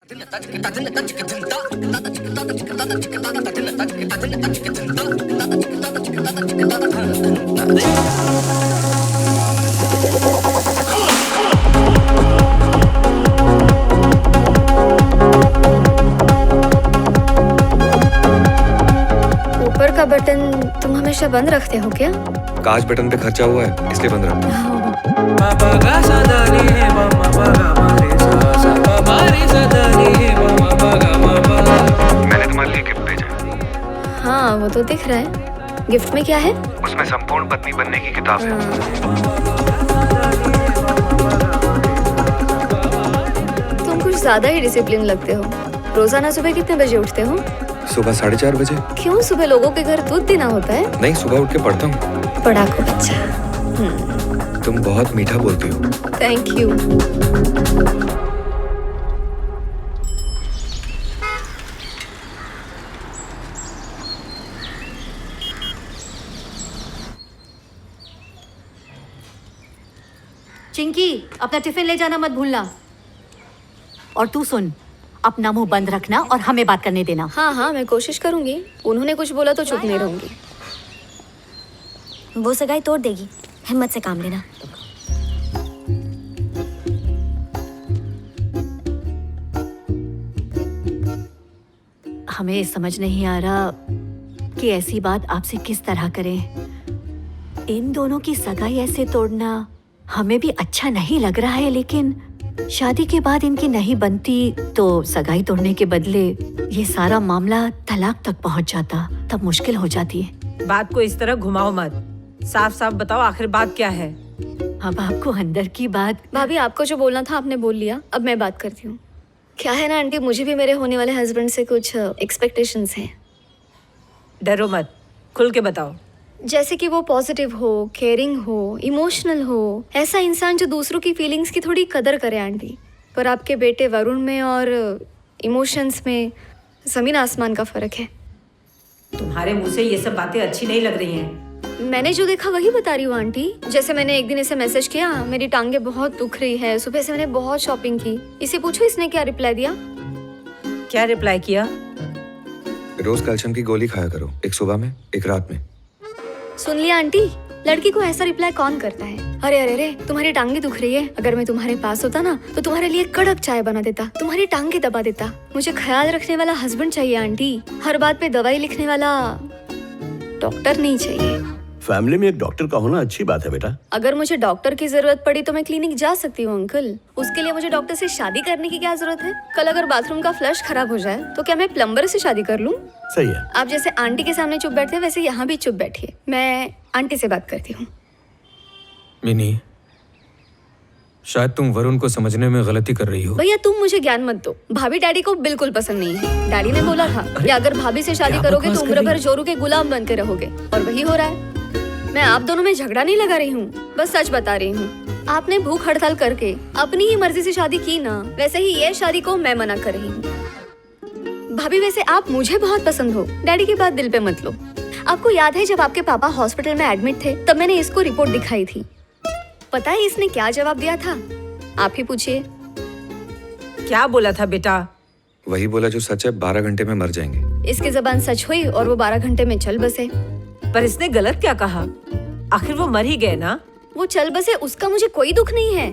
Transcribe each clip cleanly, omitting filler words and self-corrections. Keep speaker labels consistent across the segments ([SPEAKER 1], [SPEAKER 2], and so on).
[SPEAKER 1] ऊपर का बटन तुम हमेशा बंद रखते हो क्या?
[SPEAKER 2] कांच बटन पे खर्चा हुआ है इसलिए बंद रखा। मैंने तुम्हारे लिए गिफ्ट भेजा है।
[SPEAKER 1] हाँ वो तो दिख रहा है। गिफ्ट में क्या है?
[SPEAKER 2] उसमें संपूर्ण पत्नी बनने की किताब है।
[SPEAKER 1] तुम कुछ ज्यादा ही डिसिप्लिन लगते हो। रोजाना सुबह कितने बजे उठते हो?
[SPEAKER 2] सुबह 4:30 बजे।
[SPEAKER 1] क्यों, सुबह लोगों के घर दूध देना होता है?
[SPEAKER 2] नहीं, सुबह उठ के पढ़ता हूँ।
[SPEAKER 1] पढ़ाकू बच्चा।
[SPEAKER 2] तुम बहुत मीठा बोलती हो।
[SPEAKER 1] Thank you.
[SPEAKER 3] चिंकी, अपना टिफिन ले जाना मत भूलना। और तू सुन, अपना मुंह बंद रखना और हमें बात करने देना।
[SPEAKER 1] हाँ हाँ मैं कोशिश करूंगी। उन्होंने कुछ बोला तो चुप नहीं रहूंगी।
[SPEAKER 4] वो सगाई तोड़ देगी, हिम्मत से काम लेना।
[SPEAKER 3] हमें समझ नहीं आ रहा कि ऐसी बात आपसे किस तरह करें। इन दोनों की सगाई ऐसे तोड़ना हमें भी अच्छा नहीं लग रहा है, लेकिन शादी के बाद इनकी नहीं बनती तो सगाई तोड़ने के बदले ये सारा मामला तलाक तक पहुंच जाता, तब मुश्किल हो जाती है।
[SPEAKER 5] बात को इस तरह घुमाओ मत, साफ साफ बताओ आखिर बात क्या है।
[SPEAKER 3] अब आपको अंदर की बात।
[SPEAKER 1] भाभी आपको जो बोलना था आपने बोल लिया, अब मैं बात करती हूँ। क्या है ना आंटी, मुझे भी मेरे होने वाले हस्बैंड से कुछ एक्सपेक्टेशंस हैं।
[SPEAKER 5] डरो मत, खुल के बताओ।
[SPEAKER 1] जैसे कि वो पॉजिटिव हो, केयरिंग हो, इमोशनल हो, ऐसा इंसान जो दूसरों की फीलिंग्स की थोड़ी कदर करे आंटी। पर आपके बेटे वरुण में और इमोशंस में जमीन आसमान का फर्क है।
[SPEAKER 5] तुम्हारे मुंह से ये सब बातें अच्छी नहीं लग रही हैं।
[SPEAKER 1] मैंने जो देखा वही बता रही हूँ आंटी। जैसे मैंने एक दिन इसे मैसेज किया, मेरी टांगे बहुत दुख रही है, सुबह से मैंने बहुत शॉपिंग की। इसे पूछो इसने क्या रिप्लाई दिया।
[SPEAKER 5] क्या रिप्लाई किया?
[SPEAKER 2] रोज कैल्शियम की गोली खाया करो, एक सुबह में एक रात में।
[SPEAKER 1] सुन लिया आंटी, लड़की को ऐसा रिप्लाई कौन करता है? अरे अरे अरे, तुम्हारी टांगे दुख रही है, अगर मैं तुम्हारे पास होता ना तो तुम्हारे लिए कड़क चाय बना देता, तुम्हारी टांगे दबा देता। मुझे ख्याल रखने वाला हस्बैंड चाहिए आंटी, हर बात पे दवाई लिखने वाला डॉक्टर नहीं चाहिए।
[SPEAKER 6] फैमिली में एक डॉक्टर का होना अच्छी बात है बेटा।
[SPEAKER 1] अगर मुझे डॉक्टर की जरूरत पड़ी तो मैं क्लिनिक जा सकती हूँ अंकल। उसके लिए मुझे डॉक्टर से शादी करने की क्या जरूरत है? कल अगर बाथरूम का फ्लश खराब हो जाए तो क्या मैं प्लम्बर से शादी कर लूँ?
[SPEAKER 6] सही है।
[SPEAKER 1] आप जैसे आंटी के सामने चुप बैठते हैं वैसे यहाँ भी चुप बैठिए। मैं आंटी से बात करती हूँ।
[SPEAKER 7] मिनी, शायद तुम वरुण को समझने में गलती कर रही हो।
[SPEAKER 1] भैया तुम मुझे ज्ञान मत दो। भाभी डैडी को बिल्कुल पसंद नहीं है। डैडी ने बोला था कि अगर भाभी से शादी करोगे तो उम्र भर जोरू के गुलाम बनते रहोगे, और वही हो रहा है। मैं आप दोनों में झगड़ा नहीं लगा रही हूँ, बस सच बता रही हूँ। आपने भूख हड़ताल करके अपनी ही मर्जी से शादी की ना, वैसे ही ये शादी को मैं मना कर रही हूँ। भाभी वैसे आप मुझे बहुत पसंद हो, डैडी की बात दिल पे मत लो। आपको याद है जब आपके पापा हॉस्पिटल में एडमिट थे तब मैंने इसको रिपोर्ट दिखाई थी। पता है इसने क्या जवाब दिया था? आप ही पूछिए।
[SPEAKER 5] क्या बोला था बेटा?
[SPEAKER 2] वही बोला जो सच है, 12 घंटे में मर जाएंगे।
[SPEAKER 1] इसकी जबान सच हुई और वो 12 घंटे में चल बसे।
[SPEAKER 5] पर इसने गलत क्या कहा? आखिर वो मर ही गए ना।
[SPEAKER 1] वो चल बसे उसका मुझे कोई दुख नहीं है,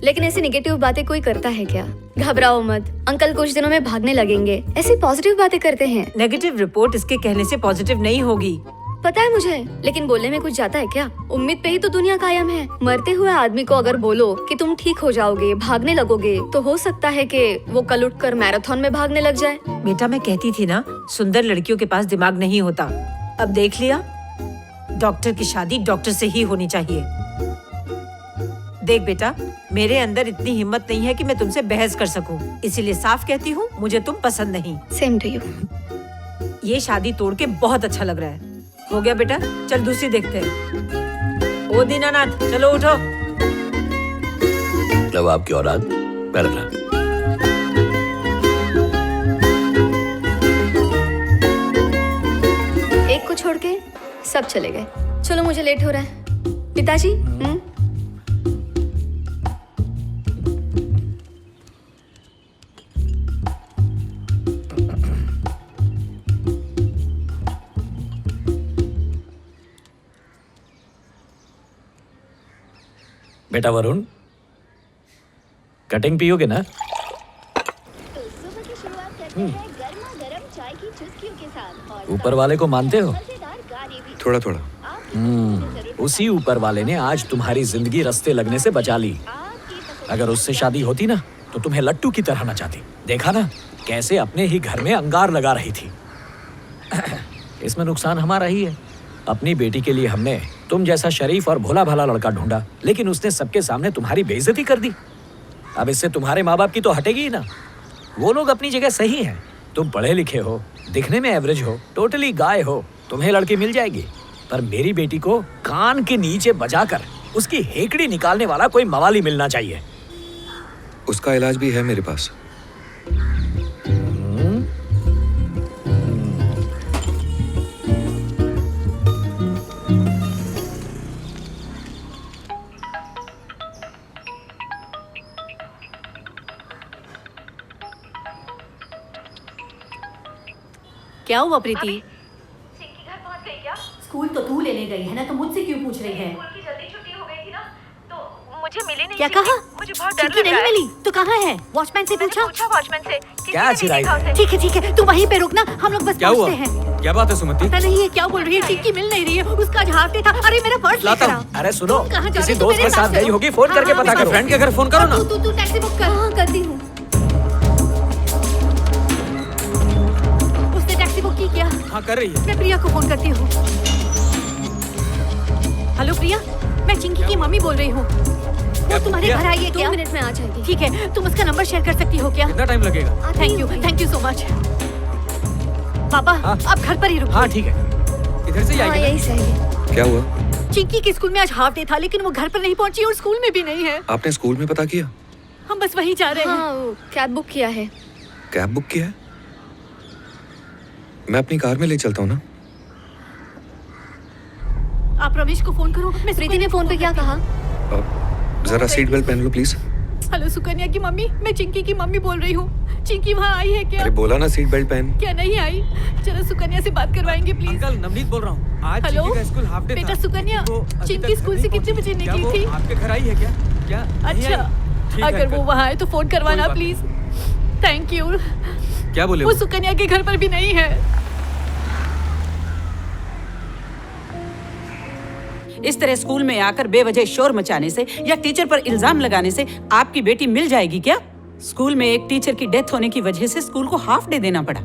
[SPEAKER 1] लेकिन ऐसी नेगेटिव बातें कोई करता है क्या? घबराओ मत, अंकल कुछ दिनों में भागने लगेंगे। ऐसी पॉजिटिव बातें करते हैं।
[SPEAKER 5] नेगेटिव रिपोर्ट इसके कहने से पॉजिटिव नहीं होगी।
[SPEAKER 1] पता है मुझे, लेकिन बोलने में कुछ जाता है क्या? उम्मीद पे ही तो दुनिया कायम है। मरते हुए आदमी को अगर बोलो कि तुम ठीक हो जाओगे, भागने लगोगे, तो हो सकता है कि वो कल उठकर मैराथन में भागने लग जाए।
[SPEAKER 5] बेटा मैं कहती थी ना, सुंदर लड़कियों के पास दिमाग नहीं होता। अब देख लिया, डॉक्टर की शादी डॉक्टर से ही होनी चाहिए। देख बेटा, मेरे अंदर इतनी हिम्मत नहीं है कि मैं तुमसे बहस कर सकूं, इसीलिए साफ कहती हूँ, मुझे तुम पसंद नहीं।
[SPEAKER 1] Same to you.
[SPEAKER 5] ये शादी तोड़ के बहुत अच्छा लग रहा है। हो गया बेटा, चल दूसरी देखते हैं। ओ दीनानाथ, चलो उठो।
[SPEAKER 6] अब आपकी औलाद पैर रखा।
[SPEAKER 1] एक को छोड़ के सब चले गए। चलो मुझे लेट हो रहा है। पिताजी
[SPEAKER 8] बेटा वरुण, कटिंग पियोगे ना?
[SPEAKER 9] सुबह की शुरुआत करते हैं गर्मा गर्म चाय की चुस्कियों के साथ और
[SPEAKER 8] ऊपर वाले को मानते हो?
[SPEAKER 9] मजेदार गाने भी।
[SPEAKER 2] थोड़ा थोड़ा।
[SPEAKER 8] उसी ऊपर वाले ने आज तुम्हारी जिंदगी रास्ते लगने से बचा ली। अगर उससे शादी होती ना तो तुम्हें लट्टू की तरह नचाती। देखा ना कैसे अपने ही घर में अंगार लगा रही थी। इसमें नुकसान हमारा ही है। अपनी बेटी के लिए हमने तुम जैसा शरीफ और भोला भाला लड़का ढूंढा, लेकिन उसने सबके सामने तुम्हारी बेइज्जती कर दी। अब इससे तुम्हारे माँ बाप की तो हटेगी ही ना। वो लोग अपनी जगह सही हैं। तुम पढ़े लिखे हो, दिखने में एवरेज हो, टोटली गाय हो, तुम्हें लड़की मिल जाएगी। पर मेरी बेटी को कान के नीचे बजाकर उसकी हेकड़ी निकालने वाला कोई मवाली मिलना चाहिए।
[SPEAKER 2] उसका इलाज भी है मेरे पास।
[SPEAKER 3] क्या हुआ प्रीति? स्कूल तो तू लेने गई है ना, तो मुझसे क्यों पूछ रही है?
[SPEAKER 5] मुझे मिली नहीं।
[SPEAKER 3] क्या कहा?
[SPEAKER 5] मुझे बहुत डर
[SPEAKER 3] चिंकी
[SPEAKER 5] लग
[SPEAKER 3] नहीं
[SPEAKER 5] रहा है।
[SPEAKER 3] मिली तो कहाँ है? वॉचमैन से पूछा?
[SPEAKER 5] वॉचमैन से।
[SPEAKER 8] क्या चिराई?
[SPEAKER 3] ठीक है तू वहीं पे रुकना, हम लोग बस
[SPEAKER 7] क्या हुआ?
[SPEAKER 3] पहुंचते हैं।
[SPEAKER 7] क्या बात है सुमति?
[SPEAKER 3] पता नहीं है क्या बोल रही है, चिंकी मिल नहीं रही है, उसका आज हाफ डे था। अरे मेरा पर्स
[SPEAKER 7] लाता
[SPEAKER 3] लेकर
[SPEAKER 7] हूँ।
[SPEAKER 3] आ।
[SPEAKER 8] अरे सुनो,
[SPEAKER 3] तुम कहाँ जा
[SPEAKER 8] किसी
[SPEAKER 3] रही हो?
[SPEAKER 8] दोस्त के
[SPEAKER 3] मेरे
[SPEAKER 8] साथ
[SPEAKER 3] साथ
[SPEAKER 8] गई
[SPEAKER 3] चलो।
[SPEAKER 8] होगी, फोन करके
[SPEAKER 3] हाँ,
[SPEAKER 8] पता
[SPEAKER 3] हाँ,
[SPEAKER 8] करो।
[SPEAKER 7] फ्रेंड के घर फोन करो ना।
[SPEAKER 3] तू टैक्सी बुक कर। हाँ करती हूँ। उसने टैक्सी बुक की क्या?
[SPEAKER 7] हाँ कर रही है।
[SPEAKER 3] मैं प्रिया को फोन करती हूँ। हेलो प्रिया, मैं चिंकी की मम्मी बोल रही हूँ। वो तुम्हारे घर आई है
[SPEAKER 1] 2
[SPEAKER 3] क्या?
[SPEAKER 1] मिनट में आ जाएगी।
[SPEAKER 3] ठीक है, तुम उसका नंबर शेयर कर सकती हो क्या?
[SPEAKER 7] कितना टाइम लगेगा?
[SPEAKER 3] Thank you so much. पापा
[SPEAKER 8] हाँ।
[SPEAKER 3] आप घर पर ही रुको।
[SPEAKER 8] हाँ ठीक है।
[SPEAKER 7] इधर से ही
[SPEAKER 1] हाँ
[SPEAKER 7] आएगी
[SPEAKER 1] यही सही है।
[SPEAKER 2] क्या हुआ?
[SPEAKER 3] चिंकी के स्कूल में आज हाफ डे था, लेकिन वो घर पर नहीं पहुंची और स्कूल में भी नहीं है।
[SPEAKER 2] आपने स्कूल में पता किया?
[SPEAKER 3] हम बस वहीं जा रहे हैं।
[SPEAKER 1] हाँ वो कैब बुक किया है।
[SPEAKER 2] कैब बुक किया है? मैं अपनी कार में ले चलता हूँ ना।
[SPEAKER 3] आप रमेश को फोन करो। मैं
[SPEAKER 1] प्रीति ने फोन पे क्या कहा?
[SPEAKER 2] जरा सीट बेल्ट पहन लो प्लीज।
[SPEAKER 3] हेलो सुकन्या की मम्मी, मैं चिंकी की मम्मी बोल रही हूँ। चिंकी वहाँ आई है क्या?
[SPEAKER 2] अरे बोला ना सीट बेल्ट पहन।
[SPEAKER 3] क्या नहीं आई? चलो सुकन्या से बात करवाएंगे प्लीज।
[SPEAKER 7] अंकल नवनीत बोल रहा हूँ। आज
[SPEAKER 3] हेलो?
[SPEAKER 7] चिंकी का स्कूल हाफ डे था।
[SPEAKER 3] बेटा सुकन्या,
[SPEAKER 7] वो अभी
[SPEAKER 3] चिंकी
[SPEAKER 7] तक
[SPEAKER 3] स्कूल
[SPEAKER 7] घर
[SPEAKER 3] से
[SPEAKER 7] नहीं
[SPEAKER 3] कितने बजे
[SPEAKER 7] पहुंची। क्या
[SPEAKER 3] निकली
[SPEAKER 7] वो
[SPEAKER 3] थी?
[SPEAKER 7] आपके घर आई है क्या? क्या नहीं
[SPEAKER 3] अच्छा,
[SPEAKER 7] आई? ठीक है,
[SPEAKER 3] अगर वो
[SPEAKER 7] अंकल।
[SPEAKER 3] वहाँ है तो फोन करवाना
[SPEAKER 7] कोई बात
[SPEAKER 3] प्लीज। Thank you.
[SPEAKER 7] क्या बोले
[SPEAKER 3] वो सुकन्या के घर पर भी नहीं है।
[SPEAKER 10] इस तरह स्कूल में आकर बेवजह शोर मचाने से या टीचर पर इल्जाम लगाने से आपकी बेटी मिल जाएगी क्या? स्कूल में एक टीचर की डेथ होने की वजह से स्कूल को हाफ डे देना पड़ा।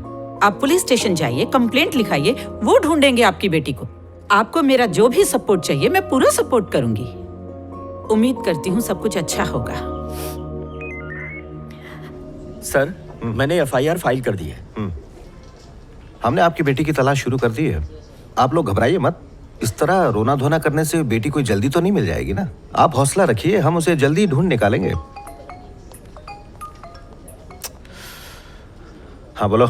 [SPEAKER 10] आप पुलिस स्टेशन जाइए, कंप्लेंट लिखाइए, वो ढूंढेंगे आपकी बेटी को। आपको मेरा जो भी सपोर्ट चाहिए मैं पूरा सपोर्ट करूंगी। उम्मीद करती हूँ सब कुछ अच्छा होगा।
[SPEAKER 6] सर, मैंने एफआईआर फाइल कर दी है। हमने आपकी बेटी की तलाश शुरू कर दी है। आप लोग घबराइए मत। इस तरह रोना धोना करने से बेटी कोई जल्दी तो नहीं मिल जाएगी ना। आप हौसला रखिए, हम उसे जल्दी ढूंढ निकालेंगे। हाँ बोलो।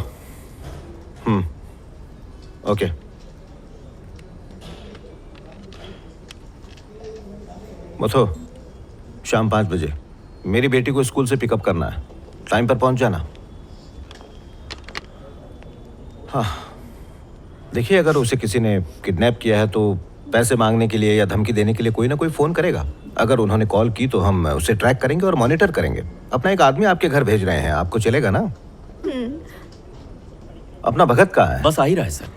[SPEAKER 6] ओके। मथो, शाम 5 बजे मेरी बेटी को स्कूल से पिकअप करना है। टाइम पर पहुंच जाना। हाँ, देखिए अगर उसे किसी ने किडनैप किया है तो पैसे मांगने के लिए या धमकी देने के लिए कोई ना कोई फोन करेगा। अगर उन्होंने कॉल की तो हम उसे ट्रैक करेंगे और मॉनिटर करेंगे। अपना एक आदमी आपके घर भेज रहे हैं, आपको चलेगा ना? अपना भगत कहाँ है?
[SPEAKER 8] बस आ ही रहा है सर।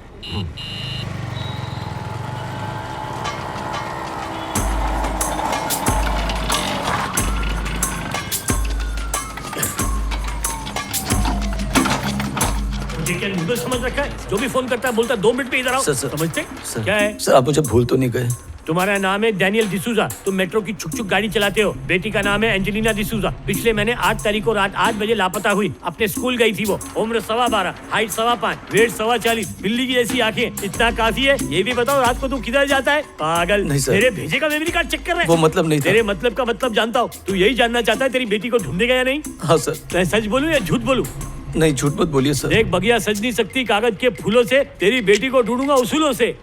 [SPEAKER 11] क्या नूडल समझ रखा है? जो भी फोन करता है बोलता है 2 मिनट में इधर आओ।
[SPEAKER 8] सर,
[SPEAKER 11] समझते?
[SPEAKER 8] सर,
[SPEAKER 11] क्या है?
[SPEAKER 8] सर आप मुझे भूल तो नहीं गए?
[SPEAKER 11] तुम्हारा नाम है डैनियल डिसूजा। तुम मेट्रो की छुक छुक गाड़ी चलाते हो। बेटी का नाम है एंजेलिना डिसूजा। पिछले महीने 8 तारीख को रात 8 बजे लापता हुई। अपने स्कूल गई थी वो। उम्र 12.25, हाइट 5.25, वेट 40.25, बिल्ली की जैसी आंखें। इतना काफी है। ये भी बताओ रात को तू किधर जाता है? पागल।
[SPEAKER 8] नहीं सर।
[SPEAKER 11] तेरे भेजे का मेमोरी कार्ड चेक कर रहे हैं।
[SPEAKER 8] वो मतलब नहीं था।
[SPEAKER 11] तेरे मतलब का मतलब जानता हूँ। तू यही जानना चाहता है तेरी बेटी को ढूंढेगा या नहीं?
[SPEAKER 8] हाँ सर।
[SPEAKER 11] मैं सच बोलूं या झूठ बोलूं?
[SPEAKER 8] नहीं, झूठ मत बोलिए सर।
[SPEAKER 11] देख बगिया सज नहीं सकती कागज के फूलों से। तेरी बेटी को ढूंढूंगा उसूलों से।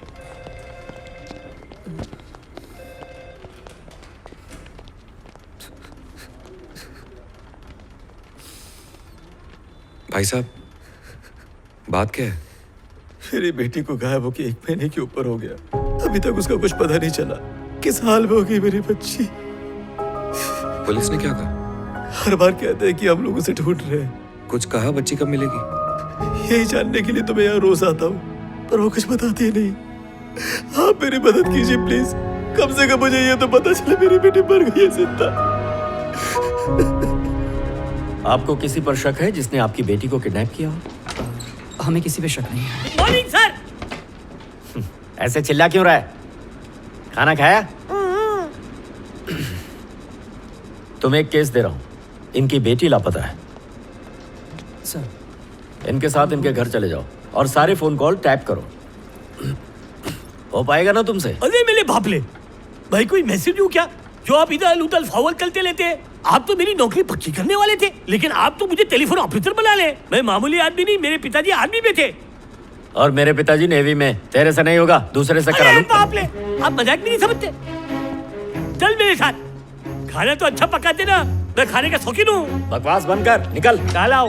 [SPEAKER 2] भाई साहब, बात क्या है?
[SPEAKER 8] मेरी बेटी को गायब होके 1 महीने के ऊपर हो गया। अभी तक उसका कुछ पता नहीं चला। किस हाल में होगी मेरी बच्ची?
[SPEAKER 2] पुलिस ने क्या कहा?
[SPEAKER 12] हर बार कहते हैं कि हम लोगों से ढूंढ रहे हैं।
[SPEAKER 2] कुछ कहा बच्ची कब मिलेगी?
[SPEAKER 12] यही जानने के लिए तो मैं यहाँ रोज आता हूँ, पर वो कुछ बताते ही नहीं। आप मेरी मदद कीजिए प्लीज। कम से कम मुझे ये तो पता चले मेरी बेटी मर गई है जिंदा।
[SPEAKER 8] आपको किसी पर शक है जिसने आपकी बेटी को किडनैप किया हो?
[SPEAKER 10] हमें किसी पे शक नहीं है।
[SPEAKER 11] Morning sir.
[SPEAKER 8] ऐसे चिल्ला क्यों रहा है? खाना खाया? तुम्हें एक केस दे रहा हूं। इनकी बेटी लापता है
[SPEAKER 10] सर।
[SPEAKER 8] इनके साथ इनके घर चले जाओ और सारे फोन कॉल टैप करो। हो पाएगा ना तुमसे?
[SPEAKER 11] अरे मेरे बापले, भाई कोई मैसेज हूँ क्या जो आप इधर उधर फॉरवर्ड करते लेते हैं? आप तो मेरी नौकरी पक्की करने वाले थे, लेकिन आप तो मुझे टेलीफोन ऑपरेटर बना ले। मैं मामूली आदमी नहीं, मेरे पिताजी आर्मी में थे।
[SPEAKER 8] और मेरे पिताजी नेवी में। तेरे से नहीं होगा, दूसरे से करा
[SPEAKER 11] अरे
[SPEAKER 8] लूं।
[SPEAKER 11] बापले, आप मजाक भी नहीं समझते। चल मेरे साथ, खाना तो अच्छा पकाते ना, मैं खाने का शौकीन हूँ।
[SPEAKER 8] बकवास बंद कर, निकल।
[SPEAKER 11] कल आओ।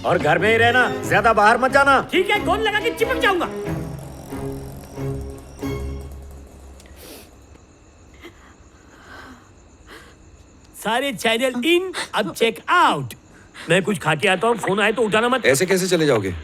[SPEAKER 8] और घर में ही रहना, ज्यादा बाहर मत जाना।
[SPEAKER 11] ठीक है, गोल लगा के चिपक जाऊंगा। सारे चैनल इन, अब चेक आउट। मैं कुछ खा के आता हूँ, फोन आए तो उठाना मत।
[SPEAKER 2] ऐसे कैसे चले जाओगे?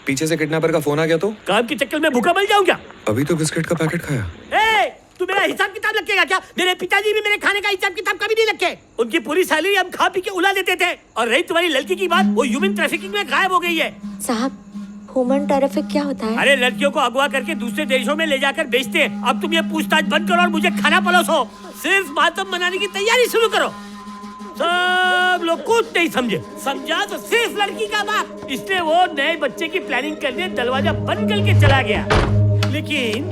[SPEAKER 2] पीछे से किडनैपर का फोन आ गया तो?
[SPEAKER 11] काम के चक्कर में भूखा मर जाऊं क्या?
[SPEAKER 2] अभी तो बिस्किट का पैकेट खाया।
[SPEAKER 11] ए, तू मेरा हिसाब किताब रखेगा क्या? मेरे पिताजी भी मेरे खाने का हिसाब किताब कभी नहीं रखे। उनकी पूरी सैलरी हम खा पी के उड़ा देते थे। और रही तुम्हारी लड़की की बात, वो ह्यूमन ट्रैफिकिंग में गायब हो गई है।
[SPEAKER 4] साहब, ह्यूमन ट्रैफिक क्या होता है?
[SPEAKER 11] अरे लड़कियों को अगवा करके दूसरे देशों में ले जाकर बेचते हैं। अब तुम ये पूछताछ बंद करो और मुझे खाना परोसो। सिर्फ मातम मनाने की तैयारी शुरू करो। सब लोग कुछ नहीं समझे, समझा तो सिर्फ लड़की का बाप। इसलिए वो नए बच्चे की प्लानिंग करने दरवाजा बंद करके चला गया। लेकिन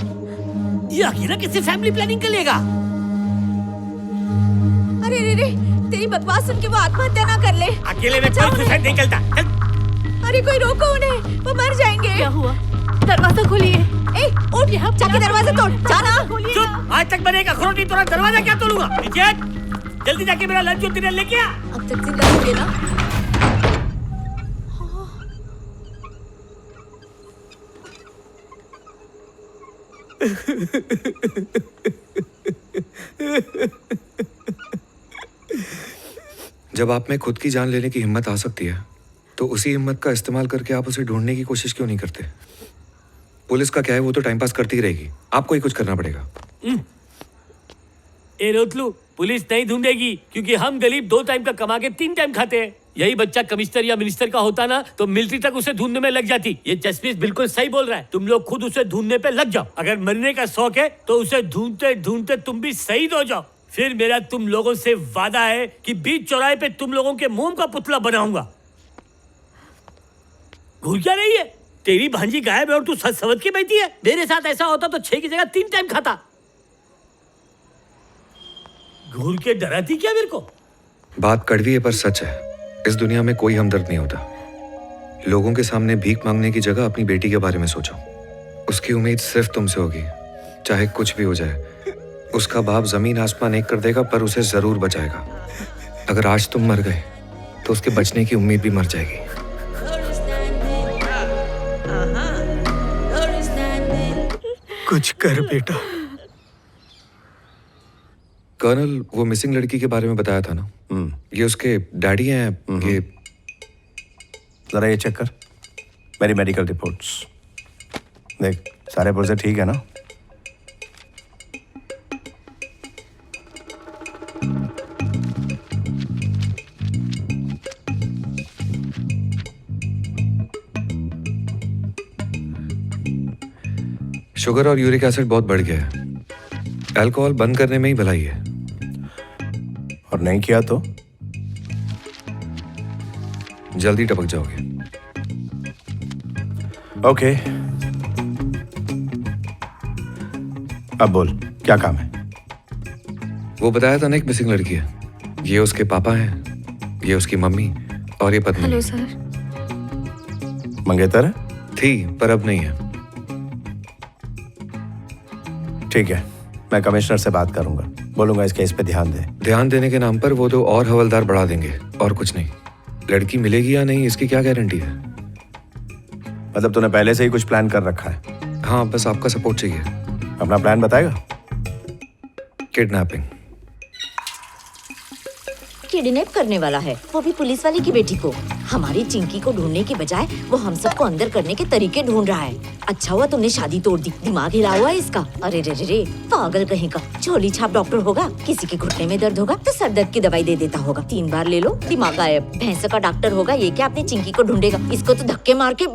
[SPEAKER 11] ये अकेला कैसे फैमिली प्लानिंग कर लेगा?
[SPEAKER 3] अरे रे रे, तेरी बकवास सुन के वो आत्महत्या ना कर ले।
[SPEAKER 11] अकेले में कोई सुसाइड नहीं करता।
[SPEAKER 3] अरे कोई रोको उन्हें, वो मर जाएंगे। क्या हुआ? दरवाजा खोलिए। ए, उठ, यहाँ जाके दरवाजा तोड़। जाना।
[SPEAKER 11] चुप, आज तक मैंने एक अखरोट नहीं तोड़ा, दरवाजा क्या तोड़ूंगा? नीचे जल्दी जाके मेरा लंच और डिनर लेके आ।
[SPEAKER 3] अब तक जिंदा होंगे ना?
[SPEAKER 2] जब आप में खुद की जान लेने की हिम्मत आ सकती है, तो उसी हिम्मत का इस्तेमाल करके आप उसे ढूंढने की कोशिश क्यों नहीं करते? पुलिस का क्या है, वो तो टाइम पास करती रहेगी, आपको ही कुछ करना पड़ेगा।
[SPEAKER 11] ए रोतलू, पुलिस नहीं ढूंढेगी, क्योंकि हम गरीब 2 टाइम का कमा के 3 टाइम खाते हैं। यही बच्चा कमिश्नर या मिनिस्टर का होता ना, तो मिलिट्री तक उसे ढूंढने में लग जाती। ये जसप्रीत बिल्कुल सही बोल रहा है, तुम लोग खुद उसे ढूंढने पे लग जाओ। अगर मरने का शौक है तो उसे ढूंढते ढूंढते तुम भी शहीद हो जाओ। फिर मेरा तुम लोगों से वादा है कि बीच चौराहे पे तुम लोगों के मोम का पुतला बनाऊंगा। घूर क्या रही है? तेरी भांजी गायब है और तू सच समझ के बैठी है। मेरे साथ ऐसा होता तो 6 की जगह 3 टाइम खाता। घूर के डराती क्या मेरे को?
[SPEAKER 2] बात कड़वी है पर सच है। इस दुनिया में कोई हमदर्द नहीं होता। लोगों के सामने भीख मांगने की जगह अपनी बेटी के बारे में सोचो। उसकी उम्मीद सिर्फ तुमसे होगी, चाहे कुछ भी हो जाए। उसका बाप जमीन आसमान एक कर देगा, पर उसे जरूर बचाएगा। अगर आज तुम मर गए तो उसके बचने की उम्मीद भी मर जाएगी।
[SPEAKER 12] कुछ कर बेटा।
[SPEAKER 2] कर्नल, वो मिसिंग लड़की के बारे में बताया था ना, ये उसके डैडी हैं। ये
[SPEAKER 6] जरा ये चेक कर, मेरी मेडिकल रिपोर्ट्स देख, सारे पुर्जे ठीक है ना?
[SPEAKER 2] शुगर और यूरिक एसिड बहुत बढ़ गया है। अल्कोहल बंद करने में ही भलाई है।
[SPEAKER 6] और नहीं किया तो
[SPEAKER 2] जल्दी टपक जाओगे।
[SPEAKER 6] ओके, अब बोल, क्या काम है?
[SPEAKER 2] वो बताया था ना, एक मिसिंग लड़की है। ये उसके पापा हैं, ये उसकी मम्मी और ये पत्नी।
[SPEAKER 1] Hello sir.
[SPEAKER 6] मंगेतर है?
[SPEAKER 2] थी पर अब नहीं है।
[SPEAKER 6] ठीक है, मैं कमिश्नर से बात करूंगा, बोलूंगा इस केस पे ध्यान दे।
[SPEAKER 2] ध्यान देने के नाम पर वो 2 और हवलदार बढ़ा देंगे और कुछ नहीं। लड़की मिलेगी या नहीं, इसकी क्या गारंटी है?
[SPEAKER 6] मतलब तूने पहले से ही कुछ प्लान कर रखा है?
[SPEAKER 2] हाँ, बस आपका सपोर्ट चाहिए।
[SPEAKER 6] अपना प्लान बताएगा?
[SPEAKER 2] किडनैपिंग।
[SPEAKER 4] किडनैप करने वाला है, वो भी पुलिस वाले की बेटी को। हमारी चिंकी को ढूंढने की बजाय वो हम सबको अंदर करने के तरीके ढूंढ रहा है। अच्छा हुआ तुमने शादी तोड़ दी, दिमाग हिला हुआ है इसका। अरे रे रे रे, पागल कहीं का। झोली छाप डॉक्टर होगा, किसी के घुटने में दर्द होगा तो सर दर्द की दवाई दे देता होगा। 3 बार ले लो, दिमाग गायब। भैंस का डॉक्टर होगा, ये क्या अपनी चिंकी को ढूंढेगा? इसको तो धक्के मार के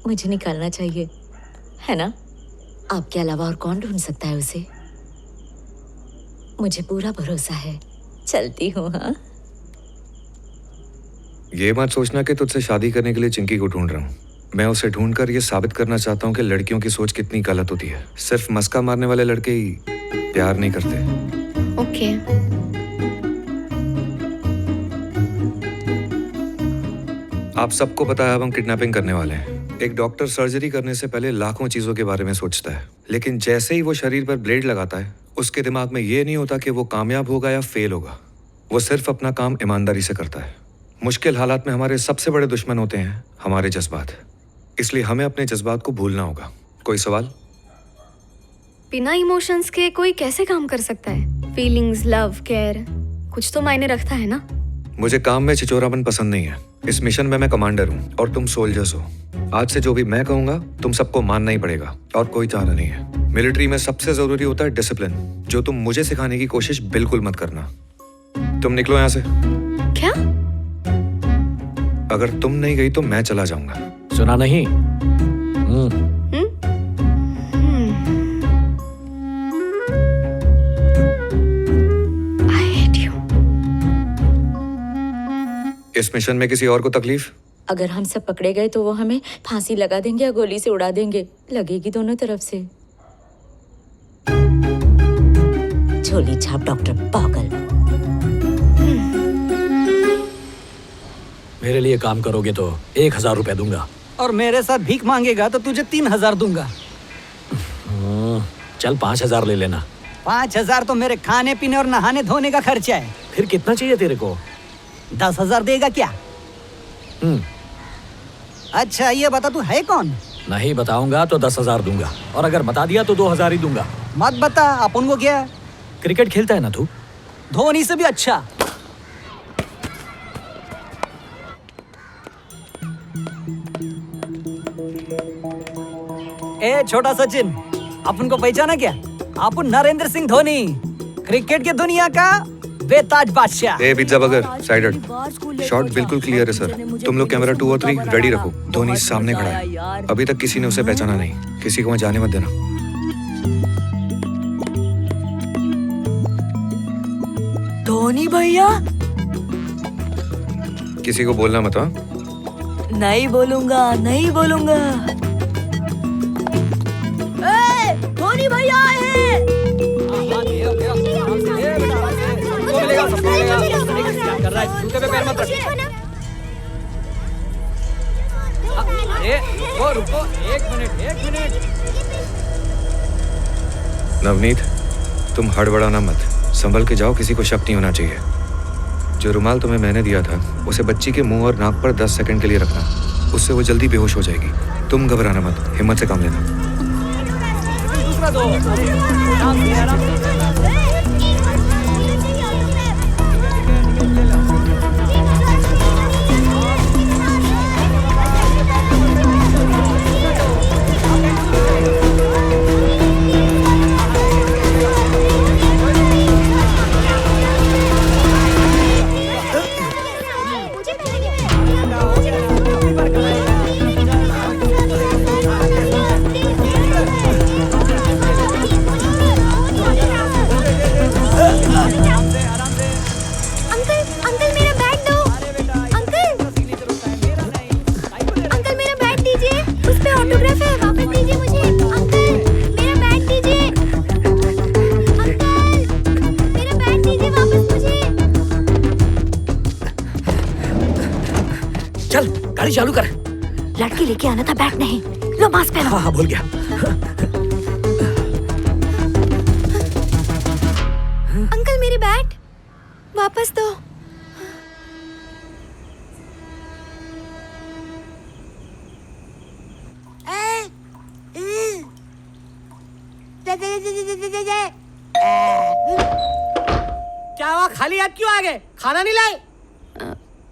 [SPEAKER 4] मुझे निकालना चाहिए, है ना? आपके अलावा और कौन ढूंढ सकता है उसे? मुझे पूरा भरोसा है। चलती हूँ। हाँ,
[SPEAKER 2] ये मत सोचना कि तुझसे शादी करने के लिए चिंकी को ढूंढ रहा हूँ। मैं उसे ढूंढकर ये साबित करना चाहता हूँ कि लड़कियों की सोच कितनी गलत होती है। सिर्फ मस्का मारने वाले लड़के ही प्यार नहीं करते।
[SPEAKER 1] ओके।
[SPEAKER 2] आप सबको पता है अब हम किडनैपिंग करने वाले हैं। एक डॉक्टर सर्जरी करने से पहले लाखों चीजों के बारे में सोचता है, लेकिन जैसे ही वो शरीर पर ब्लेड लगाता है उसके दिमाग में ये नहीं होता कि वो कामयाब होगा या फेल होगा। वो सिर्फ अपना काम ईमानदारी से करता है। मुश्किल हालात में हमारे सबसे बड़े दुश्मन होते हैं हमारे जज्बात, इसलिए हमें अपने जज्बात को भूलना होगा। कोई सवाल?
[SPEAKER 1] बिना इमोशंस के कोई कैसे काम कर सकता है? फीलिंग्स, लव, केयर, कुछ तो मायने रखता है ना?
[SPEAKER 2] मुझे काम में छिचोरापन पसंद नहीं है। इस मिशन में मैं कमांडर हूँ और तुम सोल्जर्स हो। आज से जो भी मैं कहूंगा तुम सबको मानना ही पड़ेगा और कोई चारा नहीं है। मिलिट्री में सबसे जरूरी होता है डिसिप्लिन, जो तुम मुझे सिखाने की कोशिश बिल्कुल मत करना। तुम निकलो यहाँ से।
[SPEAKER 1] क्या?
[SPEAKER 2] अगर तुम नहीं गई तो मैं चला जाऊंगा।
[SPEAKER 8] सुना नहीं?
[SPEAKER 2] इस मिशन में किसी और को तकलीफ?
[SPEAKER 4] अगर हम सब पकड़े गए तो वो हमें फांसी लगा देंगे या गोली से उड़ा देंगे। लगेगी दोनों तरफ से। झोली छाप डॉक्टर पागल।
[SPEAKER 8] मेरे लिए काम करोगे तो 1000 रुपए दूंगा।
[SPEAKER 13] और मेरे साथ भीख मांगेगा तो तुझे 3000 दूंगा।
[SPEAKER 8] चल 5000 ले लेना।
[SPEAKER 13] 5000 तो मेरे खाने पीने और नहाने धोने का खर्चा है।
[SPEAKER 8] फिर कितना चाहिए तेरे को?
[SPEAKER 13] 10,000 देगा क्या? अच्छा ये बता तू है कौन?
[SPEAKER 8] नहीं बताऊंगा तो 10,000 दूंगा, और अगर बता दिया तो 2000 ही दूंगा।
[SPEAKER 13] मत बता, अपन को क्या?
[SPEAKER 8] क्रिकेट खेलता है ना तू?
[SPEAKER 13] धोनी से भी अच्छा। ए छोटा सचिन, अपन को पहचाना क्या? अपन नरेंद्र सिंह धोनी, क्रिकेट की दुनिया का बेताज बादशाह।
[SPEAKER 2] ए पिज्जा बर्गर साइडेड। शॉट बिल्कुल क्लियर है सर। तुम लोग कैमरा 2 और 3 रेडी रखो। धोनी सामने खड़ा है। अभी तक किसी ने उसे पहचाना नहीं। किसी को वहां जाने मत देना।
[SPEAKER 3] धोनी भैया?
[SPEAKER 2] किसी को बोलना मत। हाँ,
[SPEAKER 3] नहीं बोलूंगा, नहीं बोलूंगा। धोनी भैया है।
[SPEAKER 13] रुको, एक मिनट।
[SPEAKER 2] नवनीत, तुम हड़बड़ाना मत। संभल के जाओ, किसी को शक नहीं होना चाहिए। जो रुमाल तुम्हें मैंने दिया था उसे बच्ची के मुंह और नाक पर 10 सेकंड के लिए रखना। उससे वो जल्दी बेहोश हो जाएगी। तुम घबराना मत, हिम्मत से काम लेना।
[SPEAKER 13] दूसरा दो। आराम से।
[SPEAKER 8] गाड़ी चालू कर।
[SPEAKER 3] लड़की लेके आना था, बैग नहीं। लो मास्क पहनो।
[SPEAKER 8] हाँ भूल गया।
[SPEAKER 1] अंकल मेरी बैट वापस दो।
[SPEAKER 11] खाली हाथ क्यों आ गए? खाना नहीं लाए?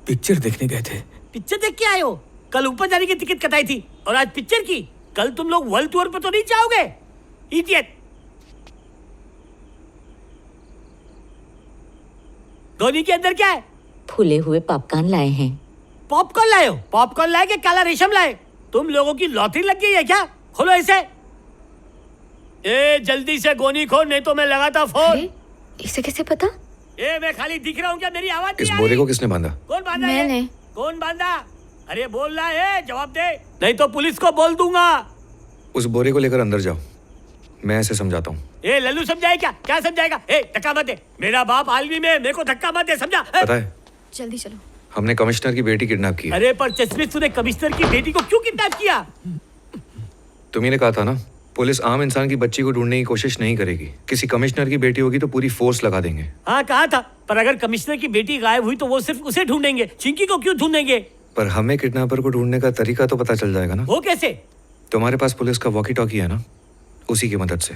[SPEAKER 7] पिक्चर देखने गए थे।
[SPEAKER 11] पिक्चर देख के आए हो? कल ऊपर जाने की टिकट कटाई थी और आज पिक्चर की। कल तुम लोग वर्ल्ड टूर पे तो नहीं जाओगे? इडियट। धोनी के अंदर क्या है?
[SPEAKER 4] फूले हुए पॉपकॉर्न लाए हैं।
[SPEAKER 11] पॉपकॉर्न लाए हो? पॉपकॉर्न लाए कि काला रेशम लाए? तुम लोगों की लॉटरी लग गई है क्या? खोलो इसे। ए जल्दी से गोनी खोल, नहीं तो मैं लगाता फोन।
[SPEAKER 1] इसे कैसे पता?
[SPEAKER 11] ए मैं खाली दिख रहा हूँ क्या? मेरी आवाज
[SPEAKER 2] इस
[SPEAKER 11] नहीं आ
[SPEAKER 2] बोरे
[SPEAKER 11] रही?
[SPEAKER 2] को किसने बांधा?
[SPEAKER 11] कौन बांधा?
[SPEAKER 1] मैंने।
[SPEAKER 11] कौन बांधा? अरे बोल रहा है, जवाब दे, नहीं तो पुलिस को बोल दूंगा।
[SPEAKER 2] उस बोरे को लेकर अंदर जाओ, मैं ऐसे समझाता हूँ।
[SPEAKER 11] ए लल्लू समझाए क्या? क्या समझाएगा? ए धक्का मत दे, मेरा बाप आलमी में, मेरे को धक्का मत दे, समझा?
[SPEAKER 2] पता है,
[SPEAKER 1] जल्दी चलो।
[SPEAKER 2] हमने कमिश्नर की बेटी किडनैप की है।
[SPEAKER 11] अरे पर चश्मे, तूने कमिश्नर की बेटी को क्यों किडनैप किया?
[SPEAKER 2] तुम्ही ने कहा था ना, पुलिस आम इंसान की बच्ची को ढूंढने की कोशिश नहीं करेगी। किसी कमिश्नर की बेटी होगी तो पूरी फोर्स लगा देंगे।
[SPEAKER 11] हाँ कहा था, पर अगर कमिश्नर की बेटी गायब हुई तो वो सिर्फ उसे ढूंढेंगे, चिंकी को क्यों ढूंढेंगे?
[SPEAKER 2] पर हमें किडनैपर को ढूंढने का तरीका तो पता चल जाएगा ना।
[SPEAKER 11] वो कैसे?
[SPEAKER 2] तुम्हारे पास पुलिस का वॉकी टॉकी है ना, उसी की मदद से।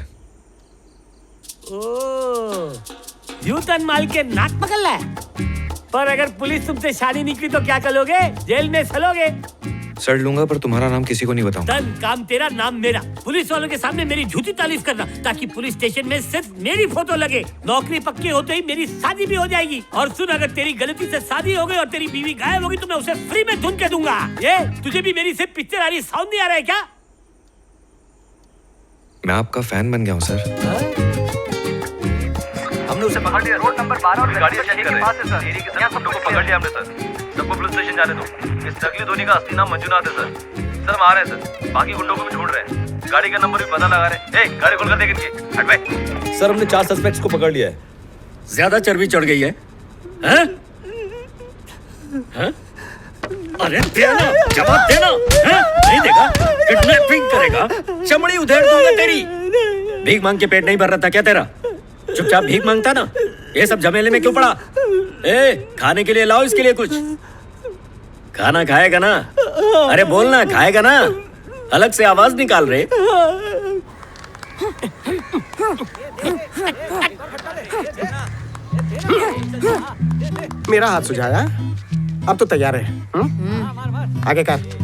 [SPEAKER 11] यूं तन माल के नाक पकड़ ला है। पर अगर पुलिस तुमसे शादी निकली तो क्या करोगे? जेल में सलोगे।
[SPEAKER 2] सड़ लूंगा, पर तुम्हारा नाम किसी को नहीं बताऊंगा।
[SPEAKER 11] तन काम तेरा, नाम मेरा। पुलिस वालों के सामने मेरी झूठी तारीफ करना, ताकि पुलिस स्टेशन में सिर्फ मेरी फोटो लगे। नौकरी पक्की होते ही मेरी शादी भी हो जाएगी। और सुन, अगर तेरी गलती से शादी हो गई और तेरी बीवी गायब होगी तो मैं उसे फ्री में धुन के दूंगा। ये तुझे भी मेरी सिर्फ पिक्चर आ रही, साउंड नहीं आ रहा है क्या?
[SPEAKER 2] मैं आपका फैन बन गया हूँ सर।
[SPEAKER 14] हमने उसे पकड़ लिया, रोड नंबर 12 और गाड़ी के पास है सर। एरिया के सब लोगों को पकड़ लिया हमने सर। सबको पुलिस स्टेशन जाने दो। इस नकली धोनी का असली नाम मंजुनाथ है सर। सर हम आ रहे हैं सर, बाकी गुंडों को भी ढूंढ रहे हैं, गाड़ी का नंबर भी पता लगा रहे हैं। गाड़ी खोल कर देख इनकी। हट भाई।
[SPEAKER 8] सर हमने 4 सस्पेक्ट्स को पकड़ लिया है।
[SPEAKER 14] ज्यादा चर्बी चढ़ गई है, हैं? हैं? अरे देना, जवाब देना, हैं? नहीं देगा, किडनैपिंग करेगा, चमड़ी उधेड़ दूंगा तेरी। भीख मांग के पेट नहीं भर रहा था क्या तेरा? चुपचाप भीख मांगता ना, ये सब झमेले में क्यों पड़ा? ए खाने के लिए लाओ इसके लिए कुछ। खाना खाएगा ना? अरे बोलना, खाएगा ना? अलग से आवाज निकाल रहे।
[SPEAKER 15] मेरा हाथ सुझाया, अब तो तैयार है। आगे कर।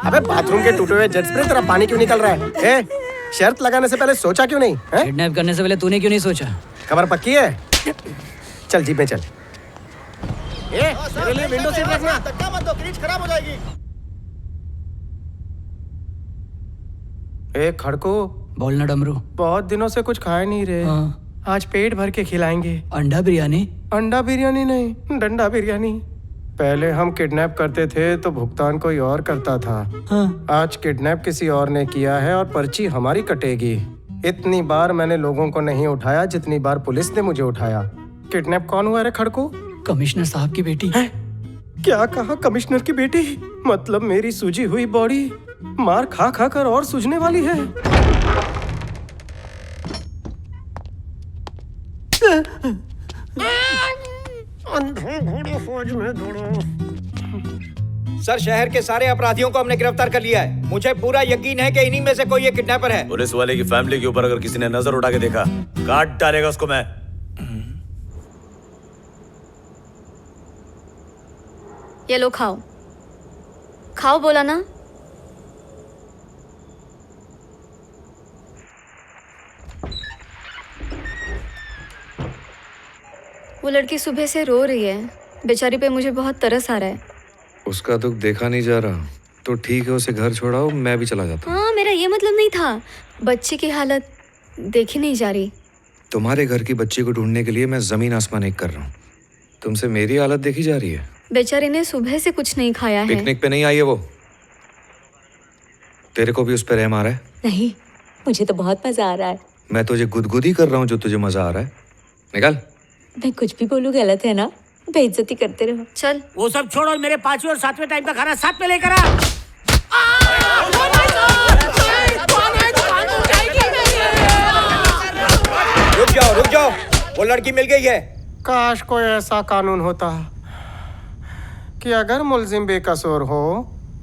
[SPEAKER 15] अबे बाथरूम के टूटे हुए जेट स्प्रे तेरा पानी क्यों निकल रहा है? ए, शर्त लगाने से पहले सोचा क्यों नहीं?
[SPEAKER 13] किडनैप करने से पहले तूने क्यों नहीं सोचा?
[SPEAKER 15] खबर पक्की है? चल जीप में चल। ए, तेरे लिए विंडो सीट रखना। धक्का मत दो, क्रीज खराब हो जाएगी। ए खड़को,
[SPEAKER 13] बोलना डमरू।
[SPEAKER 15] बहुत दिनों से कुछ खाए नहीं रहे।
[SPEAKER 13] हाँ।
[SPEAKER 15] आज पेट भर के खिलाएंगे।
[SPEAKER 13] अंडा बिरयानी?
[SPEAKER 15] अंडा बिरयानी नहीं, डंडा बिरयानी। पहले हम किडनैप करते थे तो भुगतान कोई और करता था।
[SPEAKER 13] हाँ।
[SPEAKER 15] आज किडनैप किसी और ने किया है और पर्ची हमारी कटेगी। इतनी बार मैंने लोगों को नहीं उठाया जितनी बार पुलिस ने मुझे उठाया। किडनैप कौन हुआ रे खड़को?
[SPEAKER 13] कमिश्नर साहब की बेटी।
[SPEAKER 15] है? क्या कहा कमिश्नर की बेटी? मतलब मेरी सूजी हुई बॉडी मार खा खा कर और सूजने वाली है।
[SPEAKER 16] सर शहर के सारे अपराधियों को हमने गिरफ्तार कर लिया है। मुझे पूरा यकीन है कि इन्हीं में से कोई ये किडनैपर है।
[SPEAKER 8] पुलिस वाले की फैमिली के ऊपर अगर किसी ने नजर उठा के देखा, काट डालेगा उसको मैं।
[SPEAKER 1] ये लो खाओ। खाओ बोला ना। वो लड़की सुबह से रो रही है, बेचारी पे मुझे बहुत तरस आ रहा है।
[SPEAKER 2] उसका दुख देखा नहीं जा रहा तो ठीक है, उसे घर छोड़ाओ, मैं भी चला जाता हूँ।
[SPEAKER 1] हाँ, मेरा ये मतलब नहीं था। बच्ची की हालत देखी नहीं जा रही।
[SPEAKER 2] तुम्हारे घर की बच्ची को ढूंढने के लिए मैं जमीन आसमान एक कर रहा हूँ, तुमसे मेरी हालत देखी जा रही है।
[SPEAKER 1] बेचारी ने सुबह से कुछ नहीं खाया है।
[SPEAKER 2] पिकनिक पे नहीं आई है वो। तेरे को भी उस पर रहम आ रहा है?
[SPEAKER 4] नहीं, मुझे तो बहुत मजा आ रहा है।
[SPEAKER 2] मैं तुझे गुदगुदी कर रहा हूँ जो तुझे मजा आ रहा है। निकाल।
[SPEAKER 4] मैं कुछ भी बोलूं गलत है ना? बेइज्जती करते रहो।
[SPEAKER 1] चल
[SPEAKER 11] वो सब छोड़ और मेरे 5वें और 7वें टाइम का खाना साथ में लेकर आ।
[SPEAKER 16] रुक जाओ, वो लड़की मिल गई है।
[SPEAKER 15] काश कोई ऐसा कानून होता कि अगर मुलजिम बेकसूर हो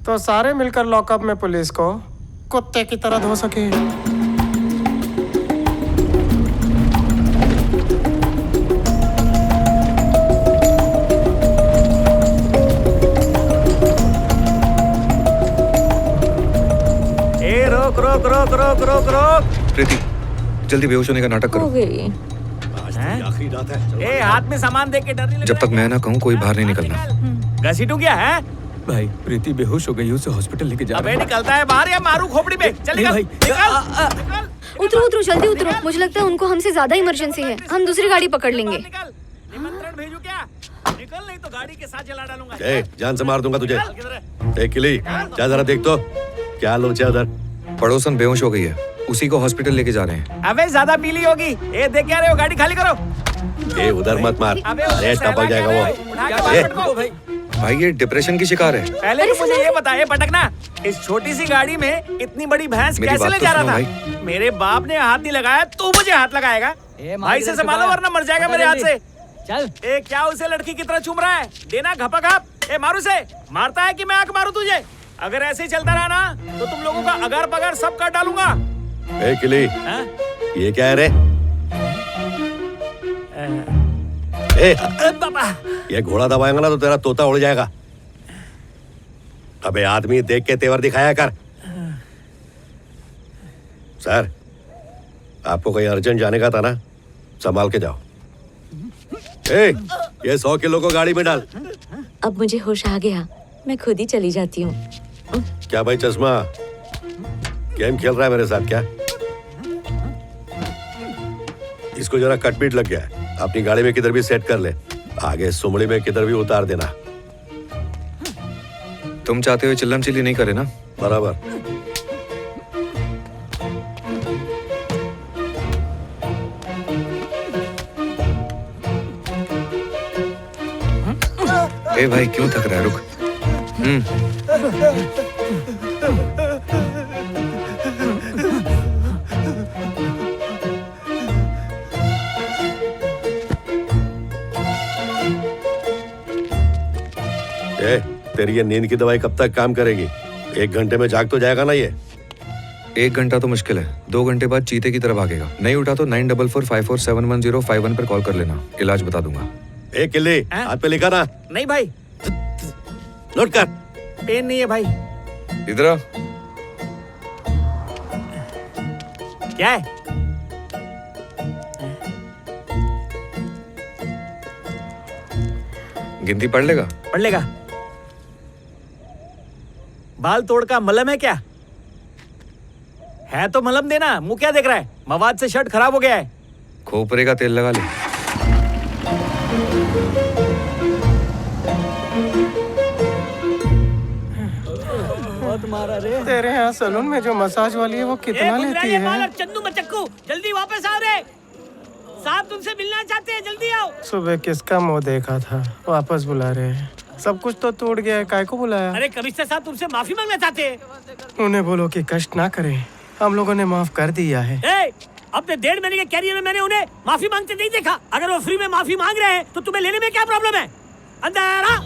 [SPEAKER 15] तो सारे मिलकर लॉकअप में पुलिस को कुत्ते की तरह धो सके।
[SPEAKER 16] ए रोक रोक रोक रोक रोक रोक।
[SPEAKER 2] प्रीति, जल्दी बेहोश होने का नाटक करो।
[SPEAKER 16] आखिरी रात है। ए हाथ में सामान देख के डर नहीं लग
[SPEAKER 2] जब तक मैं ना कहूँ कोई बाहर नहीं निकलना।
[SPEAKER 16] घसीटू क्या है?
[SPEAKER 7] भाई प्रीति बेहोश हो गई, उसे हॉस्पिटल लेके जा
[SPEAKER 16] अबे निकलता है बाहर या मारू खोपड़ी पे। चल निकल निकल।
[SPEAKER 1] उतरो उतरो जल्दी उतरो। मुझे लगता है उनको हमसे ज्यादा इमरजेंसी है। हम दूसरी गाड़ी पकड़ लेंगे।
[SPEAKER 16] निमंत्रण भेजू क्या? निकल नहीं तो गाड़ी के साथ जला डालूंगा।
[SPEAKER 12] ए, जान से मार दूंगा तुझे। ए किली, जा जरा देख तो क्या लोचा उधर।
[SPEAKER 2] पड़ोसन बेहोश हो गई है, उसी को हॉस्पिटल लेके जा रहे हैं।
[SPEAKER 16] अबे ज्यादा पीली होगी। ए देख क्या रहे हो, गाड़ी खाली करो।
[SPEAKER 12] ए उधर मत मार, अरे टपक जाएगा वो।
[SPEAKER 2] भाई ये डिप्रेशन की शिकार है।
[SPEAKER 16] पहले तो मुझे ये बताइए पटकना, इस छोटी सी गाड़ी में इतनी बड़ी भैंस
[SPEAKER 2] मेरी
[SPEAKER 16] कैसे
[SPEAKER 2] बात
[SPEAKER 16] ले
[SPEAKER 2] तो
[SPEAKER 16] जा रहा
[SPEAKER 2] सुनो
[SPEAKER 16] था? मेरे बाप ने हाथ नहीं लगाया, तू मुझे हाथ लगाएगा? भाई से संभालो वरना मर जाएगा मेरे हाथ से।
[SPEAKER 13] चल।
[SPEAKER 16] ए क्या उसे लड़की की तरह चूम रहा है? देना घपक। ए मारू से। मारता है कि मैं आंख मारू तुझे? अगर ऐसे ही चलता रहा ना तो तुम लोगों का अगार पगार सब काट डालूंगा।
[SPEAKER 12] ए किली, ये क्या है रे? ए,
[SPEAKER 16] बाबा
[SPEAKER 12] ये घोड़ा दबाएंगा ना तो तेरा तोता उड़ जाएगा। अबे आदमी देख के तेवर दिखाया कर। सर, आपको कहीं अर्जेंट जाने का था ना, संभाल के जाओ। ए, ये 100 किलो को गाड़ी में डाल।
[SPEAKER 4] अब मुझे होश आ गया, मैं खुद ही चली जाती हूँ।
[SPEAKER 12] क्या भाई चश्मा, गेम खेल रहा है मेरे साथ क्या? इसको जरा कटपीट लग गया है, अपनी गाड़ी में किधर भी सेट कर ले, आगे सुमड़ी में किधर भी उतार देना।
[SPEAKER 2] तुम चाहते हुए चिल्लम चिल्ली नहीं करे ना?
[SPEAKER 12] बराबर।
[SPEAKER 2] ए भाई क्यों थक रहा है, रुक।
[SPEAKER 12] ए, तेरी ये नींद की दवाई कब तक काम करेगी? 1 घंटे में जाग तो जाएगा ना ये?
[SPEAKER 2] 1 घंटा तो मुश्किल है, 2 घंटे बाद चीते की तरह भागेगा। नहीं उठा तो 9445471051 पर कॉल कर लेना, इलाज बता दूंगा।
[SPEAKER 12] ए किल्ली, हाथ पे लिखा ना?
[SPEAKER 16] नहीं भाई,
[SPEAKER 12] नोट कर।
[SPEAKER 16] पेन नहीं है भाई।
[SPEAKER 2] इधर आ।
[SPEAKER 16] क्या है?
[SPEAKER 2] गिनती पढ़ लेगा?
[SPEAKER 16] पढ़ लेगा। बाल तोड़ का मलम है क्या? है तो मलम देना, मुंह क्या देख रहा है? मवाद से शर्ट खराब हो गया है।
[SPEAKER 2] खोपरे का तेल लगा ले।
[SPEAKER 13] बहुत मारा रे।
[SPEAKER 15] तेरे यहाँ सैलून में जो मसाज वाली है वो कितना लेती है?
[SPEAKER 11] चंदू मचक्कू जल्दी वापस आओ रे, साहब तुमसे मिलना चाहते हैं, जल्दी आओ।
[SPEAKER 15] सुबह किसका मुंह देखा था, वापस बुला रहे हैं। सब कुछ तो टूट गया है, काय को बुलाया?
[SPEAKER 11] अरे कमिश्नर साहब तुमसे माफी मांगना चाहते हैं।
[SPEAKER 15] उन्हें बोलो कि कष्ट ना करें, हम लोगों ने माफ कर दिया है।
[SPEAKER 11] अपने 1.5 महीने के कैरियर में मैंने उन्हें माफी मांगते नहीं देखा। अगर वो फ्री में माफी मांग रहे हैं तो तुम्हें लेने में क्या प्रॉब्लम है? अंदर आ।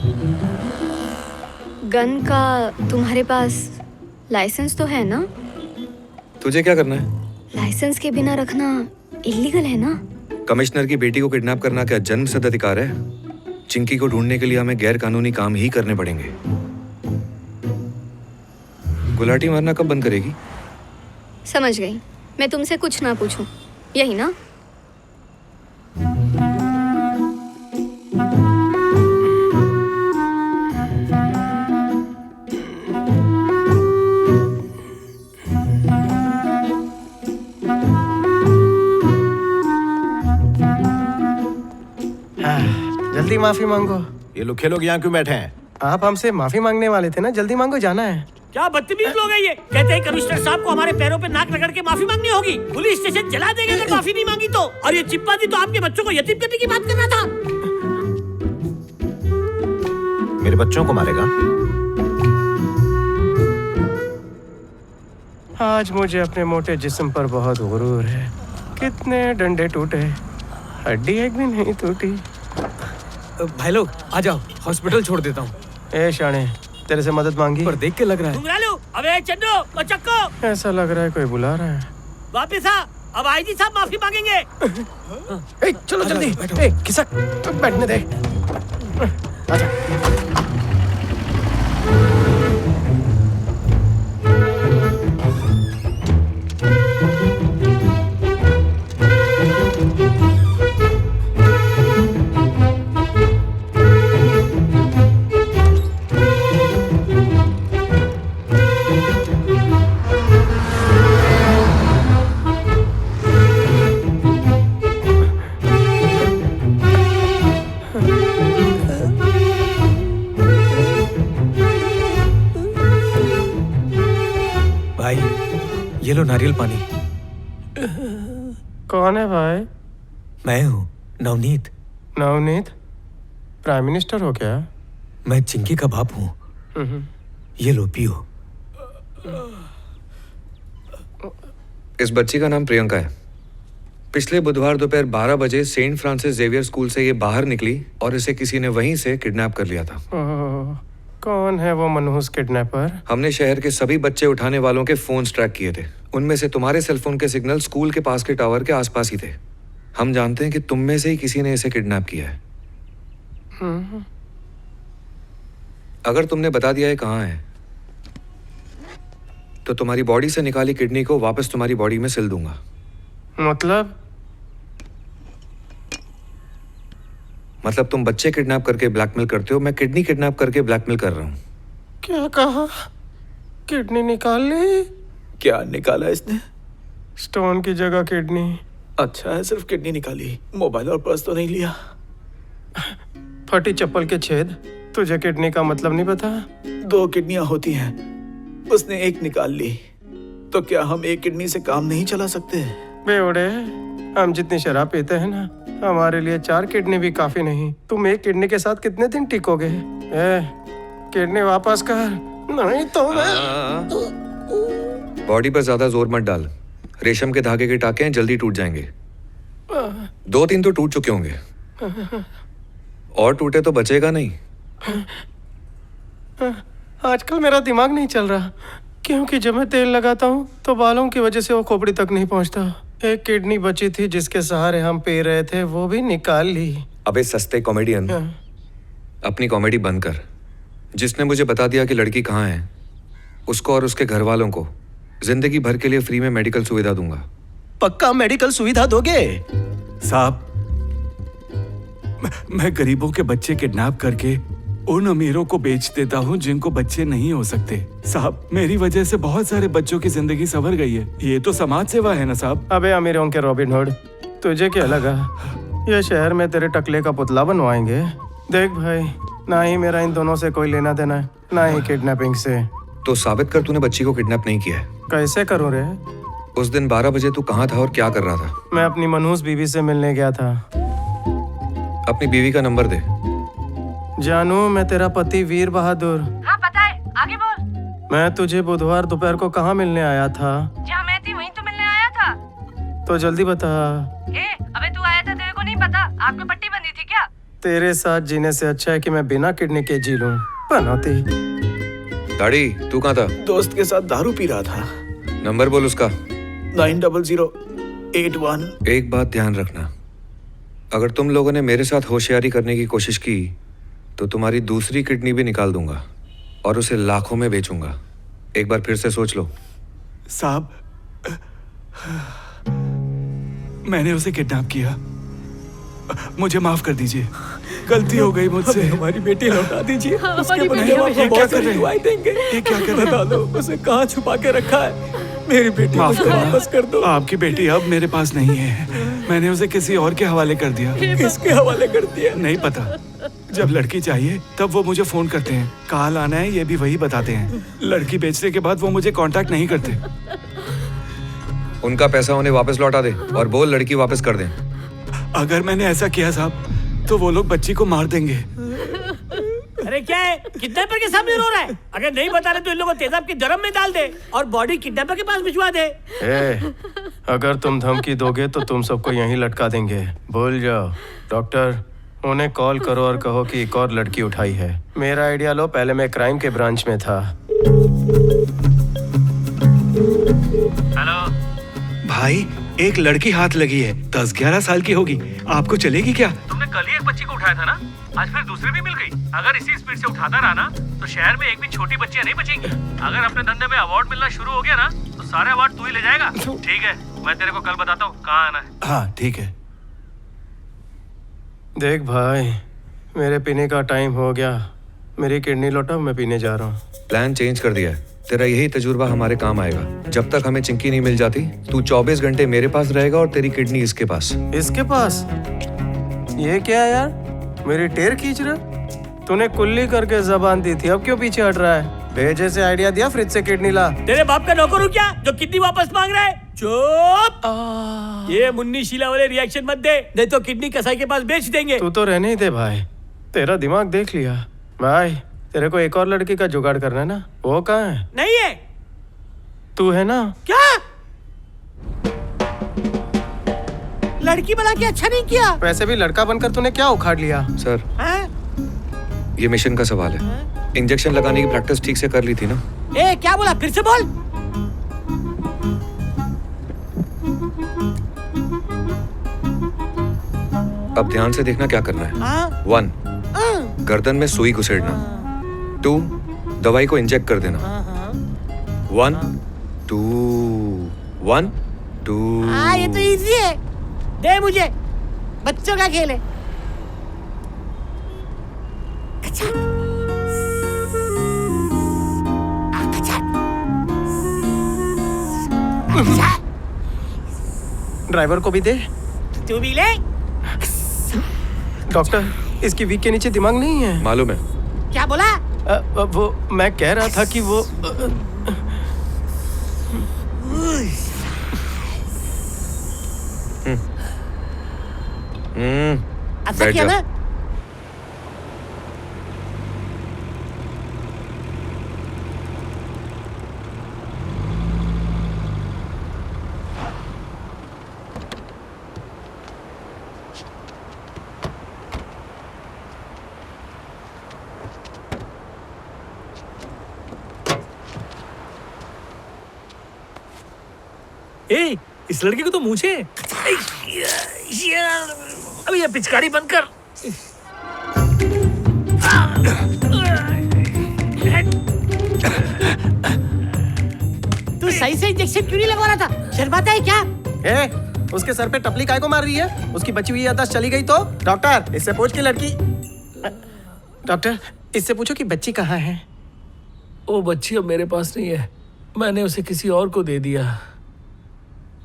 [SPEAKER 1] गन का तुम्हारे पास लाइसेंस तो है ना?
[SPEAKER 2] तुझे क्या करना है?
[SPEAKER 1] लाइसेंस के बिना रखना इलीगल है ना?
[SPEAKER 2] कमिश्नर की बेटी को किडनैप करना क्या जन्मसिद्ध अधिकार है? चिंकी को ढूंढने के लिए हमें गैर कानूनी काम ही करने पड़ेंगे। गुलाटी मारना कब बंद करेगी?
[SPEAKER 1] समझ गई। मैं तुमसे कुछ ना पूछूं, यही ना?
[SPEAKER 15] जल्दी माफी मांगो।
[SPEAKER 6] ये लोग खेलोग यहाँ क्यों बैठे हैं?
[SPEAKER 15] आप हमसे माफी मांगने वाले थे ना, जल्दी मांगो, जाना है।
[SPEAKER 11] क्या बदतमीज लोग हैं ये? कहते हैं कमिश्नर साहब को हमारे पैरों पे नाक रगड़ के माफी मांगनी होगी। पुलिस स्टेशन जला देंगे अगर माफी नहीं मांगी तो। और ये चिप्पा दी तो आपके बच्चों को यतीम करने की बात कर रहा था।
[SPEAKER 6] मेरे बच्चों को मारेगा?
[SPEAKER 15] आज मुझे अपने मोटे जिस्म पर बहुत गुरूर है। कितने डंडे टूटे, हड्डी एक भी नहीं टूटी।
[SPEAKER 7] भाई लोग आ जाओ, हॉस्पिटल छोड़ देता हूँ।
[SPEAKER 15] ए शाणे, तेरे से मदद मांगी
[SPEAKER 7] पर देख के लग रहा है।
[SPEAKER 11] घुंघरालू, अबे चन्नो, ओ चक्को,
[SPEAKER 15] ऐसा लग रहा है कोई बुला रहा है।
[SPEAKER 11] वापिस आ। अब आईजी साहब माफी मांगेंगे।
[SPEAKER 15] ए, चलो जल्दी। ए, खिसक, बैठने दे। आजा।
[SPEAKER 7] भाई ये लो नारियल पानी।
[SPEAKER 15] कौन है भाई?
[SPEAKER 7] मैं हूँ नवनीत।
[SPEAKER 15] नवनीत? प्राइम मिनिस्टर हो क्या?
[SPEAKER 7] मैं चिंकी का बाप हूँ। ये लो पियो।
[SPEAKER 2] इस बच्ची का नाम प्रियंका है। पिछले बुधवार दोपहर 12 बजे सेंट फ्रांसिस जेवियर स्कूल से ये बाहर निकली और इसे किसी ने वहीं से किडनैप कर लिया था।
[SPEAKER 15] कौन है वो मनहूस किडनैपर?
[SPEAKER 2] हमने शहर के सभी बच्चे उठाने वालों के फोन्स ट्रैक किए थे। उनमें से तुम्हारे सेलफोन के सिग्नल स्कूल के पास के टावर के आसपास ही थे। हम जानते हैं कि तुम में से ही किसी ने इसे किडनैप किया है। अगर तुमने बता दिया है कहाँ है, तो तुम्हारी बॉडी से निकाली किडनी को वापस तुम्हारी बॉडी में सिल दूंगा। मतलब तुम बच्चे किडनैप करके ब्लैकमेल करते हो, मैं किडनी किडनैप करके ब्लैकमेल कर रहा हूँ।
[SPEAKER 15] क्या कहा? किडनी निकाल ली?
[SPEAKER 12] क्या निकाला इसने?
[SPEAKER 15] स्टोन की जगह किडनी।
[SPEAKER 12] अच्छा है, सिर्फ किडनी निकाली, मोबाइल और पर्स तो नहीं लिया।
[SPEAKER 15] फटी चप्पल के छेद, तुझे किडनी का मतलब नहीं पता?
[SPEAKER 12] 2 किडनियां होती हैं, उसने एक निकाल ली, तो क्या हम एक किडनी से काम नहीं चला सकते?
[SPEAKER 15] बेवड़े, हम जितनी शराब पीते हैं ना, हमारे लिए 4 किडनी भी काफी नहीं। तुम एक किडनी के साथ कितने दिन टिकोगे? किडनी वापस कर, नहीं तो मैं...
[SPEAKER 2] बॉडी पर ज्यादा जोर मत डाल। रेशम के धागे के टाके हैं, जल्दी टूट जाएंगे। 2-3 तो टूट चुके होंगे, और टूटे तो बचेगा नहीं।
[SPEAKER 15] आजकल मेरा दिमाग नहीं चल रहा, क्योंकि जब मैं तेल लगाता हूँ तो बालों की वजह से वो खोपड़ी तक नहीं पहुँचता। एक किडनी बची थी जिसके सहारे हम पी रहे थे, वो भी निकाल ली।
[SPEAKER 2] अबे सस्ते कॉमेडियन, अपनी कॉमेडी बंद कर। जिसने मुझे बता दिया कि लड़की कहाँ है, उसको और उसके घर वालों को जिंदगी भर के लिए फ्री में मेडिकल सुविधा दूंगा।
[SPEAKER 12] पक्का मेडिकल सुविधा दोगे? साहब, मैं गरीबों के बच्चे किडनैप करके उन अमीरों को बेच देता हूँ जिनको बच्चे नहीं हो सकते। साहब, मेरी वजह से बहुत सारे बच्चों की जिंदगी संवर गई है। ये तो समाज सेवा है ना साहब?
[SPEAKER 15] अबे अमीरों के रॉबिन हुड, तुझे क्या लगा ये शहर में तेरे टकले का पुतला बनवाएंगे? देख भाई, ना ही मेरा इन दोनों से कोई लेना देना है, ना ही किडनैपिंग से।
[SPEAKER 2] तो साबित कर तूने बच्ची को किडनैप नहीं किया है।
[SPEAKER 15] कैसे करूँ रे?
[SPEAKER 2] उस दिन 12 बजे तू कहाँ था और क्या कर रहा था?
[SPEAKER 15] मैं अपनी मनहूस बीवी से मिलने गया था।
[SPEAKER 2] अपनी बीवी का नंबर दे।
[SPEAKER 15] जानू, मैं तेरा पति वीर बहादुर।
[SPEAKER 5] हाँ पता है, आगे बोल।
[SPEAKER 15] मैं तुझे बुधवार दोपहर को कहाँ मिलने आया था?
[SPEAKER 5] जहाँ मैं थी वहीं तो मिलने आया था।
[SPEAKER 15] तो जल्दी बता।
[SPEAKER 5] अबे तू आया था, तेरे को नहीं पता? आँख में पट्टी बंधी थी क्या?
[SPEAKER 15] तेरे साथ जीने से अच्छा है कि मैं बिना किडनी के जी लूं। पनौती।
[SPEAKER 2] दाढ़ी, तू कहाँ था?
[SPEAKER 12] दोस्त के साथ दारू पी रहा था।
[SPEAKER 2] नंबर बोल उसका।
[SPEAKER 12] 90081।
[SPEAKER 2] एक बात ध्यान रखना, अगर तुम लोगों ने मेरे साथ होशियारी करने की कोशिश की तो तुम्हारी दूसरी किडनी भी निकाल दूंगा और उसे लाखों में बेचूंगा। एक बार फिर से सोच लो।
[SPEAKER 12] साहब, मैंने उसे किडनैप किया, मुझे माफ कर दीजिए। गलती हो गई मुझसे।
[SPEAKER 8] हमारी बेटी लौटा दीजिए।
[SPEAKER 12] उसके बदले में
[SPEAKER 8] ये
[SPEAKER 12] क्या कर रहे हैं?
[SPEAKER 8] देंगे।
[SPEAKER 12] ये क्या कर रहे
[SPEAKER 8] बता दो, उसे कहाँ छुपा के रखा है? मेरी बेटी
[SPEAKER 12] माफ
[SPEAKER 8] मुझे वापस कर दो।
[SPEAKER 12] आपकी बेटी अब मेरे पास नहीं है, मैंने उसे किसी और के हवाले कर दिया।
[SPEAKER 8] किसके हवाले कर दिया?
[SPEAKER 12] नहीं पता। जब लड़की चाहिए तब वो मुझे फोन करते हैं, कहाँ लाना है ये भी वही बताते हैं। लड़की बेचने के बाद वो मुझे कांटेक्ट नहीं करते।
[SPEAKER 2] उनका पैसा उन्हें वापस लौटा दे और बोल लड़की वापस कर दें।
[SPEAKER 12] अगर मैंने ऐसा किया साहब, तो वो लोग बच्ची को मार देंगे।
[SPEAKER 11] अरे क्या है, किडनैपर के सामने रो रहा है? अगर नहीं बता रहे तो इन लोगों को तेजाब के ड्रम में डाल दे और बॉडी किडनैपर के पास भिजवा दे।
[SPEAKER 15] अगर तुम धमकी दोगे तो तुम सबको यहीं लटका देंगे। भूल जाओ। डॉक्टर, उन्हें कॉल करो और कहो कि एक और लड़की उठाई है। मेरा आइडिया लो, पहले मैं क्राइम के ब्रांच में था।
[SPEAKER 12] हेलो भाई, एक लड़की हाथ लगी है, 10-11 साल की होगी। आपको चलेगी क्या?
[SPEAKER 16] तुमने कल ही एक बच्ची को उठाया था ना, आज फिर दूसरी भी मिल गई। अगर इसी स्पीड से उठाता रहा ना तो शहर में एक भी छोटी बच्चियां नहीं बचेंगी। अगर अपने धंधे में अवार्ड मिलना शुरू हो गया ना तो सारे अवार्ड तू ही ले जाएगा। ठीक है, मैं तेरे को कल बताता हूँ कहाँ आना है।
[SPEAKER 12] हाँ ठीक है।
[SPEAKER 15] देख भाई, मेरे पीने का टाइम हो गया। मेरी किडनी लौटा, मैं पीने जा रहा हूँ।
[SPEAKER 2] प्लान चेंज कर दिया है। तेरा यही तजुर्बा हमारे काम आएगा। जब तक हमें चिंकी नहीं मिल जाती, तू 24 घंटे मेरे पास रहेगा और तेरी किडनी इसके पास।
[SPEAKER 15] इसके पास? ये क्या है यार, मेरी टेर खींच रहा? तूने कुल्ली करके जबान दी थी, अब क्यों पीछे हट रहा है? भेजे से आइडिया दिया, फ्रिज से किडनी ला।
[SPEAKER 11] तेरे बाप का नौकर हूँ क्या जो किडनी वापस मांग रहा है? चुप! ये मुन्नी शीला वाले रिएक्शन मत दे, नहीं तो किडनी कसाई के पास बेच देंगे।
[SPEAKER 15] तू तो रहने ही दे भाई, तेरा दिमाग देख लिया। भाई तेरे को एक और लड़की का जुगाड़ करना है ना, वो कहाँ है?
[SPEAKER 11] नहीं है।
[SPEAKER 15] तू है ना?
[SPEAKER 11] क्या लड़की बना के अच्छा नहीं किया?
[SPEAKER 15] वैसे भी लड़का बनकर तूने क्या उखाड़ लिया?
[SPEAKER 2] सर, ये मिशन का सवाल है। इंजेक्शन लगाने की प्रैक्टिस ठीक से कर ली थी ना?
[SPEAKER 11] ए, क्या बोला? फिर से बोल।
[SPEAKER 2] अब ध्यान से देखना क्या करना है। 1, गर्दन में सुई घुसेड़ना। 2, दवाई को इंजेक्ट कर देना। 1, 2, 1, 2।
[SPEAKER 11] ये तो इजी है, दे मुझे, बच्चों का खेल है।
[SPEAKER 15] ड्राइवर को भी दे।
[SPEAKER 11] तू भी ले।
[SPEAKER 15] डॉक्टर, इसकी वीक के नीचे दिमाग नहीं है।
[SPEAKER 2] मालूम है।
[SPEAKER 11] क्या बोला?
[SPEAKER 15] वो मैं कह रहा था कि वो
[SPEAKER 11] अच्छा किया ना?
[SPEAKER 16] ए, इस लड़के को तो मूछे। अभी ये पिचकारी बंद कर।
[SPEAKER 11] तू सही से इंजेक्शन क्यों नहीं लगवा रहा था? शर्माता है क्या?
[SPEAKER 15] उसके सर पे टपली काय को मार रही है? उसकी बची हुई याददाश्त चली गई तो? डॉक्टर, इससे पूछ कि लड़की। डॉक्टर, इससे पूछो कि बच्ची कहाँ है?
[SPEAKER 16] वो बच्ची अब मेरे पास नहीं है, मैंने उसे किसी और को दे दिया।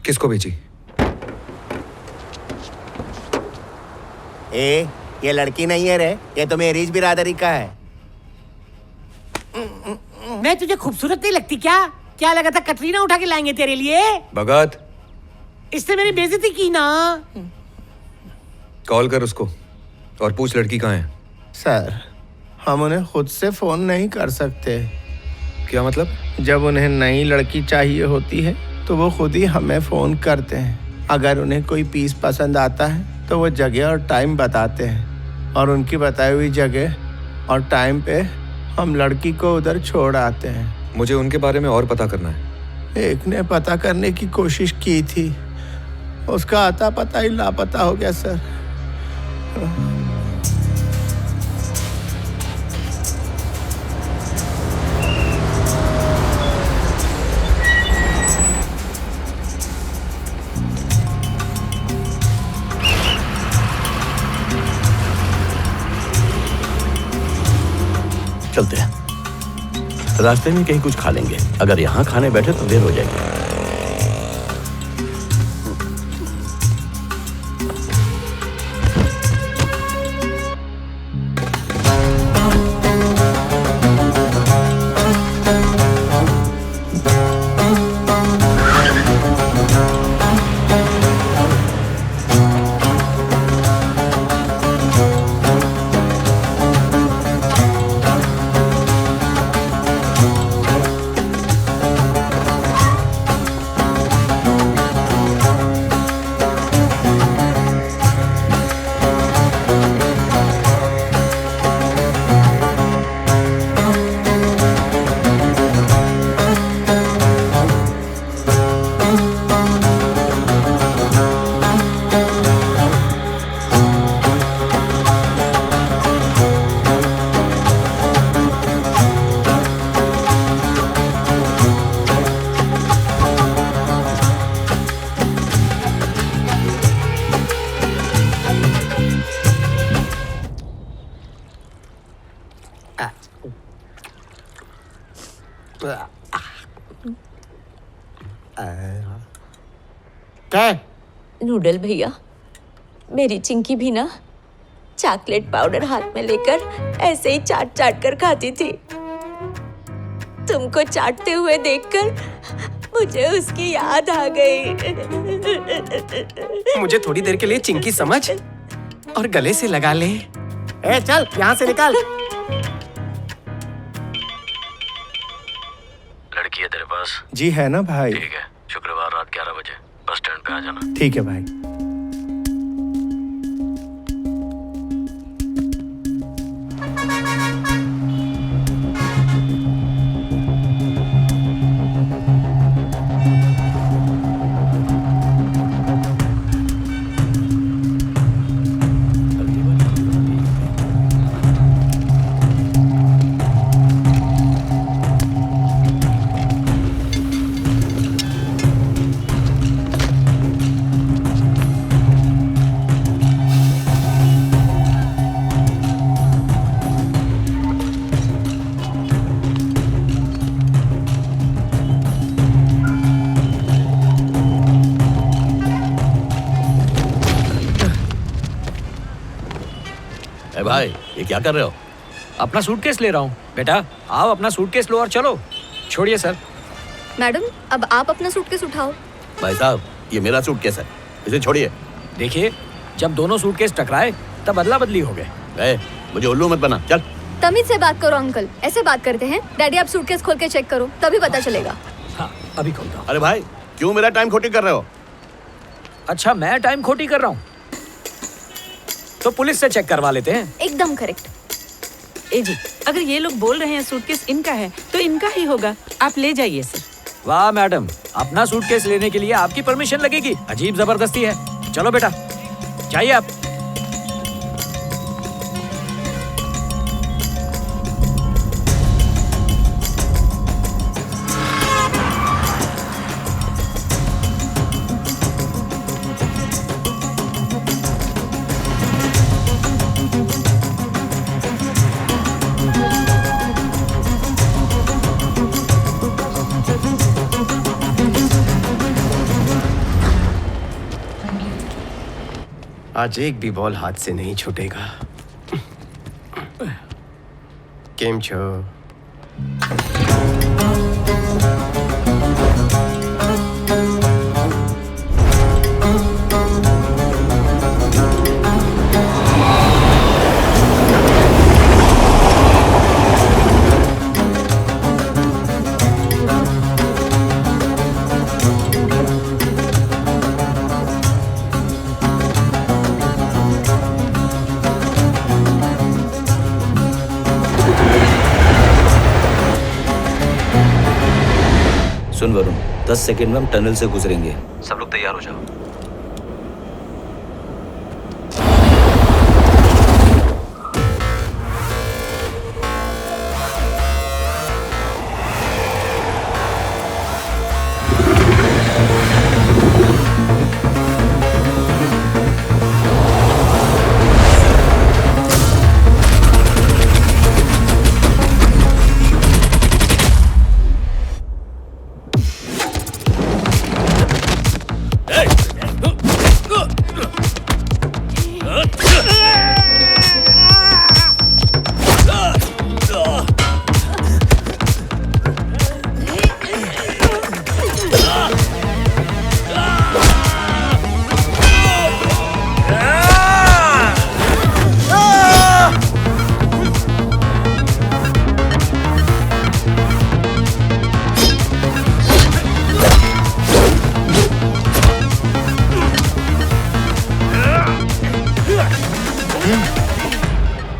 [SPEAKER 2] किसको बेची?
[SPEAKER 17] ये लड़की नहीं है रे, ये तो मेरी बिरादरी का है।
[SPEAKER 11] मैं तुझे खूबसूरत नहीं लगती क्या? क्या लगा था कटरीना उठा के लाएंगे तेरे लिए?
[SPEAKER 2] भगत,
[SPEAKER 11] इसने मेरी बेइज्जती की ना।
[SPEAKER 2] कॉल कर उसको और पूछ लड़की कहाँ है।
[SPEAKER 17] सर, हम उन्हें खुद से फोन नहीं कर सकते।
[SPEAKER 2] क्या मतलब?
[SPEAKER 17] जब उन्हें नई लड़की चाहिए होती है तो वो खुद ही हमें फोन करते हैं। अगर उन्हें कोई पीस पसंद आता है तो वो जगह और टाइम बताते हैं और उनकी बताई हुई जगह और टाइम पे हम लड़की को उधर छोड़ आते हैं।
[SPEAKER 2] मुझे उनके बारे में और पता करना है।
[SPEAKER 17] एक ने पता करने की कोशिश की थी, उसका आता पता ही लापता हो गया सर।
[SPEAKER 14] चलते हैं, रास्ते में कहीं कुछ खा लेंगे। अगर यहाँ खाने बैठे तो देर हो जाएगी।
[SPEAKER 15] क्या?
[SPEAKER 4] नूडल भैया, मेरी चिंकी भी ना चॉकलेट पाउडर हाथ में लेकर ऐसे ही चाट चाट कर खाती थी। तुमको चाटते हुए देखकर मुझे उसकी याद आ गई।
[SPEAKER 15] मुझे थोड़ी देर के लिए चिंकी समझ और गले से लगा ले। ए चल यहाँ से निकाल।
[SPEAKER 14] लड़की है तेरे पास?
[SPEAKER 17] जी है ना भाई।
[SPEAKER 14] ठीक है, शुक्रवार रात 11 बजे बस स्टैंड पे आ जाना।
[SPEAKER 17] ठीक है भाई।
[SPEAKER 8] भाई ये क्या कर रहे हो? अपना सूटकेस ले रहा हूँ। बेटा आओ अपना सूटकेस लो और चलो। छोड़िए सर।
[SPEAKER 1] मैडम अब आप अपना सूटकेस उठाओ।
[SPEAKER 14] भाई साहब ये मेरा सूटकेस है, इसे छोड़िए।
[SPEAKER 8] देखिए जब दोनों सूटकेस टकराए तब अदला बदली हो गए।
[SPEAKER 14] मुझे उल्लू मत बना, चल।
[SPEAKER 1] तमीज से बात करो अंकल, ऐसे बात करते हैं? डैडी आप सूटकेस खोल के चेक करो तभी पता चलेगा।
[SPEAKER 8] हाँ अभी खोलता हूँ।
[SPEAKER 14] अरे भाई क्यों मेरा टाइम खोटी कर रहे हो?
[SPEAKER 8] अच्छा मैं टाइम खोटी कर रहा हूँ तो पुलिस से चेक करवा लेते हैं।
[SPEAKER 1] एकदम करेक्ट।
[SPEAKER 10] ए जी, अगर ये लोग बोल रहे हैं सूटकेस इनका है तो इनका ही होगा, आप ले जाइए सर।
[SPEAKER 8] वाह मैडम, अपना सूटकेस लेने के लिए आपकी परमिशन लगेगी? अजीब जबरदस्ती है। चलो बेटा जाइए आप।
[SPEAKER 15] आज एक भी बॉल हाथ से नहीं छूटेगा। केम छो?
[SPEAKER 18] सुन वरुण, 10 सेकंड में हम टनल से गुजरेंगे। सब लोग तैयार हो जाओ।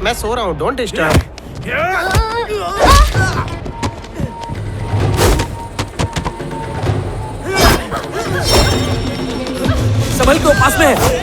[SPEAKER 18] मैं सो रहा हूँ, डोंट डिस्टर्ब।
[SPEAKER 8] संभल के, पास में है।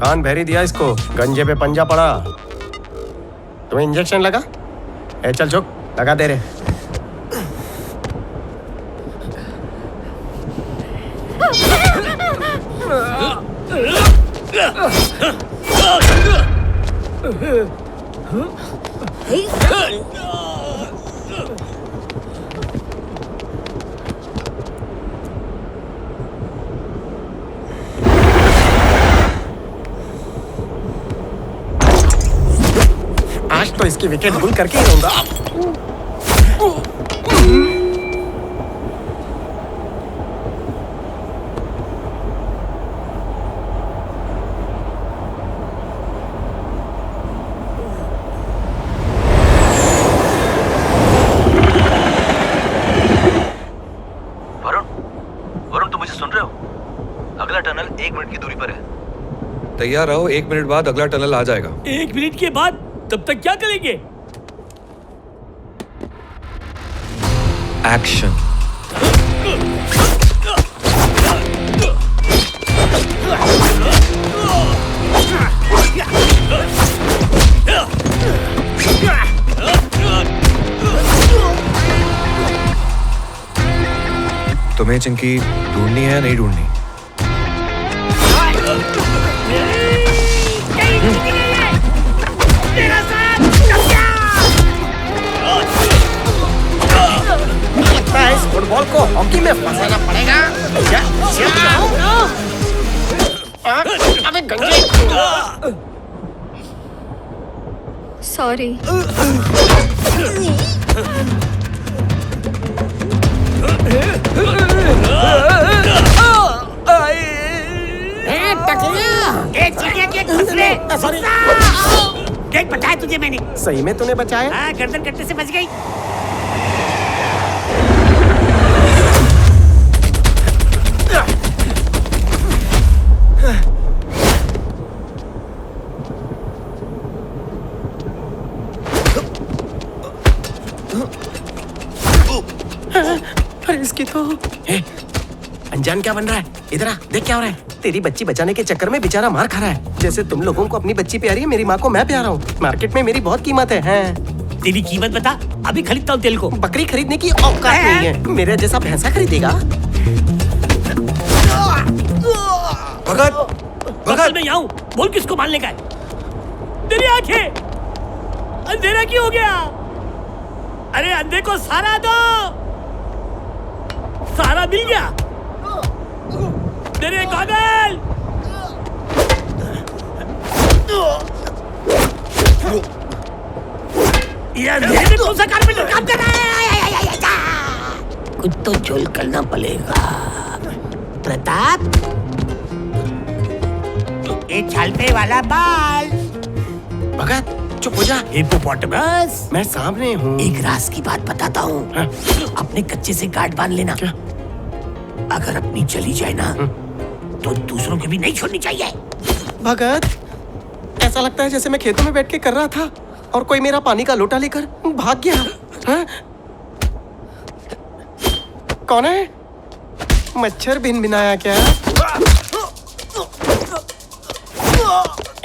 [SPEAKER 15] कान भैरी दिया इसको, गंजे पे पंजा पड़ा। तुम्हें इंजेक्शन लगा? ए चल चुप, लगा दे रे। आज तो इसकी विकेट गुल करके ही रहूंगा।
[SPEAKER 18] वरुण तुम मुझे सुन रहे हो? अगला टनल 1 मिनट की दूरी पर है।
[SPEAKER 2] तैयार रहो, 1 मिनट बाद अगला टनल आ जाएगा।
[SPEAKER 11] 1 मिनट के बाद? तब तक क्या करेंगे?
[SPEAKER 2] एक्शन। तुम्हें चिंकी ढूंढनी है या नहीं ढूंढनी?
[SPEAKER 15] इस फुटबॉल को हॉकी में फंसाना पड़ेगा। अबे गंजे।
[SPEAKER 1] सॉरी।
[SPEAKER 11] देख बताया तुझे मैंने।
[SPEAKER 15] सही में तूने बचाया?
[SPEAKER 11] हाँ, गर्दन कटने से बच गई।
[SPEAKER 15] अरे इसकी तो अनजान क्या बन रहा है? इधर आ, देख क्या हो रहा है। तेरी बच्ची बचाने के चक्कर में बेचारा मार खा रहा है। जैसे तुम लोगों को अपनी बच्ची प्यारी है, मेरी माँ को मैं प्यारा हूँ। मार्केट में मेरी बहुत कीमत है।
[SPEAKER 11] तेरी कीमत बता, अभी खरीदता हूँ तेल को।
[SPEAKER 15] बकरी खरीदने की औकात नहीं है। मेरे जैसा भैंसा खरीदेगा?
[SPEAKER 11] भगत मैं यहाँ हूँ, बोल किसको मारने का है? तेरी आंखें, अंधेरा क्यों हो गया? अरे अंधे को सहारा दो। सहारा मिल गया। तेरे कागल। ये अंधेरे में कौन सा कारपेंटर काम कर रहा है? कुछ तो झोल करना पड़ेगा। प्रताप, ये छालते वाला बाल।
[SPEAKER 15] भगत चुप हो जा।
[SPEAKER 11] हिप्पोपोटामस,
[SPEAKER 15] मैं सामने हूँ।
[SPEAKER 11] एक राज की बात बताता हूँ। अपने कच्चे से गांठ बांध लेना। अगर अपनी चली जाए ना तो दूसरों की भी नहीं छोड़नी चाहिए।
[SPEAKER 15] भगत, ऐसा लगता है जैसे मैं खेतों में बैठ के कर रहा था और कोई मेरा पानी का लोटा लेकर भाग गया। हाँ? कौन है? मच्छर भिनभिनाया क्या?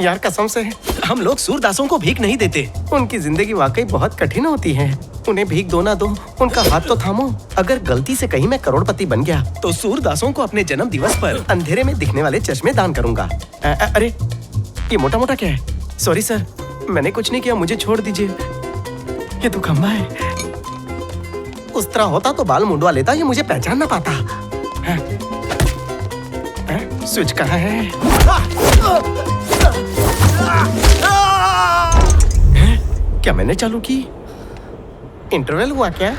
[SPEAKER 15] यार कसम से हम लोग सूरदासों को भीख नहीं देते। उनकी जिंदगी वाकई बहुत कठिन होती है। उन्हें भीख दो ना दो, उनका हाथ तो थामो। अगर गलती से कहीं मैं करोड़पति बन गया तो सूरदासों को अपने जन्म दिवस पर अंधेरे में दिखने वाले चश्मे दान करूंगा। अरे ये मोटा मोटा क्या है? सॉरी सर, मैंने कुछ नहीं किया, मुझे छोड़ दीजिए। ये तो खंबा है। उस तरह होता तो बाल मुंडवा लेता, ये मुझे पहचान ना पाता। स्विच कहाँ है? क्या मैंने चालू की? इंटरवल हुआ क्या?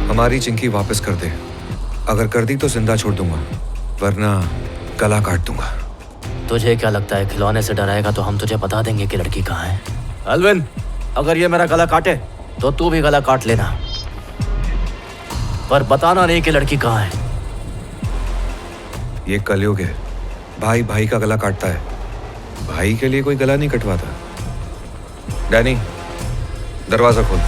[SPEAKER 2] हमारी चिंकी वापस कर दे। अगर कर दी तो जिंदा छोड़ दूंगा, वरना गला काट दूंगा।
[SPEAKER 18] तुझे क्या लगता है खिलौने से डराएगा तो हम तुझे बता देंगे कि लड़की कहाँ है?
[SPEAKER 8] अलविन, अगर ये मेरा गला काटे
[SPEAKER 18] तो तू भी गला काट लेना, पर बताना नहीं कि लड़की कहाँ है।
[SPEAKER 2] ये कलयुग है, भाई भाई का गला काटता है, भाई के लिए कोई गला नहीं कटवाता। डैनी, दरवाजा खोल।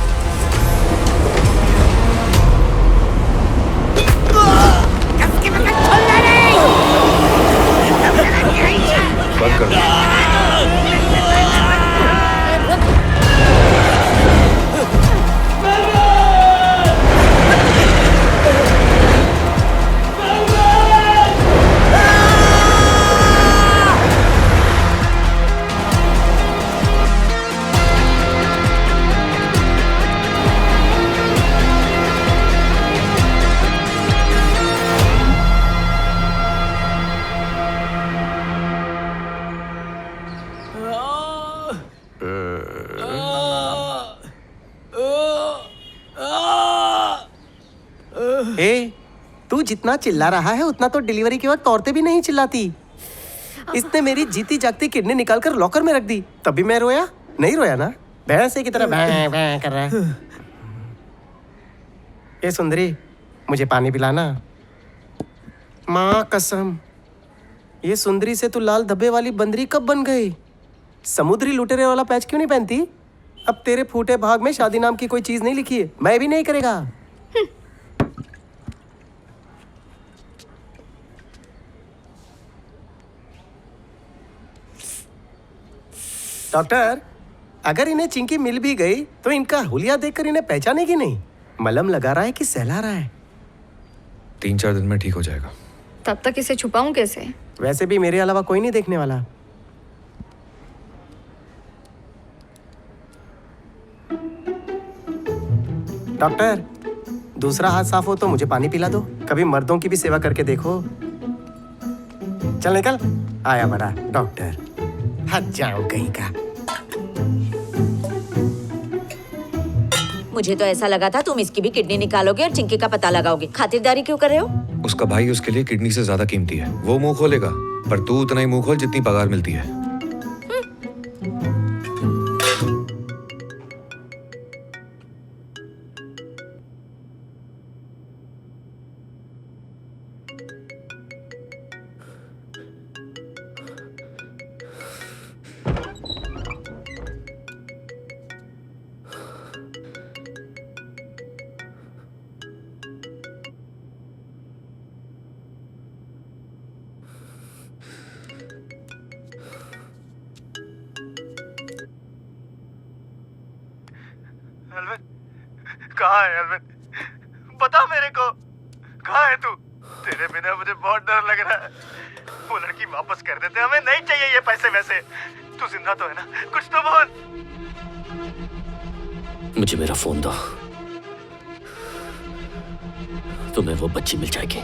[SPEAKER 15] ए, तू जितना चिल्ला रहा है उतना तो डिलीवरी के वक्त औरतें भी नहीं चिल्लाती। इसने मेरी जीती जागती किडनी निकाल कर लॉकर में रख दी, तभी मैं रोया? नहीं रोया ना? भैंसे की तरह भैं भैं कर रहा है। ए सुंदरी, मुझे पानी पिलाना। माँ कसम, ये सुंदरी से तू लाल धब्बे वाली बंदरी कब बन गई? समुद्री लुटेरे वाला पैच क्यों नहीं पहनती? अब तेरे फूटे भाग में शादी नाम की कोई चीज नहीं लिखी है, मैं भी नहीं करेगा। डॉक्टर, अगर इन्हें चिंकी मिल भी गई तो इनका हुलिया देखकर इन्हें पहचानेगी नहीं। मलहम लगा रहा है कि सहला रहा है?
[SPEAKER 2] 3-4 दिन में ठीक हो जाएगा।
[SPEAKER 1] तब तक इसे छुपाऊं कैसे?
[SPEAKER 15] वैसे भी मेरे अलावा कोई नहीं देखने वाला। डॉक्टर, दूसरा हाथ साफ हो तो मुझे पानी पिला दो। कभी मर्दों की भी सेवा करके देखो। चल निकल, आया बड़ा डॉक्टर। हट जाओ कहीं का।
[SPEAKER 4] मुझे तो ऐसा लगा था तुम इसकी भी किडनी निकालोगे और चिंकी का पता लगाओगे। खातिरदारी क्यों कर रहे हो?
[SPEAKER 2] उसका भाई उसके लिए किडनी से ज्यादा कीमती है। वो मुंह खोलेगा, पर तू उतना ही मुंह खोल जितनी पगार मिलती है।
[SPEAKER 17] कहाँ है अलविन? बता मेरे को, कहाँ है तू? तेरे बिना मुझे बहुत डर लग रहा है। वो लड़की वापस कर देते, हमें नहीं चाहिए ये पैसे वैसे। तू जिंदा तो है ना? कुछ तो बोल।
[SPEAKER 14] मुझे मेरा फोन दो, तुम्हें वो बच्ची मिल जाएगी।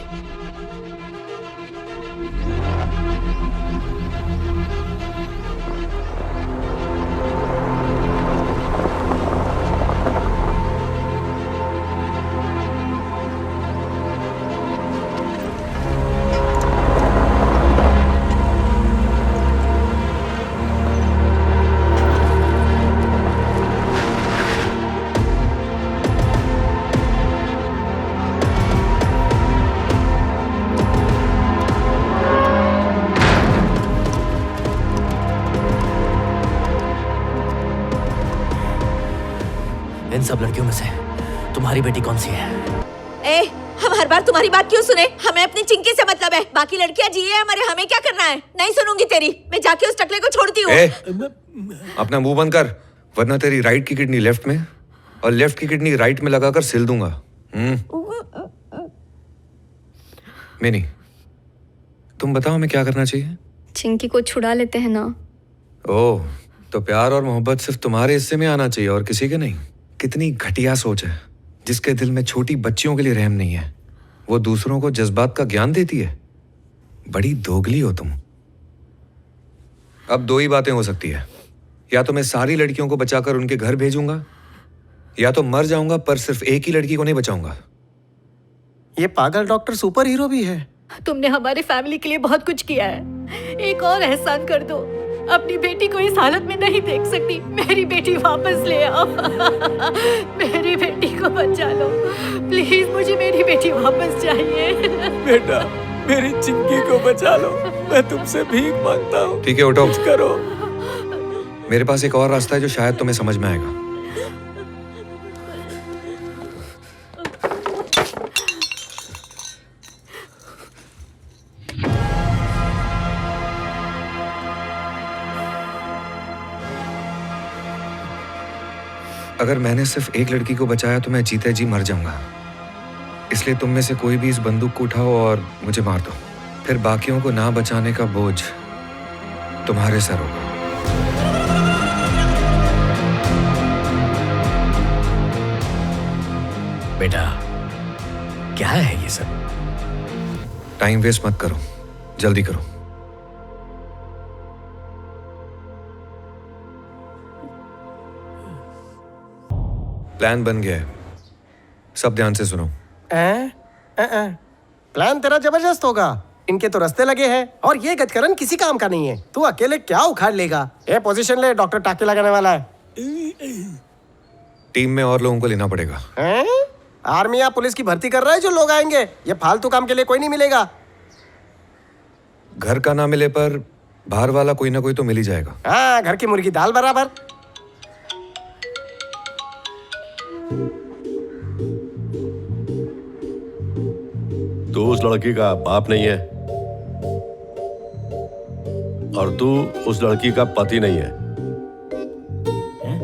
[SPEAKER 14] इन सब लड़कियों में से तुम्हारी बेटी कौन सी है?
[SPEAKER 4] ए, हम हर बार तुम्हारी बात क्यों सुने? हमें अपनी चिंकी से मतलब है। बाकी लड़कियां जिए हमारे, हमें क्या करना है? नहीं सुनूंगी तेरी। मैं जाके उस टकले को छोड़ती हूँ।
[SPEAKER 2] अपना मुंह बंद कर, वरना तेरी राइट की किडनी लेफ्ट में और लेफ्ट की किडनी राइट में लगाकर सिल दूंगा। मिनी, तुम बताओ हमें क्या करना चाहिए?
[SPEAKER 1] चिंकी को छुड़ा लेते हैं ना।
[SPEAKER 2] ओह, तो प्यार और मोहब्बत सिर्फ तुम्हारे हिस्से में आना चाहिए और किसी के नहीं। कितनी घटिया सोच है। जिसके दिल में छोटी बच्चियों के लिए रहम नहीं है, वो दूसरों को जज्बात का ज्ञान देती है। बड़ी दोगली हो तुम। अब 2 ही बातें हो सकती है, या तो मैं सारी लड़कियों को बचाकर उनके घर भेजूंगा, या तो मर जाऊंगा पर सिर्फ एक ही लड़की को नहीं बचाऊंगा।
[SPEAKER 15] ये पागल डॉक्टर सुपर हीरो भी है।
[SPEAKER 3] तुमने हमारी फैमिली के लिए बहुत कुछ किया है। एक और एहसान कर दो। अपनी बेटी को इस हालत में नहीं देख सकती। मेरी बेटी वापस ले आओ। मेरी बेटी को बचा लो प्लीज। मुझे मेरी बेटी वापस चाहिए।
[SPEAKER 8] बेटा, मेरी चिंकी को बचा लो, मैं तुमसे भीख मांगता हूँ।
[SPEAKER 2] ठीक है, उठो।
[SPEAKER 8] कुछ करो।
[SPEAKER 2] मेरे पास एक और रास्ता है जो शायद तुम्हें समझ में आएगा। अगर मैंने सिर्फ एक लड़की को बचाया तो मैं जीते जी मर जाऊंगा। इसलिए तुम में से कोई भी इस बंदूक को उठाओ और मुझे मार दो। फिर बाकियों को ना बचाने का बोझ तुम्हारे सर होगा।
[SPEAKER 8] बेटा, क्या है ये सब?
[SPEAKER 2] टाइम वेस्ट मत करो, जल्दी करो। प्लान बन गया है, सब ध्यान से सुनो।
[SPEAKER 15] प्लान तेरा जबरदस्त होगा। इनके तो रास्ते लगे हैं और ये गजकरण किसी काम का नहीं है। तू अकेले क्या उखाड़ लेगा? ये पोजीशन ले, डॉक्टर टाके लगाने वाला है।
[SPEAKER 2] टीम में और लोगों को लेना पड़ेगा।
[SPEAKER 15] आर्मी या पुलिस की भर्ती कर रहा है जो लोग आएंगे? ये फालतू काम के लिए कोई नहीं मिलेगा।
[SPEAKER 2] घर का ना मिले पर बाहर वाला कोई ना कोई तो मिल ही जाएगा।
[SPEAKER 15] हाँ, घर की मुर्गी दाल बराबर।
[SPEAKER 19] तू उस लड़की का बाप नहीं है और तू उस लड़की का पति नहीं है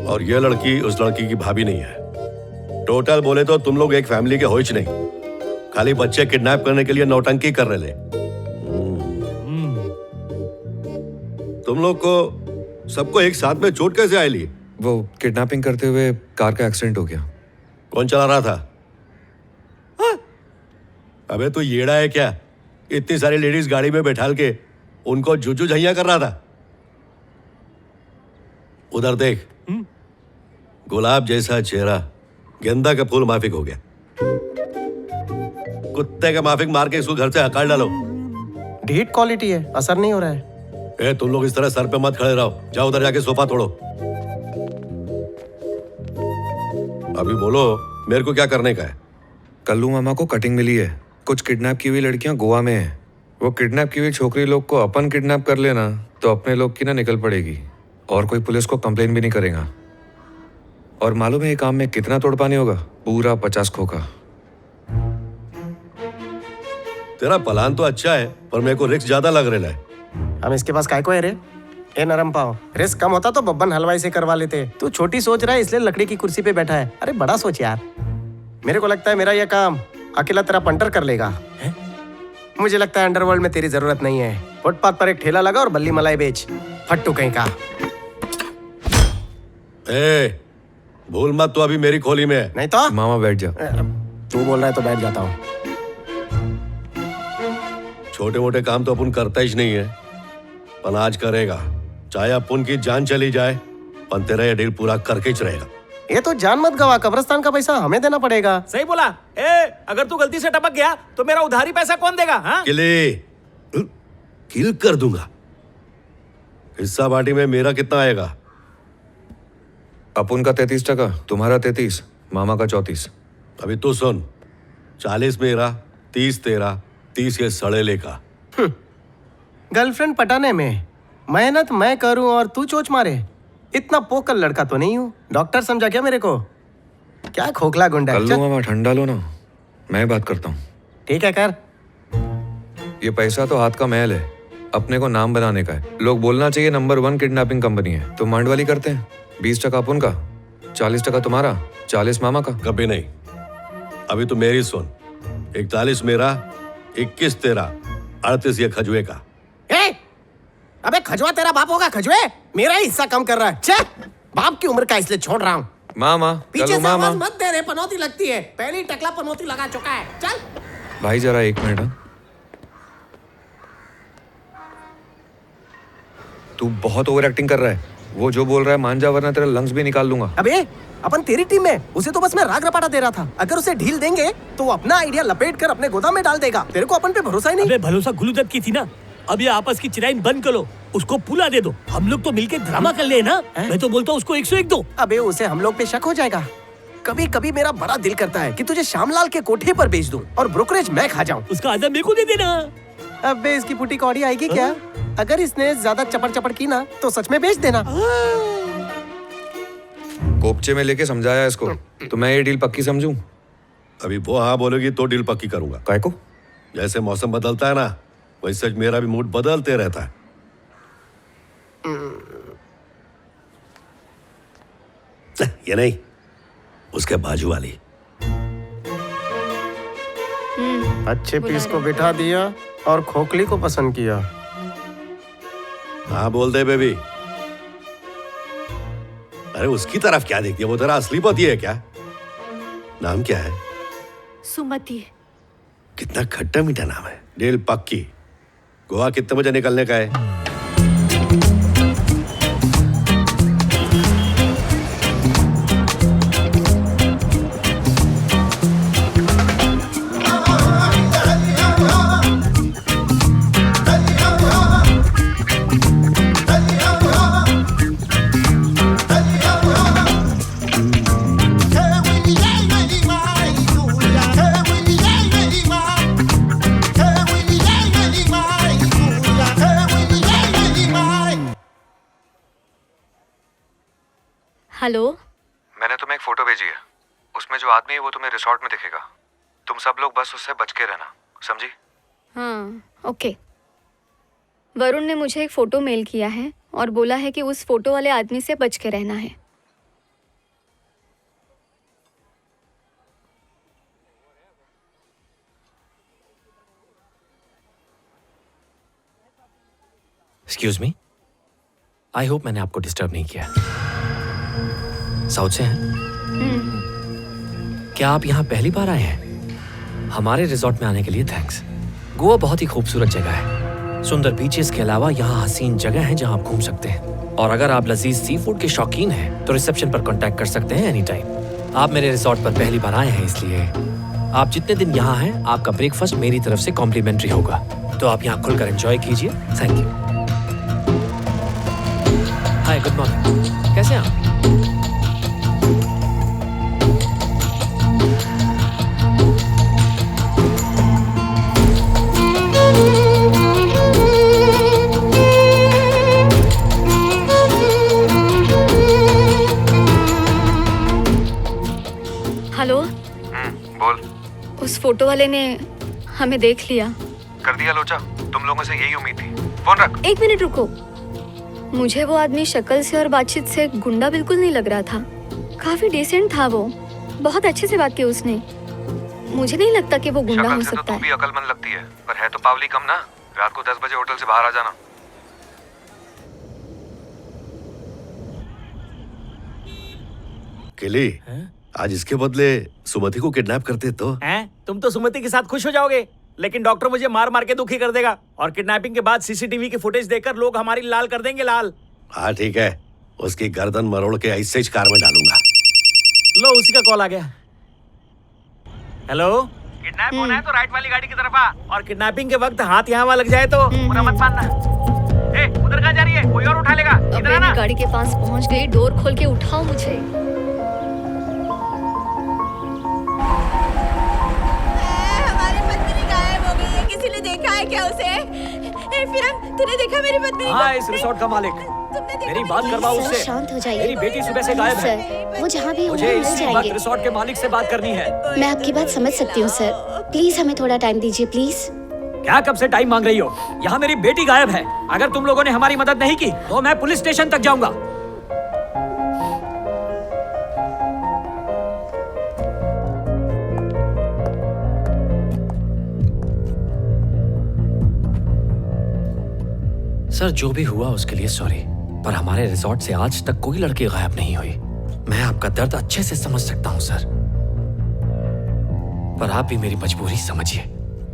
[SPEAKER 19] और ये लड़की उस लड़की की भाभी नहीं है। टोटल बोले तो तुम लोग एक फैमिली के हो ही नहीं, खाली बच्चे किडनैप करने के लिए नौटंकी कर रहे थे। तुम लोग को सबको एक साथ में चोट कैसे आई ली?
[SPEAKER 2] वो किडनैपिंग करते हुए कार का एक्सीडेंट हो गया।
[SPEAKER 19] कौन चला रहा था? अबे तू येड़ा है क्या? इतनी सारी लेडीज गाड़ी में बैठाल के उनको जुजू झैया कर रहा था। उधर देख, गुलाब जैसा चेहरा गेंदा का फूल माफिक हो गया। कुत्ते का माफिक मार के इसको घर से हकाल डालो।
[SPEAKER 15] ढीठ क्वालिटी है, असर नहीं हो रहा है।
[SPEAKER 19] तुम लोग इस तरह सर पे मत खड़े रहो, जाओ उधर जाके सोफा तोड़ो। अभी बोलो, मेरे को क्या करने का है?
[SPEAKER 2] कल्लू मामा को कटिंग मिली है। कुछ किडनैप की हुई लड़कियां गोवा में हैं। वो किडनैप की हुई छोकरी लोग को अपन किडनैप कर लेना तो अपने लोग की ना निकल पड़ेगी और कोई पुलिस को कंप्लेन भी नहीं करेगा। और मालूम है ये काम में कितना तोड़ पानी होगा? पूरा 50 खोखा।
[SPEAKER 19] तेरा प्लान तो अच्छा है पर मेरे को रिस्क ज्यादा लग रहा है।
[SPEAKER 15] हम इसके पास काय को है रे? ए नरम पाव, रिस्क कम होता तो बब्बन हलवाई से करवा लेते। तू छोटी सोच रहा है इसलिए लकड़ी की कुर्सी पे बैठा है। अरे बड़ा सोच यार। मेरे को लगता है मेरा यह काम अकेला तेरा पंटर कर लेगा। मुझे लगता है अंडरवर्ल्ड में तेरी जरूरत नहीं है। फुटपाथ पर एक ठेला लगा और बल्ली मलाई बेच, फट्टू कहीं का।
[SPEAKER 19] भूल मत, तो अभी मेरी खोली में है।
[SPEAKER 15] नहीं तो
[SPEAKER 2] मामा बैठ जा।
[SPEAKER 15] तू बोल रहा है तो बैठ जाता हूँ।
[SPEAKER 19] छोटे मोटे काम तो अपन करता ही नहीं है, पर आज करेगा। चाहे अपन की जान चली जाए, पर तेरा ये डील पूरा करके ही रहेगा।
[SPEAKER 15] ये तो जान मत गवा, कब्रिस्तान का पैसा हमें देना पड़ेगा।
[SPEAKER 14] सही बोला। अगर तू गलती से टपक गया तो मेरा उधारी पैसा कौन देगा? हाँ?
[SPEAKER 19] किल कर दूंगा। हिस्सा बाटी में मेरा कितना आएगा?
[SPEAKER 2] अपन का 33%, तुम्हारा 33, मामा का 34।
[SPEAKER 19] अभी तो सुन, 40 मेरा, 30 तेरा, 30 ये सड़ेले का।
[SPEAKER 15] गर्लफ्रेंड पटाने में मेहनत मैं करूं और तू चोच मारे? इतना पोकल लड़का तो नहीं हूँ। डॉक्टर समझा क्या मेरे को? क्या खोखला गुंडा है।
[SPEAKER 2] कल्लू मामा ठंडा लो ना, मैं बात करता हूँ।
[SPEAKER 15] ठीक है कर।
[SPEAKER 2] ये पैसा तो हाथ का महल है, अपने को नाम बनाने का है। लोग बोलना चाहिए नंबर 1 किडनैपिंग कंपनी है। तो मांड वाली करते हैं। 20% अपन का, 40% तुम्हारा, 40 मामा का।
[SPEAKER 19] कभी नहीं। अभी तो मेरी सुन, 41 मेरा, 21 तेरा, 38 ये खजुए का।
[SPEAKER 15] अबे खजुआ तेरा बाप होगा खजुए? मेरा ही हिस्सा कम कर रहा है। छे, बाप की उम्र का इसलिए छोड़ रहा हूँ।
[SPEAKER 2] मामा,
[SPEAKER 15] पीछे से
[SPEAKER 2] मामा
[SPEAKER 15] आवाज मत दे रे, पनौती लगती है। पहली टकला पनौती लगा चुका है। चल
[SPEAKER 2] भाई जरा 1 मिनट। तू बहुत ओवर एक्टिंग कर रहा है। वो जो बोल रहा है मान जा, वरना तेरा लंग्स भी निकाल लूंगा।
[SPEAKER 15] अबे अपन तेरी टीम में, उसे तो बस मैं राग रपाटा दे रहा था। अगर उसे ढील देंगे तो वो अपना आइडिया लपेट कर अपने गोदाम में डाल देगा। तेरे को अपन पे भरोसा ही नहीं।
[SPEAKER 11] अबे भरोसा गुलूदत की थी ना। अब ये आपस की चिराइन बंद करो, उसको पुला दे दो। हम लोग तो मिलके ड्रामा कर ले ना। मैं तो बोलता हूँ उसको 101 दो।
[SPEAKER 15] अबे उसे हम लोग पे शक हो जाएगा। कभी कभी मेरा बड़ा दिल करता है कि तुझे श्यामलाल के कोठे पर बेच दूं और ब्रोकरेज मैं खा जाऊं।
[SPEAKER 11] उसका आधा मेरे को दे देना।
[SPEAKER 15] अबे इसकी फूटी कौड़ी आएगी क्या? अगर इसने ज्यादा चपड़ चपड़ की ना तो सच में बेच देना।
[SPEAKER 2] कोपचे में लेके समझाया इसको, तो मैं ये डील पक्की समझूं।
[SPEAKER 19] अभी वो हाँ बोलोगी तो डील पक्की करूंगा।
[SPEAKER 2] काय को?
[SPEAKER 19] जैसे मौसम बदलता है ना, वैसे मेरा भी मूड बदलते रहता है। ये नहीं, उसके बाजू वाली।
[SPEAKER 15] अच्छे पीस को बिठा दिया और खोखली को पसंद किया।
[SPEAKER 19] हाँ बोल दे बेबी। अरे उसकी तरफ क्या देखती है? वो तेरा असली पति है क्या? नाम क्या है?
[SPEAKER 3] सुमति।
[SPEAKER 19] कितना खट्टा मीठा नाम है। डील पक्की। गोवा कितने बजे निकलने का है?
[SPEAKER 1] हेलो।
[SPEAKER 2] मैंने तुम्हें एक फोटो भेजी है, उसमें जो आदमी है वो तुम्हें रिसोर्ट में दिखेगा। तुम सब लोग बस उससे बच के रहना, समझी?
[SPEAKER 1] हाँ ओके। वरुण ने मुझे एक फोटो मेल किया है और बोला है कि उस फोटो वाले आदमी से बच के रहना है।
[SPEAKER 8] एक्सक्यूज मी, आई होप मैंने आपको डिस्टर्ब नहीं किया। साउथ से हैं? क्या आप यहाँ पहली बार आए हैं? हमारे रिजॉर्ट में आने के लिए थैंक्स। गोवा बहुत ही खूबसूरत जगह है। सुंदर बीचेस के अलावा यहाँ हसीन जगह है जहाँ आप घूम सकते हैं। और अगर आप लजीज सी फूड के शौकीन हैं तो रिसेप्शन पर कांटेक्ट कर सकते हैं एनी टाइम। आप मेरे रिजॉर्ट पर पहली बार आए हैं, इसलिए आप जितने दिन यहाँ हैं आपका ब्रेकफास्ट मेरी तरफ से कॉम्प्लीमेंट्री होगा। तो आप यहाँ खुलकर एंजॉय कीजिए। Thank you. Hi, good morning. कैसे हैं आप?
[SPEAKER 1] हेलो।
[SPEAKER 2] बोल।
[SPEAKER 1] उस फोटो वाले ने हमें देख लिया।
[SPEAKER 2] कर दिया लोचा, तुम लोगों से यही उम्मीद थी। फोन रख।
[SPEAKER 1] एक मिनट रुको। मुझे वो आदमी शक्ल से और बातचीत से गुंडा बिल्कुल नहीं लग रहा था। काफी डिसेंट था वो, बहुत अच्छे से बात की उसने। मुझे नहीं लगता कि वो गुंडा हो सकता है।
[SPEAKER 2] तू भी अकलमंद लगती है, पर है तो पावली कम ना। रात को 10 बजे होटल से बाहर आ जाना।
[SPEAKER 19] केली, आज इसके बदले सुमति को किडनैप करते तो?
[SPEAKER 14] हैं? तुम तो सुमति के साथ खुश हो जाओगे, लेकिन डॉक्टर मुझे मार मार के दुखी कर देगा और किडनैपिंग के बाद सीसीटीवी की फुटेज देखकर लोग हमारी लाल कर देंगे लाल।
[SPEAKER 19] हाँ ठीक है, उसकी गर्दन मरोड़ के ऐसे ही कार में डालूंगा।
[SPEAKER 14] लो, उसी का कॉल आ गया। हेलो, किडनैप होना है तो राइट वाली गाड़ी की तरफ आ, और किडनैपिंग के वक्त हाथ यहाँ वहाँ लग जाए तो बुरा मत मानना। ए, उधर कहाँ जा रही है? कोई और उठा लेगा। इधर आना।
[SPEAKER 1] गाड़ी के पास पहुँच गई, डोर खोल के उठाओ मुझे।
[SPEAKER 3] देखा है क्या उसे? फिरन, तूने देखा मेरी पत्नी?
[SPEAKER 14] हाँ, इस रिसोर्ट का मालिक। मेरी बात करवाओ उससे।
[SPEAKER 9] शांत हो जाइए।
[SPEAKER 14] मेरी बेटी सुबह से गायब है।
[SPEAKER 9] सर, वो जहाँ भी
[SPEAKER 14] मुझे
[SPEAKER 9] होंगे मिल
[SPEAKER 14] इसी वक्त
[SPEAKER 9] जाएंगे।
[SPEAKER 14] रिसोर्ट के मालिक से बात करनी है।
[SPEAKER 9] मैं आपकी बात समझ सकती हूँ सर, प्लीज हमें थोड़ा टाइम दीजिए प्लीज।
[SPEAKER 14] क्या कब से टाइम मांग रही हो? यहाँ मेरी बेटी गायब है। अगर तुम लोगों ने हमारी मदद नहीं की तो मैं पुलिस स्टेशन तक जाऊंगा। सर, जो भी हुआ उसके लिए सॉरी, पर हमारे रिजॉर्ट से आज तक कोई लड़की गायब नहीं हुई। मैं आपका दर्द अच्छे से समझ सकता हूं सर, पर आप भी मेरी मजबूरी समझिए।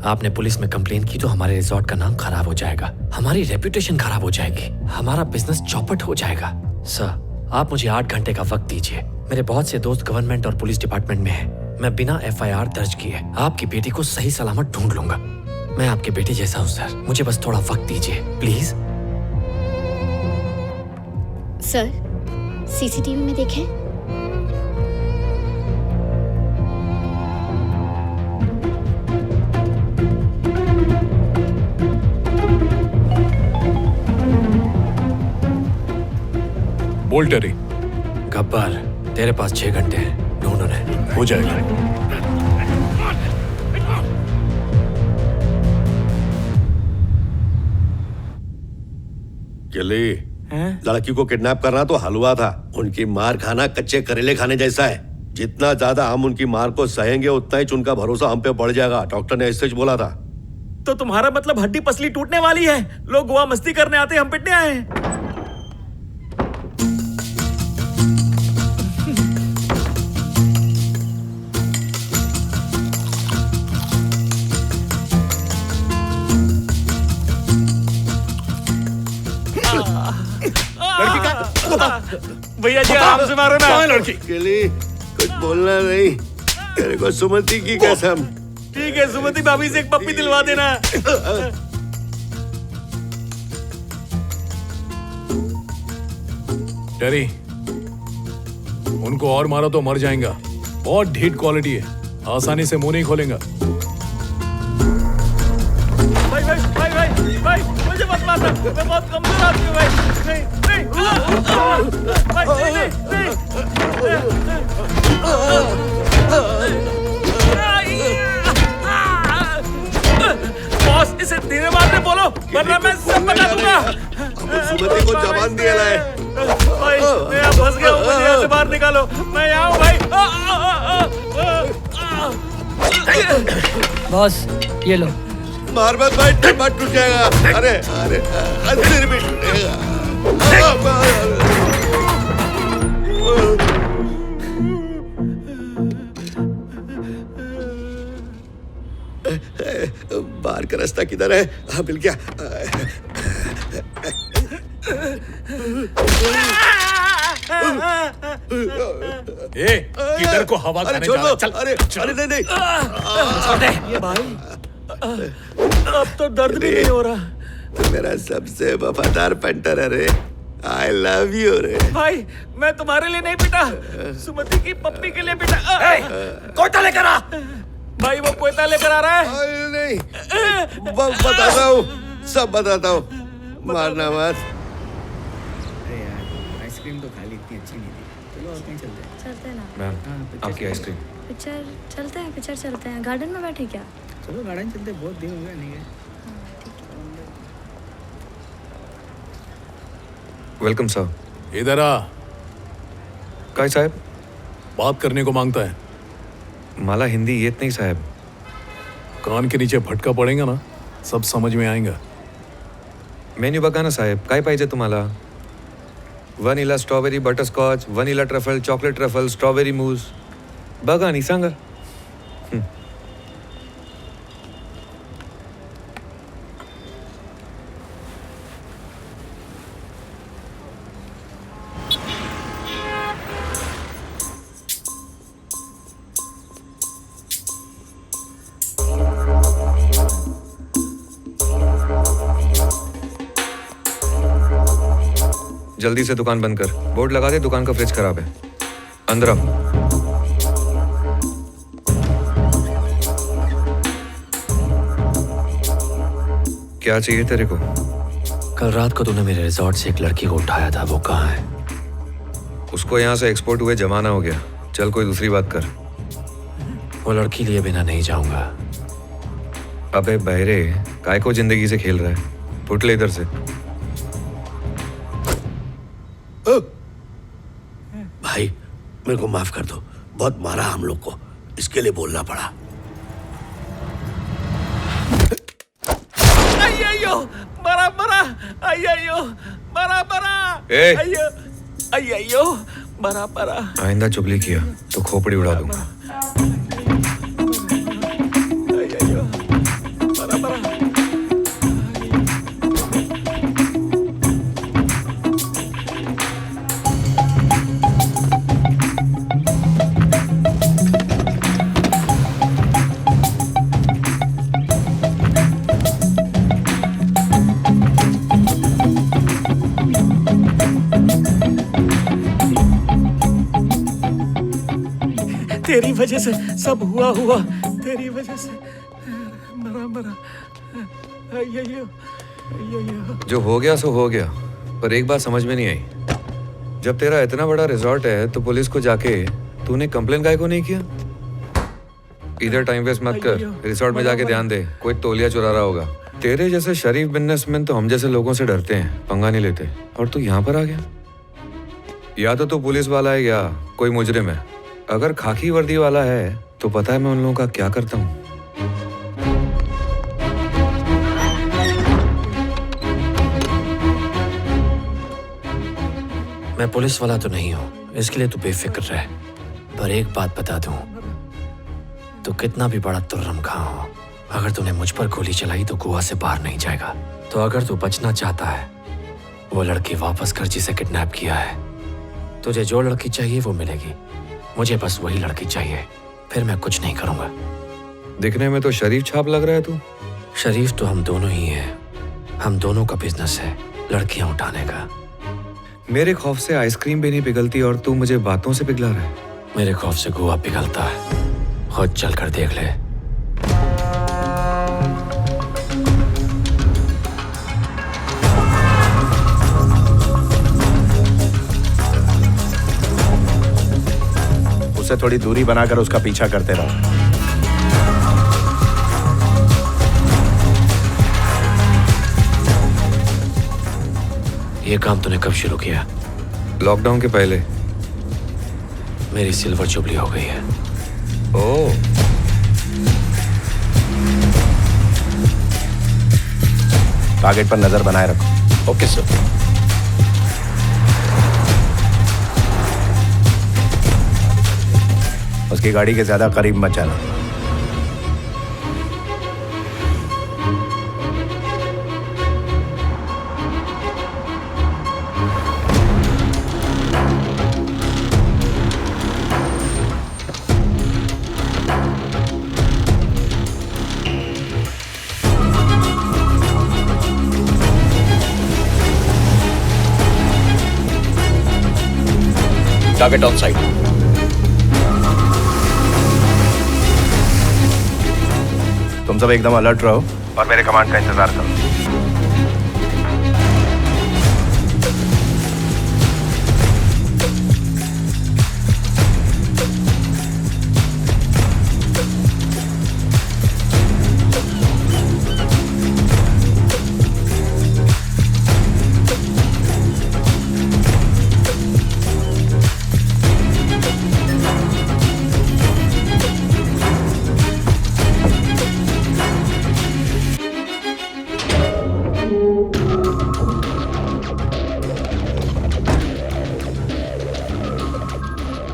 [SPEAKER 14] आपने पुलिस में कंप्लेन की तो हमारे रिजॉर्ट का नाम खराब हो जाएगा, हमारी रेपुटेशन खराब हो जाएगी, हमारा बिजनेस चौपट हो जाएगा। सर, आप मुझे 8 घंटे का वक्त दीजिए। मेरे बहुत से दोस्त गवर्नमेंट और पुलिस डिपार्टमेंट में हैं। मैं बिना FIR दर्ज किए आपकी बेटी को सही सलामत ढूंढ लूंगा। मैं आपके बेटे जैसा हूँ सर, मुझे बस थोड़ा वक्त दीजिए प्लीज।
[SPEAKER 9] सर, CCTV में देखें।
[SPEAKER 7] बोल टेरी।
[SPEAKER 8] गब्बर, तेरे पास 6 घंटे हैं, ढूंढ उन्हें।
[SPEAKER 7] हो जाएगा।
[SPEAKER 19] केली, लड़की को किडनैप करना तो हलवा था, उनकी मार खाना कच्चे करेले खाने जैसा है। जितना ज्यादा हम उनकी मार को सहेंगे उतना ही उनका भरोसा हम पे बढ़ जाएगा। डॉक्टर ने ऐसे ही बोला था।
[SPEAKER 14] तो तुम्हारा मतलब हड्डी पसली टूटने वाली है? लोग गोवा मस्ती करने आते, हम पिटने आए हैं।
[SPEAKER 19] लड़की का
[SPEAKER 14] भैया जी आराम से मारो ना।
[SPEAKER 19] लड़की के लिए कुछ बोलना नहीं, तेरे को सुमति की कसम।
[SPEAKER 14] ठीक है, सुमति भाभी से एक पप्पी दिलवा देना।
[SPEAKER 7] टेरी, उनको और मारो तो मर जाएगा। बहुत ढीठ क्वालिटी है, आसानी से मुंह नहीं खोलेगा।
[SPEAKER 14] भाई भाई भाई भाई भाई, मुझे मत मारना, मैं बहुत कमजोर आदमी हूँ भाई। नहीं नहीं भाई, नहीं नहीं
[SPEAKER 16] बाहर निकालो, मैं यहाँ हूँ भाई।
[SPEAKER 13] बॉस ये लो।
[SPEAKER 19] मार मत भाई, टमाटर टूट जाएगा। अरे अरे अरे सिर भी टूटेगा। बाहर का रास्ता किधर है? हाँ मिल गया।
[SPEAKER 16] किधर को हवा खाने जा रहा है? चल
[SPEAKER 19] अरे अरे नहीं नहीं
[SPEAKER 16] छोड़ दे। ये भाई अब तो दर्द भी नहीं हो रहा।
[SPEAKER 19] तो मेरा सबसे वफादार पेंटर है रे। आई लव यू रे।
[SPEAKER 16] भाई मैं तुम्हारे लिए नहीं पिटा, सुमति की पप्पी के लिए पिटा। कोयता लेकर आ। भाई वो कोयता लेकर आ रहा है।
[SPEAKER 19] नहीं बताता हूँ, सब बताता हूँ, मारना मत।
[SPEAKER 20] आइसक्रीम तो खाली इतनी अच्छी नहीं थी। चलो और कहीं चलते हैं।
[SPEAKER 2] चलते हैं ना। मैम आपकी आइसक्रीम।
[SPEAKER 1] पिक्चर चलते हैं गार्डन में बैठे क्या?
[SPEAKER 20] चलो गार्डन चलते, बहुत दिन हो गए नहीं गए।
[SPEAKER 2] Welcome sir.
[SPEAKER 16] इधर आ।
[SPEAKER 2] काय साहब?
[SPEAKER 16] बात करने को मांगता है।
[SPEAKER 2] माला हिंदी येत नहीं साहब।
[SPEAKER 16] कान के नीचे फटका पड़ेगा ना, सब समझ में आएगा।
[SPEAKER 2] मेन्यू बघा ना साहेब, काय पाहिजे तुम्हाला? Vanilla strawberry butterscotch, vanilla truffle, chocolate truffle, strawberry mousse, बघा आणि सांगा। जल्दी से दुकान बंद कर। बोर्ड लगा दे, दुकान का फ्रिज खराब है। अंदर आ। क्या चाहिए तेरे को?
[SPEAKER 8] कल रात को तूने मेरे रिजॉर्ट से एक लड़की को उठाया था, वो कहाँ है?
[SPEAKER 2] उसको यहाँ से एक्सपोर्ट हुए जमाना हो गया। चल कोई दूसरी बात कर।
[SPEAKER 8] वो लड़की लिए बिना नहीं जाऊंगा।
[SPEAKER 2] अबे बहरे, काय को जिंदगी से खेल रहा है? फुट ले इधर से।
[SPEAKER 19] भाई मेरे को माफ कर दो, बहुत मारा हम लोग को, इसके लिए बोलना पड़ा।
[SPEAKER 16] अय्यो मरा मरा, अय्यो मरा मरा, अय्यो अय्यो मरा मरा।
[SPEAKER 2] आइंदा चुगली किया तो खोपड़ी उड़ा दूंगा।
[SPEAKER 16] अय्यो मरा मरा। तेरी वजह से सब हुआ, तेरी वजह से मरा मरा। अय्यो अय्यो।
[SPEAKER 2] जो हो गया सो हो गया, पर एक बात समझ में नहीं आई। जब तेरा इतना बड़ा रिजॉर्ट है तो पुलिस को जाके तूने कंप्लेन काहे को नहीं किया? इधर टाइम वेस्ट मत कर, रिसोर्ट में जाके ध्यान दे, कोई तौलिया चुरा रहा होगा। तेरे जैसे शरीफ बिजनेसमैन तो हम जैसे लोगों से डरते हैं, पंगा नहीं लेते, और तू यहाँ पर आ गया। या तो तू पुलिस वाला है या कोई मुजरिम है। अगर खाकी वर्दी वाला है तो पता है मैं उन लोगों का क्या करता हूँ।
[SPEAKER 8] मैं पुलिस वाला तो नहीं हूँ, इसके लिए तू बेफिक्र रह। पर एक बात बता दूं, तू कितना भी बड़ा तुर्रम खां हो, अगर तूने मुझ पर गोली चलाई तो कुआं से बाहर नहीं जाएगा। तो अगर तू बचना चाहता है, वो लड़की वापस कर जिसे किडनैप किया है। तुझे जो लड़की चाहिए वो मिलेगी, मुझे बस वही लड़की चाहिए, फिर मैं कुछ नहीं करूंगा।
[SPEAKER 2] दिखने में तो शरीफ छाप लग रहा है तू।
[SPEAKER 8] शरीफ तो हम दोनों ही हैं, हम दोनों का बिजनेस है लड़कियां उठाने का।
[SPEAKER 2] मेरे खौफ से आइसक्रीम भी नहीं पिघलती और तू मुझे बातों से पिघला रहा है।
[SPEAKER 8] मेरे खौफ से गोवा पिघलता है, खुद चल कर देख ले।
[SPEAKER 6] उससे थोड़ी दूरी बनाकर उसका पीछा करते रहो।
[SPEAKER 8] ये काम तूने कब शुरू किया?
[SPEAKER 2] लॉकडाउन के पहले।
[SPEAKER 8] मेरी सिल्वर जुबली हो गई है।
[SPEAKER 2] ओह,
[SPEAKER 6] टारगेट पर नजर बनाए रखो।
[SPEAKER 8] Okay sir.
[SPEAKER 6] उसकी गाड़ी के ज्यादा करीब मत जाना।
[SPEAKER 8] Target on side.
[SPEAKER 6] तुम सब एकदम अलर्ट रहो और मेरे कमांड का इंतजार करो।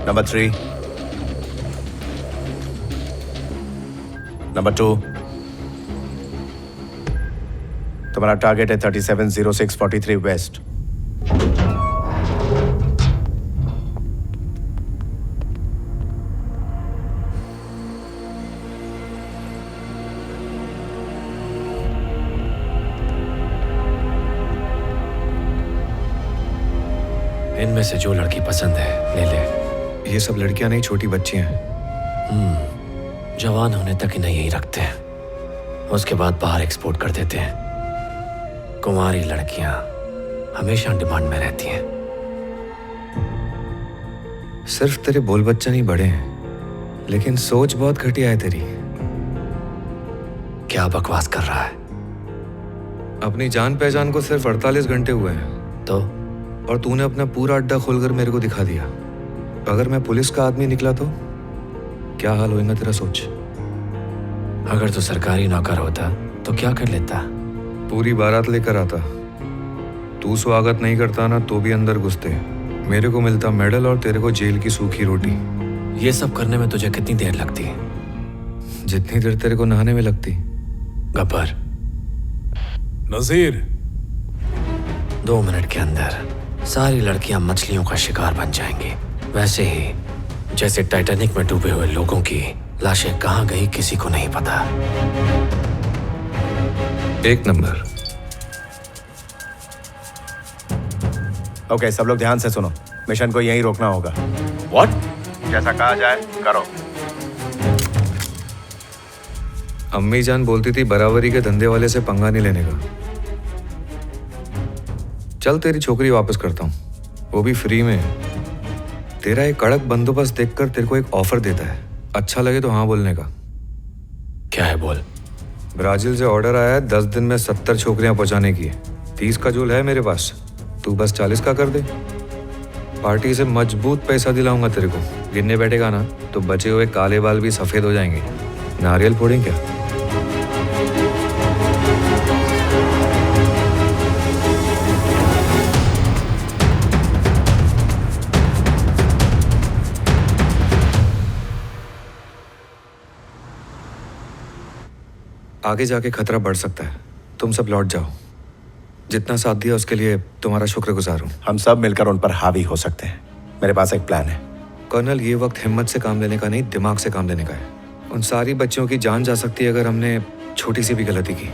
[SPEAKER 6] Number 3. Number 2. तुम्हारा टारगेट है 370643 वेस्ट।
[SPEAKER 8] इनमें से जो लड़की पसंद है ले ले।
[SPEAKER 2] ये सब लड़कियां नहीं, छोटी बच्चियां हैं।
[SPEAKER 8] जवान होने तक इन्हें यही रखते हैं, उसके बाद बाहर एक्सपोर्ट कर देते हैं। कुंवारी लड़कियां हमेशा डिमांड में रहती हैं।
[SPEAKER 2] सिर्फ तेरे बोल बच्चा नहीं बड़े हैं, लेकिन सोच बहुत घटिया है तेरी।
[SPEAKER 8] क्या बकवास कर रहा है?
[SPEAKER 2] अपनी जान पहचान को सिर्फ 48 घंटे हुए हैं
[SPEAKER 8] तो,
[SPEAKER 2] और तूने अपना पूरा अड्डा खोलकर मेरे को दिखा दिया। अगर मैं पुलिस का आदमी निकला तो क्या हाल होगा तेरा सोच।
[SPEAKER 8] अगर तू सरकारी नौकर होता तो क्या कर लेता?
[SPEAKER 2] पूरी बारात लेकर आता। तू स्वागत नहीं करता ना तो भी अंदर घुसते। मेरे को मिलता मेडल और तेरे को जेल की सूखी रोटी।
[SPEAKER 8] ये सब करने में तुझे कितनी देर लगती है?
[SPEAKER 2] जितनी देर तेरे को नहाने में लगती।
[SPEAKER 8] गब्बर,
[SPEAKER 7] नजीर,
[SPEAKER 8] 2 मिनट के अंदर सारी लड़कियां मछलियों का शिकार बन जाएंगी, वैसे ही जैसे टाइटैनिक में डूबे हुए लोगों की लाशें कहां गई किसी को नहीं पता।
[SPEAKER 2] 1 नंबर।
[SPEAKER 6] ओके, सब लोग ध्यान से सुनो। मिशन को यहीं रोकना होगा।
[SPEAKER 8] व्हाट?
[SPEAKER 6] जैसा कहा जाए करो।
[SPEAKER 2] अम्मी जान बोलती थी बराबरी के धंधे वाले से पंगा नहीं लेने का। चल तेरी छोकरी वापस करता हूँ, वो भी फ्री में। तेरा एक कड़क बंदोबस्त देखकर तेरे को एक ऑफर देता है, अच्छा लगे तो हाँ बोलने का।
[SPEAKER 8] क्या है बोल।
[SPEAKER 2] ब्राजील से ऑर्डर आया है 10 दिन में 70 छोकरियां पहुंचाने की। 30 का जोल है मेरे पास, तू बस 40 का कर दे। पार्टी से मजबूत पैसा दिलाऊंगा तेरे को। गिनने बैठेगा ना तो बचे हुए काले बाल भी सफेद हो जाएंगे। नारियल फोड़ें क्या? आगे जाके खतरा बढ़ सकता है। तुम सब लौट जाओ। जितना साथ दिया उसके लिए तुम्हारा शुक्रगुजार हूँ।
[SPEAKER 6] हम सब मिलकर उन पर हावी हो सकते हैं। मेरे पास एक प्लान है।
[SPEAKER 2] कर्नल, ये वक्त हिम्मत से काम लेने का नहीं, दिमाग से काम लेने का है। उन सारी बच्चियों की जान जा सकती है अगर हमने छोटी सी भी गलती की।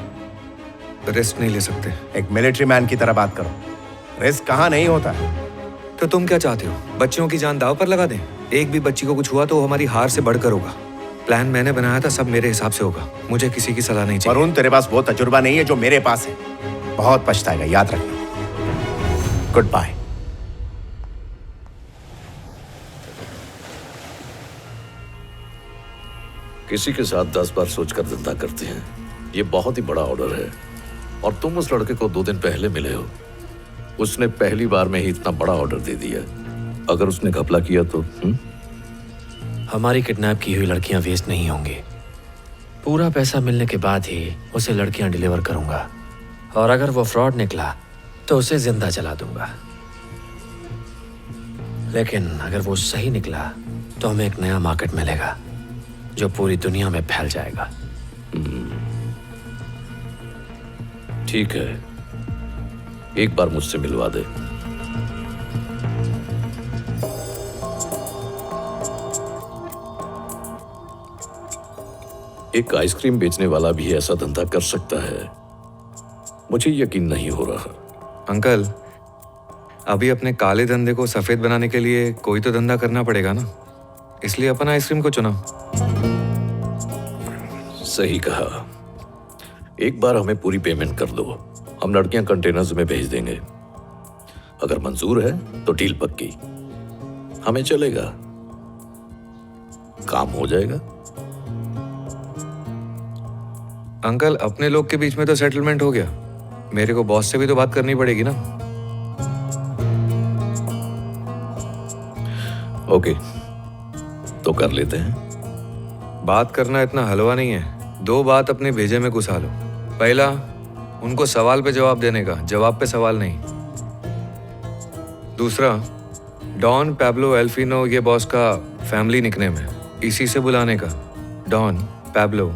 [SPEAKER 2] रिस्क नहीं ले सकते।
[SPEAKER 6] एक मिलिट्री मैन की तरह बात करो। रिस्क कहाँ नहीं होता।
[SPEAKER 2] तो तुम क्या चाहते हो? बच्चियों की जान दाव पर लगा दें? एक भी बच्ची को कुछ हुआ तो वो हमारी हार से बढ़कर होगा। प्लान मैंने बनाया था, सब मेरे हिसाब से होगा। मुझे किसी की सलाह नहीं चाहिए।
[SPEAKER 6] वरुण, तेरे पास वो तजुर्बा नहीं है जो मेरे पास है। बहुत पछताएगा, याद रखना। Goodbye.
[SPEAKER 14] किसी के साथ 10 बार सोचकर धंधा करते हैं। ये बहुत ही बड़ा ऑर्डर है और तुम उस लड़के को 2 दिन पहले मिले हो। उसने पहली बार में ही इतना बड़ा ऑर्डर दे दिया। अगर उसने घपला किया तो
[SPEAKER 8] हमारी किडनैप की हुई लड़कियां वेस्ट नहीं होंगी। पूरा पैसा मिलने के बाद ही उसे लड़कियां डिलीवर करूंगा, और अगर वो फ्रॉड निकला तो उसे जिंदा जला दूंगा। लेकिन अगर वो सही निकला तो हमें एक नया मार्केट मिलेगा जो पूरी दुनिया में फैल जाएगा।
[SPEAKER 14] ठीक है, एक बार मुझसे मिलवा दे। एक आइसक्रीम बेचने वाला भी ऐसा धंधा कर सकता है? मुझे यकीन नहीं हो रहा।
[SPEAKER 2] अंकल, अभी अपने काले धंधे को सफेद बनाने के लिए कोई तो धंधा करना पड़ेगा ना, इसलिए अपन आइसक्रीम को चुना।
[SPEAKER 14] सही कहा। एक बार हमें पूरी पेमेंट कर दो, हम लड़कियां कंटेनर्स में भेज देंगे। अगर मंजूर है तो डील पक्की, हमें चलेगा, काम हो जाएगा।
[SPEAKER 2] अंकल, अपने लोग के बीच में तो सेटलमेंट हो गया, मेरे को बॉस से भी तो बात करनी पड़ेगी ना।
[SPEAKER 14] ओके, तो कर लेते हैं।
[SPEAKER 2] बात करना इतना हलवा नहीं है, 2 बात अपने भेजे में घुसा लो। पहला, उनको सवाल पे जवाब देने का, जवाब पे सवाल नहीं। दूसरा, डॉन पैब्लो एल्फिनो ये बॉस का फैमिली निकनेम है, इसी से बुलाने का, Don Pablo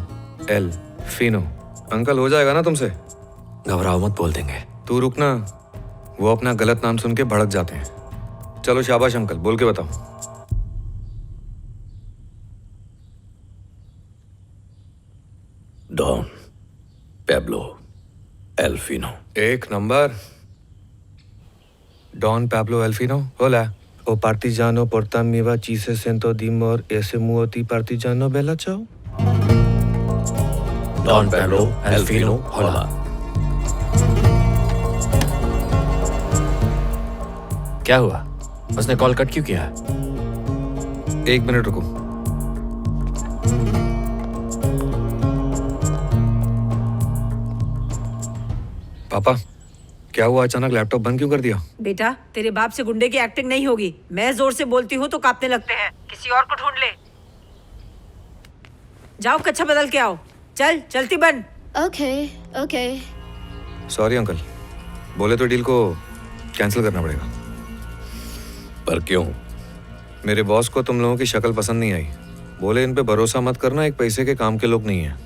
[SPEAKER 2] El Fino. Uncle, हो जाएगा ना तुमसे?
[SPEAKER 8] घबराओ मत, बोल देंगे।
[SPEAKER 2] तू रुकना, वो अपना गलत नाम सुन के भड़क जाते हैं। चलो शाबाश अंकल, बोल के बताओ।
[SPEAKER 14] Don Pablo Elfino.
[SPEAKER 2] एक नंबर। Don Pablo Elfino. होला o partigiano portarmi vaci se sento dimor e se muoti partigiano bella ciao।
[SPEAKER 14] Don Pablo Elfino होला।
[SPEAKER 8] क्या हुआ? उसने कॉल कट क्यों किया?
[SPEAKER 2] 1 मिनट रुको। पापा, क्या हुआ? अचानक लैपटॉप बंद क्यों कर दिया?
[SPEAKER 5] बेटा, तेरे बाप से गुंडे की एक्टिंग नहीं होगी। मैं जोर से बोलती हूँ तो कांपने लगते हैं। किसी और को ढूंढ ले। जाओ, कच्छा बदल के आओ। चल, चलती बन।
[SPEAKER 1] Okay okay.
[SPEAKER 2] सॉरी अंकल, बोले तो डील को कैंसिल करना पड़ेगा।
[SPEAKER 14] पर क्यों?
[SPEAKER 2] मेरे बॉस को तुम लोगों की शक्ल पसंद नहीं आई, बोले इन पे भरोसा मत करना, एक पैसे के काम के लोग नहीं है।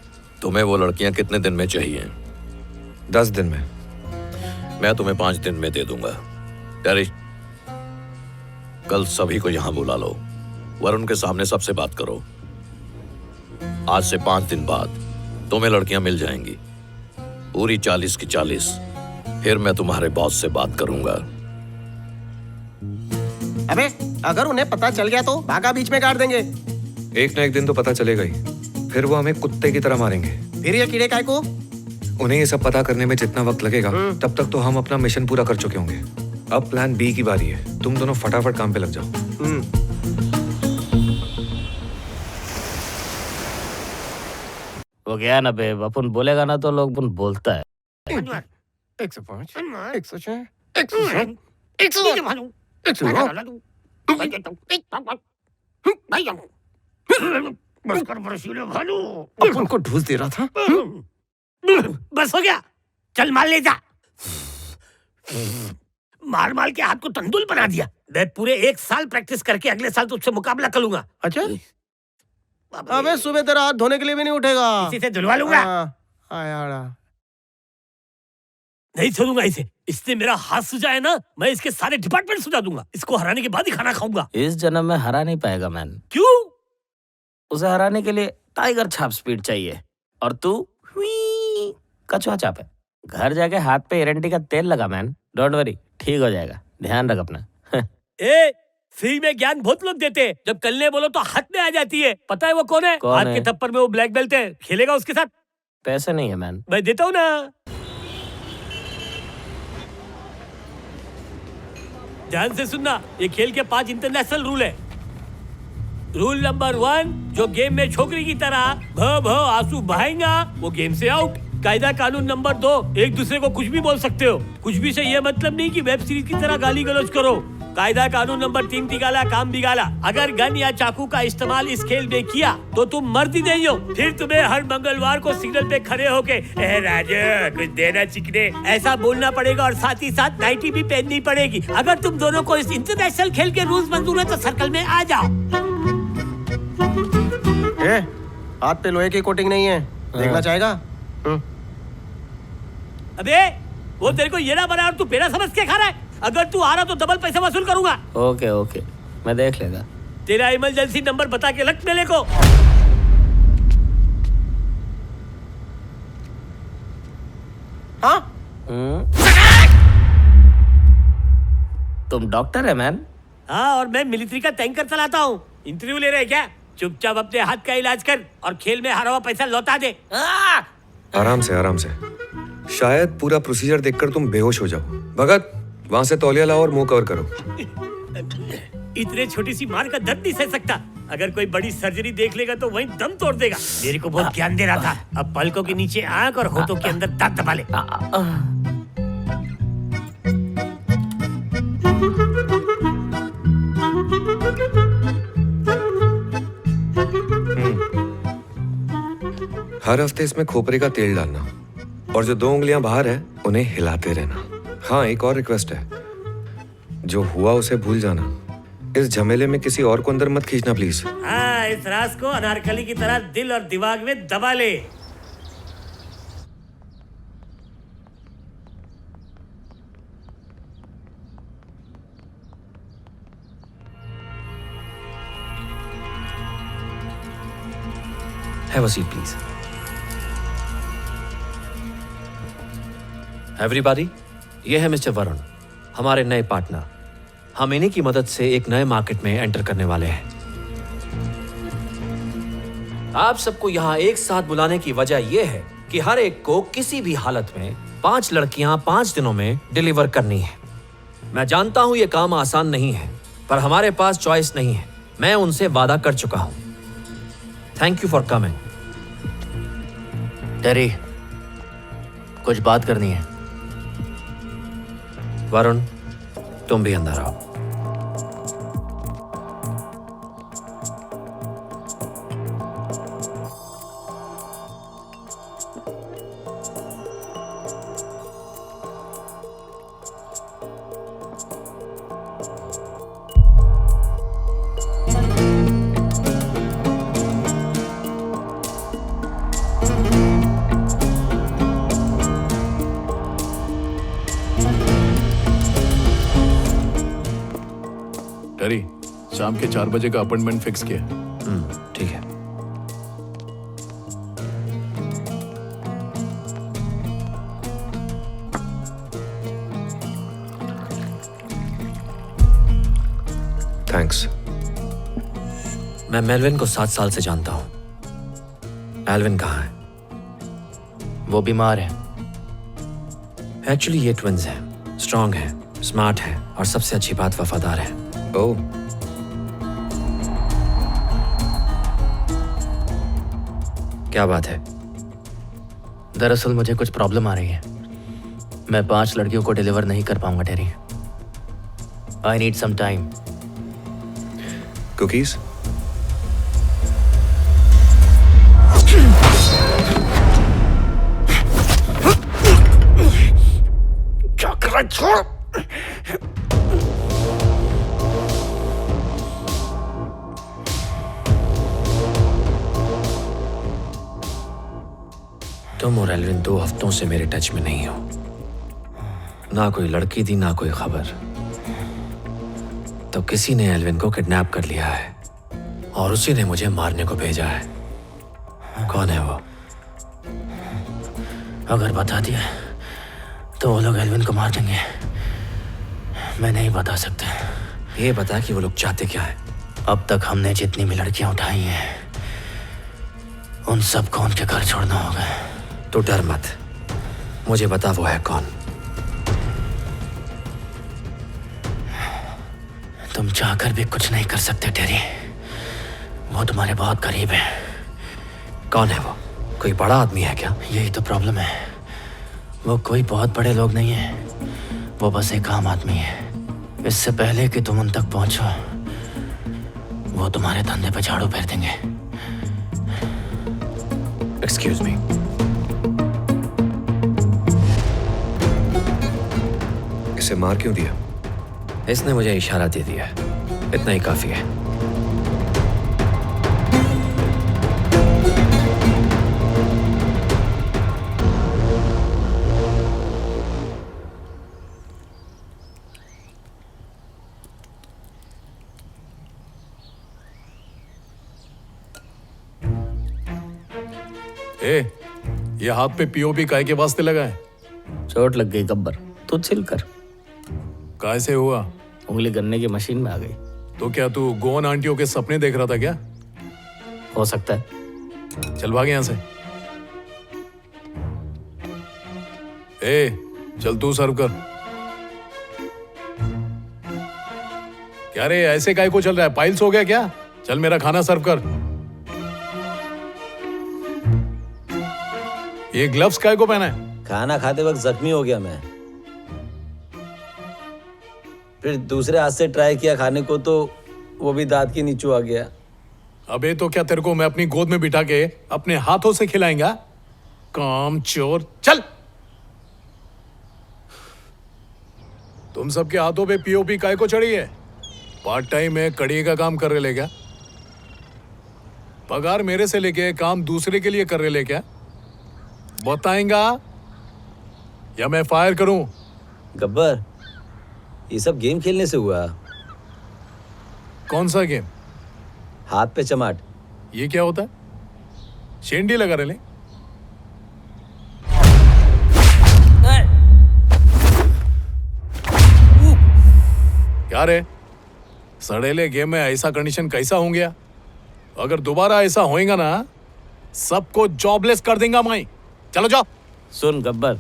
[SPEAKER 14] तुम्हें वो लड़कियां कितने दिन में चाहिए?
[SPEAKER 2] 10 दिन में।
[SPEAKER 14] मैं तुम्हें 5 दिन में दे दूंगा। डैरी, कल सभी को यहाँ बुला लो, वरुण के सामने सबसे बात करो। आज से 5 दिन बाद तुम्हें लड़कियां मिल जाएंगी, पूरी 40 की 40। फिर मैं तुम्हारे बॉस से बात करूंगा।
[SPEAKER 15] अबे, अगर उन्हें पता चल गया तो भागा बीच में काट देंगे।
[SPEAKER 2] एक ना एक दिन तो पता चलेगा ही, फिर वो हमें कुत्ते की तरह मारेंगे।
[SPEAKER 15] फिर ये कीड़े काय को?
[SPEAKER 2] उन्हें ये सब पता करने में जितना वक्त लगेगा तब तक तो हम अपना मिशन पूरा कर चुके होंगे। अब प्लान बी की बारी है, तुम दोनों फटाफट काम पे लग जाओ।
[SPEAKER 21] वो गया ना बे, अपन बोलेगा ना तो लोग बोलता है।
[SPEAKER 15] 105, 106, 107, 109, 109। अपन को ढूंढ दे रहा था।
[SPEAKER 11] बस हो गया, चल मार ले जा। मार मार के हाथ को तंदुल बना दिया। मैं पूरे 1 साल प्रैक्टिस करके अगले साल तुझसे मुकाबला करूंगा।
[SPEAKER 15] अच्छा? अबे, सुबह तेरा हाथ धोने के लिए भी नहीं उठेगा।
[SPEAKER 11] इसी से धुलवा लूंगा। नहीं छोड़ूंगा इसे। इसने मेरा हाथ सुझाया ना, मैं इसके सारे डिपार्टमेंट सुझा दूंगा। इसको हराने के बाद ही खाना खाऊंगा।
[SPEAKER 21] इस जन्म में हरा नहीं पाएगा मैन।
[SPEAKER 11] क्यों?
[SPEAKER 21] उसे हराने के लिए टाइगर छाप स्पीड चाहिए, और तू कछुआ छाप है। घर जाके हाथ पे एरंडी का तेल लगा मैन, डोंट वरी, ठीक हो जाएगा। ध्यान रख अपना।
[SPEAKER 11] ए, फ्री में ज्ञान बहुत लोग देते हैं, जब कलने बोलो तो हाथ में आ जाती है। पता है वो कौन है?
[SPEAKER 21] कौन
[SPEAKER 11] हाथ
[SPEAKER 21] है?
[SPEAKER 11] के थप्पड़ में वो ब्लैक बेल्ट है, खेलेगा उसके साथ?
[SPEAKER 21] पैसे नहीं है मैन।
[SPEAKER 11] मैं देता हूँ ना। ध्यान से सुनना, ये खेल के 5 इंटरनेशनल रूल है। रूल नंबर 1, जो गेम में छोकरी की तरह भ भ आंसू बहाएगा वो गेम से आउट। कायदा कानून नंबर 2, एक दूसरे को कुछ भी बोल सकते हो। कुछ भी से ये मतलब नहीं कि वेब सीरीज की तरह गाली गलौज करो। कायदा कानून नंबर 3 बिगाला काम बिगाला। अगर गन या चाकू का इस्तेमाल इस खेल में किया तो तुम मर्दी नहीं हो। फिर तुम्हें हर मंगलवार को सिग्नल पे खड़े होके राजा कुछ देना चिकने ऐसा बोलना पड़ेगा और साथ ही साथ नाइटी भी पहननी पड़ेगी। अगर तुम दोनों को इस इंटरनेशनल खेल के रूल्स मंजूर है तो सर्कल में आ जाओ।
[SPEAKER 15] हाथ पे लोहे की कोटिंग नहीं है, देखना चाहेगा?
[SPEAKER 11] अबे वो तेरे को ये ना बना और तू पेड़ा समझ के खा रहा है। अगर तू आ रहा तो डबल पैसा वसूल करूंगा।
[SPEAKER 21] ओके ओके, मैं देख लेगा।
[SPEAKER 11] तेरा इमरजेंसी नंबर बता के लग मेले को।
[SPEAKER 15] हाँ?
[SPEAKER 21] तुम डॉक्टर है मैन?
[SPEAKER 11] हाँ, और मैं मिलिट्री का टैंकर चलाता हूँ। इंटरव्यू ले रहे क्या? चुपचाप अपने हाथ का इलाज कर और खेल में हारा हुआ पैसा लौटा दे।
[SPEAKER 2] आराम से आराम से। शायद पूरा प्रोसीजर देखकर तुम बेहोश हो जाओ। भगत, वहां से तौलिया लाओ और मुंह कवर करो।
[SPEAKER 11] इतने छोटी सी मार का दर्द नहीं सह सकता। अगर कोई बड़ी सर्जरी देख लेगा तो वहीं दम तोड़ देगा। मेरे को बहुत ज्ञान दे रहा था। अब पलकों के नीचे आंख और होठों के अंदर दांत दबा ले।
[SPEAKER 2] हर हफ्ते इसमें खोपरे का तेल डालना और जो 2 उंगलियां बाहर है उन्हें हिलाते रहना। हाँ, एक और रिक्वेस्ट है, जो हुआ उसे भूल जाना। इस झमेले में किसी और को अंदर मत खींचना प्लीज।
[SPEAKER 11] हाँ, इस राज को अनारकली की तरह दिल और दिमाग में दबा ले।
[SPEAKER 8] Have a seat, please. Everybody, ये है मिस्टर वरुण, हमारे नए पार्टनर। हम इन्हीं की मदद से एक नए मार्केट में एंटर करने वाले हैं। आप सबको यहाँ एक साथ बुलाने की वजह यह है कि हर एक को किसी भी हालत में 5 लड़कियां 5 दिनों में डिलीवर करनी है। मैं जानता हूं ये काम आसान नहीं है, पर हमारे पास चॉइस नहीं है। मैं उनसे वादा कर चुका हूं। Thank you for coming.
[SPEAKER 18] Terry, कुछ बात करनी है।
[SPEAKER 8] वरुण, तुम भी अंदर आओ।
[SPEAKER 12] टेरी, शाम के 4 बजे का अपॉइंटमेंट फिक्स किया।
[SPEAKER 8] ठीक है।
[SPEAKER 2] थैंक्स।
[SPEAKER 8] मैं मेलविन को 7 साल से जानता हूं। एल्विन कहाँ है?
[SPEAKER 18] वो बीमार है।
[SPEAKER 8] एक्चुअली ये ट्विंस हैं, स्ट्रांग हैं, स्मार्ट हैं और सबसे अच्छी बात वफादार हैं।
[SPEAKER 2] ओह,
[SPEAKER 8] क्या बात है?
[SPEAKER 18] दरअसल मुझे कुछ प्रॉब्लम आ रही है। मैं 5 लड़कियों को डिलीवर नहीं कर पाऊंगा Terry. I need some time.
[SPEAKER 2] Cookies?
[SPEAKER 12] क्या कर रहा है? छोड़।
[SPEAKER 8] तुम और एल्विन 2 हफ्तों से मेरे टच में नहीं हो। ना कोई लड़की थी, ना कोई खबर। तो किसी ने एल्विन को किडनैप कर लिया है और उसी ने मुझे मारने को भेजा है। कौन है वो?
[SPEAKER 18] अगर बता दिया तो वो लोग एल्विन को मार देंगे। मैं नहीं बता सकता।
[SPEAKER 8] ये बता कि वो लोग चाहते क्या है।
[SPEAKER 18] अब तक हमने जितनी भी लड़कियां उठाई हैं उन सबको उनके घर छोड़ना होगा।
[SPEAKER 8] तो डर मत, मुझे बता वो है कौन।
[SPEAKER 18] तुम चाहकर भी कुछ नहीं कर सकते टेरी। वो तुम्हारे बहुत करीब है।
[SPEAKER 8] कौन है वो? कोई बड़ा आदमी है क्या?
[SPEAKER 18] यही तो प्रॉब्लम है। वो कोई बहुत बड़े लोग नहीं है, वो बस एक आम आदमी है। इससे पहले कि तुम उन तक पहुंचो, वो तुम्हारे धंधे पे झाड़ू फेर देंगे।
[SPEAKER 2] Excuse me. इसे मार क्यों दिया?
[SPEAKER 18] इसने मुझे इशारा दे दिया, इतना ही काफी है।
[SPEAKER 12] ये हाथ पे पीओपी काय के वास्ते लगा है?
[SPEAKER 21] चोट लग गई गब्बर, तू चिल कर।
[SPEAKER 12] काय से हुआ?
[SPEAKER 21] उंगली गन्ने की मशीन में आ गई।
[SPEAKER 12] तो क्या तू गोवन आंटियों के सपने देख रहा था क्या?
[SPEAKER 21] हो सकता है।
[SPEAKER 12] चल भाग यहां से। चल तू सर्व कर। क्या रे ऐसे काय को चल रहा है? पाइल्स हो गया क्या? चल मेरा खाना सर्व कर। ये ग्लव्स काय को पहना है?
[SPEAKER 10] खाना खाते वक्त जख्मी हो गया मैं, फिर दूसरे हाथ से ट्राई किया खाने को तो वो भी दांत के नीचे आ गया।
[SPEAKER 12] अबे तो क्या तेरे को मैं अपनी गोद में बिठा के अपने हाथों से खिलाएंगा? काम चोर, चल। तुम सबके हाथों पे पीओपी काय को चढ़ी है? पार्ट टाइम में कड़िए का काम कर रहे ले क्या? पगार मेरे से लेके काम दूसरे के लिए कर रहे ले क्या? बताएंगा या मैं फायर करूं?
[SPEAKER 10] गब्बर, ये सब गेम खेलने से हुआ।
[SPEAKER 12] कौन सा गेम?
[SPEAKER 10] हाथ पे चमाट।
[SPEAKER 12] ये क्या होता है? शेंडी लगा रहे ले? क्या रे, सड़ेले गेम में ऐसा कंडीशन कैसा हो गया? अगर दोबारा ऐसा होएगा ना, सबको जॉबलेस कर देंगे मैं। चलो जाओ।
[SPEAKER 21] सुन गब्बर,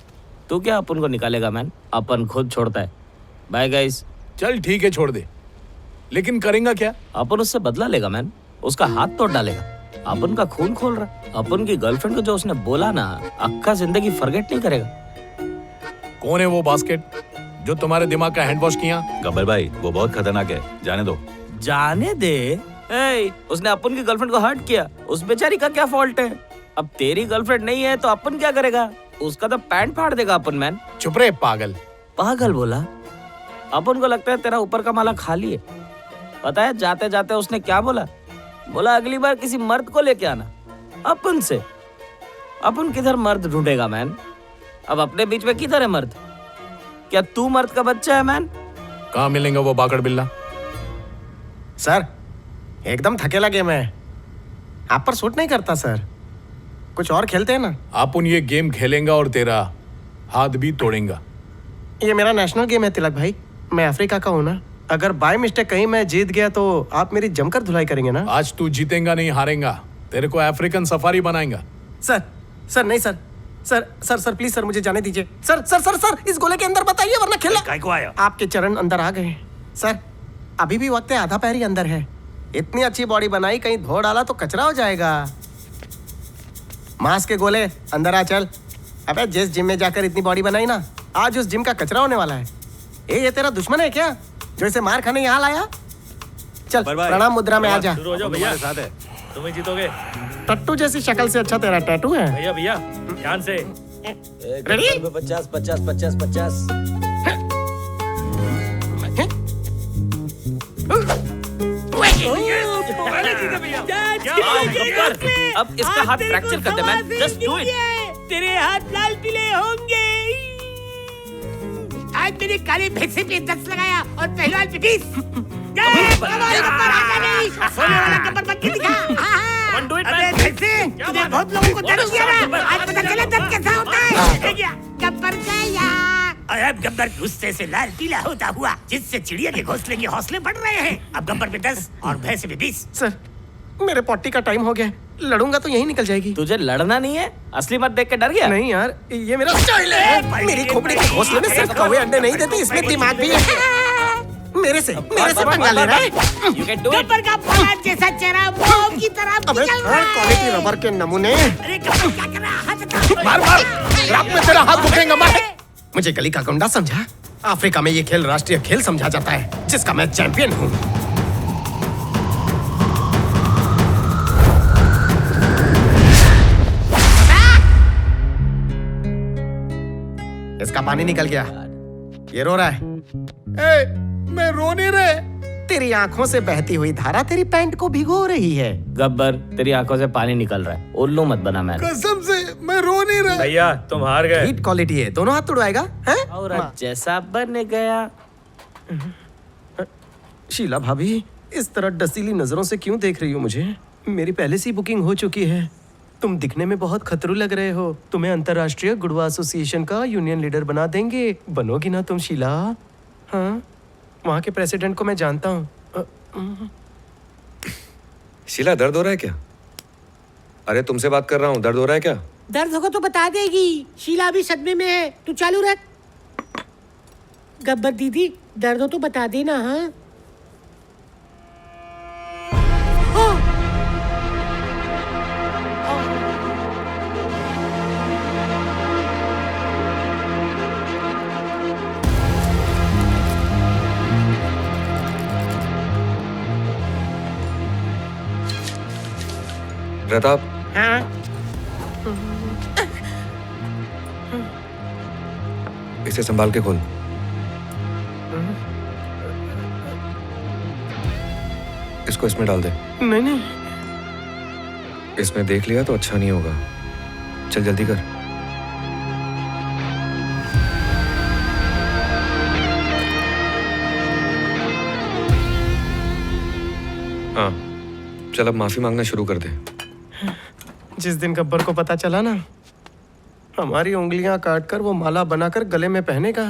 [SPEAKER 21] तू क्या अपन को निकालेगा मैन? अपन खुद छोड़ता है। Bye guys.
[SPEAKER 12] चल ठीक है, छोड़ दे, लेकिन करेंगे क्या?
[SPEAKER 21] अपन उससे बदला लेगा मैन, उसका हाथ तोड़ डालेगा। अपन का खून खोल रहा। अपन की गर्लफ्रेंड को जो उसने बोला ना, अक्का जिंदगी फॉरगेट नहीं करेगा।
[SPEAKER 12] कौन है वो बास्केट जो तुम्हारे दिमाग का हैंड वॉश किया?
[SPEAKER 22] गब्बर भाई, वो बहुत खतरनाक है, जाने दो।
[SPEAKER 21] जाने दे? उसने अपन की गर्लफ्रेंड को हर्ट किया, उस बेचारी का क्या फॉल्ट है? अब तेरी गर्लफ्रेंड नहीं है तो अपन क्या करेगा? उसका तो पैंट फाड़ देगा अपन मैन।
[SPEAKER 12] चुप रहे पागल।
[SPEAKER 21] पागल बोला? अपन को लगता है तेरा ऊपर का माला खाली है। पता है जाते जाते उसने क्या बोला? बोला अगली बार किसी मर्द को लेके आना अपन से। अपन किधर मर्द ढूंढेगा मैन? अब अपने बीच में किधर है मर्द? क्या तू मर्द का बच्चा है मैन?
[SPEAKER 12] कहाँ मिलेंगे वो बाकड़ बिल्ला?
[SPEAKER 15] सर एकदम थकेला गेम है, आप पर सूट नहीं करता सर। कुछ और खेलते हैं ना।
[SPEAKER 12] अपन ये गेम खेलेंगे और तेरा हाथ भी तोड़ेंगा।
[SPEAKER 15] ये मेरा नेशनल गेम है तिलक भाई, मैं अफ्रीका का हूँ ना। अगर बाय मिस्टेक कहीं मैं जीत गया तो आप मेरी जमकर धुलाई करेंगे ना।
[SPEAKER 12] आज तू जीतेगा नहीं, हारेगा। तेरे को अफ्रीकन सफारी बनाएगा।
[SPEAKER 15] सर नहीं सर, सर प्लीज सर मुझे जाने दीजिए। सर इस गोले के अंदर बताइए वरना खेलना।
[SPEAKER 14] काय को आया?
[SPEAKER 15] आपके चरण अंदर आ गए सर, अभी भी वक्त है, आधा पैर ही अंदर है। इतनी अच्छी बॉडी बनाई, कहीं धो डाला तो कचरा हो जाएगा। मांस के गोले अंदर आ चल। अबे जिस जिम में जाकर इतनी बॉडी बनाई ना, आज उस जिम का कचरा होने वाला है। ये तेरा दुश्मन है क्या जो इसे मार खाने यहाँ लाया? चल प्रणाम मुद्रा में आ जा।
[SPEAKER 16] शुरू हो जाओ भैया, तुम ही जीतोगे।
[SPEAKER 15] टट्टू जैसी शक्ल से अच्छा तेरा टैटू है।
[SPEAKER 16] भैया ध्यान से।
[SPEAKER 15] रेडी?
[SPEAKER 10] 50 50 50 50।
[SPEAKER 21] अब इसका हाथ फ्रैक्चर कर दे मैन, जस्ट डू इट।
[SPEAKER 11] तेरे हाथ लाल पीले होंगे। आज मैंने काले भैंसे पे 10 लगाया और पहलवान पे 20। तूने बहुत लोगों को दर्द दिया ना, आज पता चला दर्द कैसा होता है। गब्बर गया। अब गब्बर गुस्से से लाल पीला होता हुआ, जिससे चिड़िया के घोंसले के हौसले बढ़ रहे हैं। अब गब्बर पे 10 और भैंसे पे 20।
[SPEAKER 15] सर मेरे पॉटी का टाइम हो गया, लड़ूंगा तो यही निकल जाएगी।
[SPEAKER 21] तुझे लड़ना नहीं है? असली मत देख के डर गया?
[SPEAKER 15] नहीं यार, ये मेरा स्टाइल है। मेरी खोपड़ी के घोंसले में सिर्फ कौवे अंडे नहीं देते, इसमें दिमाग भी है। मेरे से पंगा ले रहा है।
[SPEAKER 11] गब्बर का फौलाद जैसा चेहरा मोम की तरह निकल रहा है।
[SPEAKER 15] क्वालिटी रबर के नमूने।
[SPEAKER 11] अरे गब्बर क्या कर रहा है?
[SPEAKER 15] मार रात में तेरा हाथ दुखेगा। मार मुझे गली का गुंडा समझा? अफ्रीका में ये खेल राष्ट्रीय खेल समझा जाता है, जिसका मैं चैंपियन हूँ। इसका पानी निकल गया, ये रो रहा है। ए, मैं रो नहीं रहे। तेरी आंखों से बहती हुई धारा तेरी पैंट को भिगो रही है।
[SPEAKER 21] गब्बर, तेरी आंखों से पानी निकल रहा है, उल्लू मत बना मैंने।
[SPEAKER 15] कसम से मैं रो नहीं रहा।
[SPEAKER 11] भैया तुम हार गए।
[SPEAKER 15] हीट क्वालिटी है, दोनों हाथ तुड़वाएगा हैं?
[SPEAKER 21] और जैसा बन गया।
[SPEAKER 15] शीला भाभी, इस तरह डसीली नजरों से क्यों देख रही हो मुझे? मेरी पहले से बुकिंग हो चुकी है। तुम दिखने में बहुत खतरू लग रहे हो। तुम्हें अंतरराष्ट्रीय गुड़वा एसोसिएशन का यूनियन लीडर बना देंगे। बनोगी ना तुम शीला? हाँ, वहाँ के प्रेसिडेंट को मैं जानता हूँ।
[SPEAKER 2] शीला, दर्द हो रहा है क्या? अरे तुमसे बात कर रहा हूँ, दर्द हो रहा है क्या?
[SPEAKER 4] दर्द होगा तो बता देगी। शीला भी सदमे में है, तू चालू रख। गब्बर दीदी, दर्द हो तो बता देना। हाँ,
[SPEAKER 2] प्रताप, इसे संभाल के खोल। इसको इसमें डाल दे।
[SPEAKER 15] नहीं,
[SPEAKER 2] इसमें देख लिया तो अच्छा नहीं होगा। चल जल्दी कर। हाँ, चल अब माफी मांगना शुरू कर दे।
[SPEAKER 15] जिस दिन गब्बर को पता चला ना, हमारी उंगलियां काटकर वो माला बनाकर गले में पहनेगा।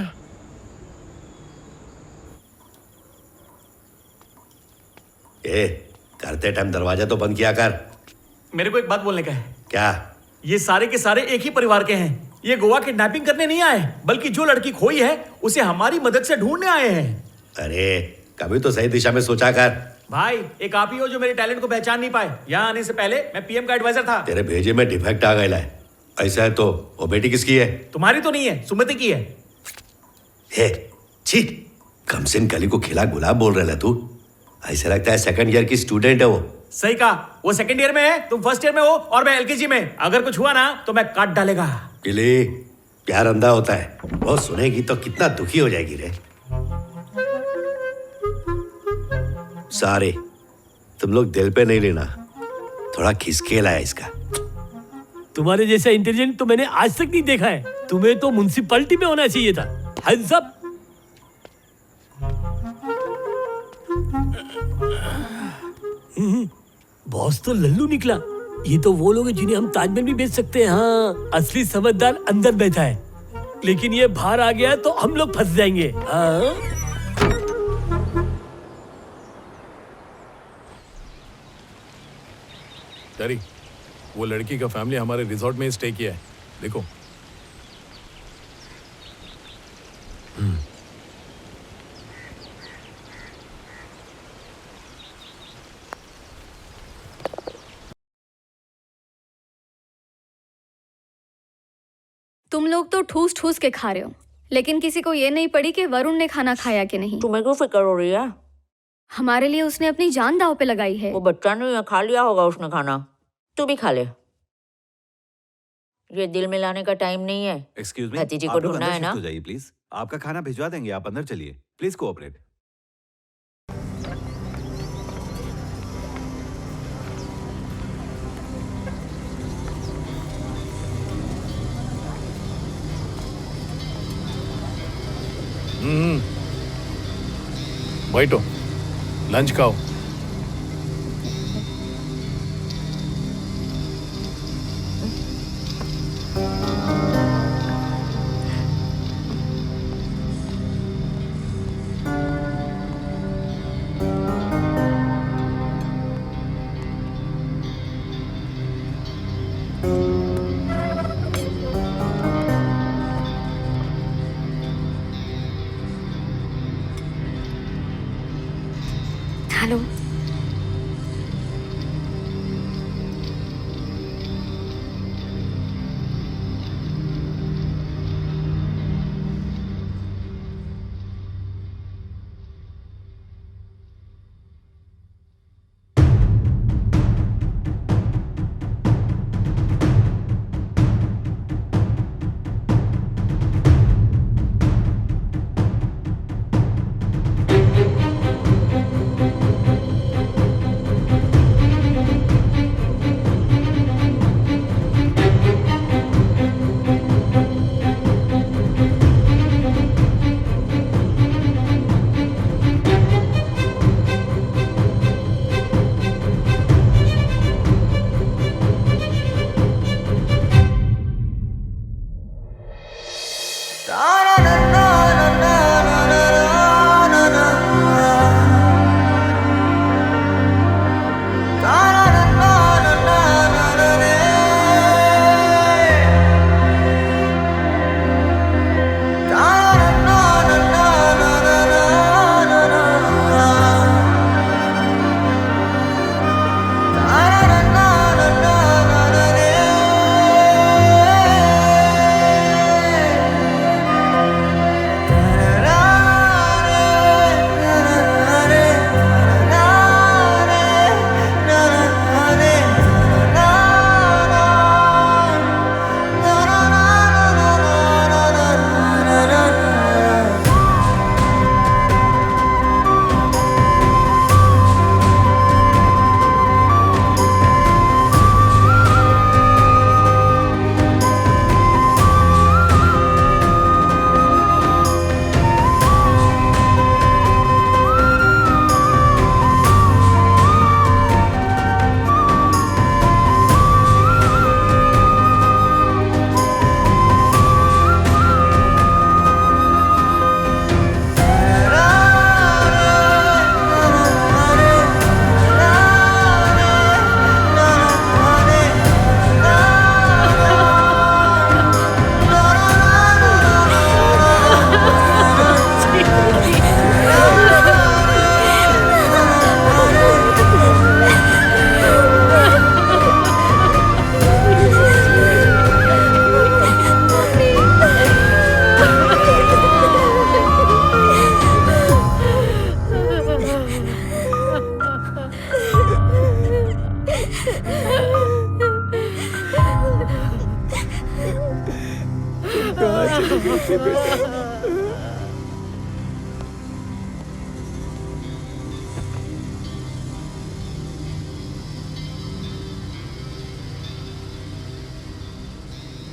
[SPEAKER 19] करते टाइम दरवाजा तो बंद किया कर।
[SPEAKER 14] मेरे को एक बात बोलने का है।
[SPEAKER 19] क्या?
[SPEAKER 14] ये सारे के सारे एक ही परिवार के हैं। ये गोवा किडनैपिंग करने नहीं आए, बल्कि जो लड़की खोई है उसे हमारी मदद से ढूंढने आए हैं।
[SPEAKER 19] अरे कभी तो सही दिशा में सोचा कर।
[SPEAKER 14] भाई, एक आप ही हो जो मेरे टैलेंट को पहचान नहीं पाए। यहाँ आने से पहले मैं पीएम का एडवाइजर था।
[SPEAKER 19] तेरे भेजे में डिफेक्ट आ गया है। ऐसा है तो वो बेटी किसकी है?
[SPEAKER 14] तुम्हारी तो नहीं है, सुमति की है।
[SPEAKER 19] हे, छी, कमसिन कली को खिला गुलाब बोल रहा है तू। ऐसा लगता है सेकंड ईयर की स्टूडेंट है वो।
[SPEAKER 14] सही कहा, वो सेकंड ईयर में है, तुम फर्स्ट ईयर में हो और मैं एलकेजी में। अगर कुछ हुआ ना तो मैं काट डालेगा।
[SPEAKER 19] किली, प्यार अंधा होता है, वो सुनेगी तो कितना दुखी हो जाएगी रे। सारे तुम लोग दिल पे नहीं लेना, थोड़ा खिसकेला है इसका।
[SPEAKER 11] तुम्हारे जैसा इंटेलिजेंट तो मैंने आज तक नहीं देखा है। तुम्हें तो म्युनिसिपैलिटी में होना चाहिए था। Hands up. बॉस तो लल्लू निकला। ये तो वो लोग हैं जिन्हें हम ताजमहल भी बेच सकते हैं। हाँ, असली समझदार अंदर बैठा है, लेकिन ये बाहर आ गया तो हम लोग फंस जाएंगे। हाँ?
[SPEAKER 12] डैडी, वो लड़की का फैमिली हमारे रिजॉर्ट में स्टे किया है, देखो।
[SPEAKER 1] तुम लोग तो ठूस ठूस के खा रहे हो, लेकिन किसी को ये नहीं पड़ी कि वरुण ने खाना खाया कि नहीं।
[SPEAKER 3] तुम्हें क्यों फिक्र हो रही है?
[SPEAKER 1] हमारे लिए उसने अपनी जान दांव पे लगाई है।
[SPEAKER 3] वो बच्चा नहीं खा लिया होगा उसने खाना, तू भी खा ले। ये दिल मिलाने का टाइम नहीं है।
[SPEAKER 22] एक्सक्यूज मी,
[SPEAKER 3] भतीजी को ढूंढना है ना।
[SPEAKER 22] जाइए प्लीज, आपका खाना भिजवा देंगे, आप अंदर चलिए प्लीज, कोऑपरेट।
[SPEAKER 12] बैठो, लंच खाओ।
[SPEAKER 3] हेलो,
[SPEAKER 19] मेरे बेटे।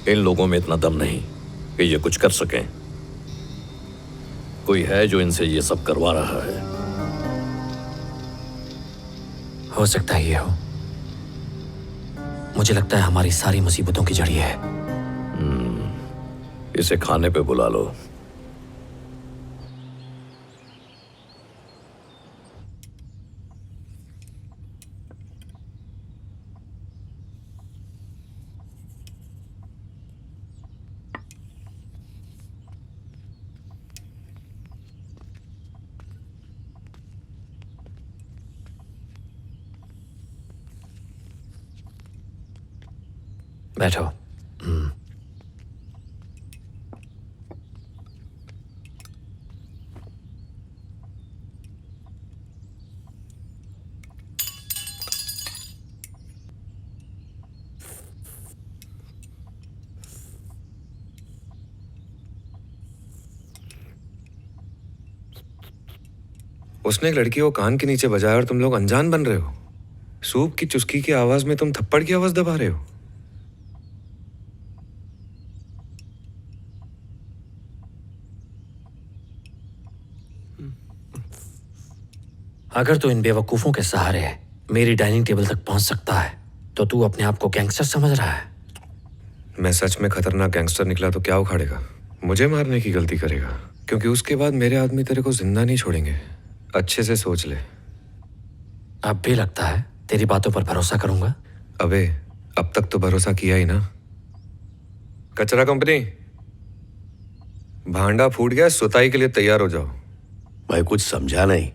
[SPEAKER 19] इन लोगों में इतना दम नहीं कि ये कुछ कर सकें। कोई है जो इनसे ये सब करवा रहा है।
[SPEAKER 8] हो सकता है ये हो। मुझे लगता है हमारी सारी मुसीबतों की जड़ ये है।
[SPEAKER 19] इसे खाने पे बुला लो।
[SPEAKER 8] बैठो।
[SPEAKER 2] उसने एक लड़की को कान के नीचे बजाया और तुम लोग अनजान बन रहे हो। सूप की चुस्की की आवाज में तुम थप्पड़ की आवाज दबा रहे हो।
[SPEAKER 8] अगर तू इन बेवकूफों के सहारे मेरी डाइनिंग टेबल तक पहुंच सकता है तो तू अपने आप को गैंगस्टर समझ रहा है।
[SPEAKER 2] मैं सच में खतरनाक गैंगस्टर निकला तो क्या उखाड़ेगा? मुझे मारने की गलती करेगा, क्योंकि उसके बाद मेरे आदमी तेरे को जिंदा नहीं छोड़ेंगे। अच्छे से सोच ले।
[SPEAKER 8] अब भी लगता है तेरी बातों पर भरोसा करूंगा?
[SPEAKER 2] अबे अब तक तो भरोसा किया ही ना। कचरा कंपनी, भांडा फूट गया, सुताई के लिए तैयार हो जाओ।
[SPEAKER 19] भाई कुछ समझा नहीं।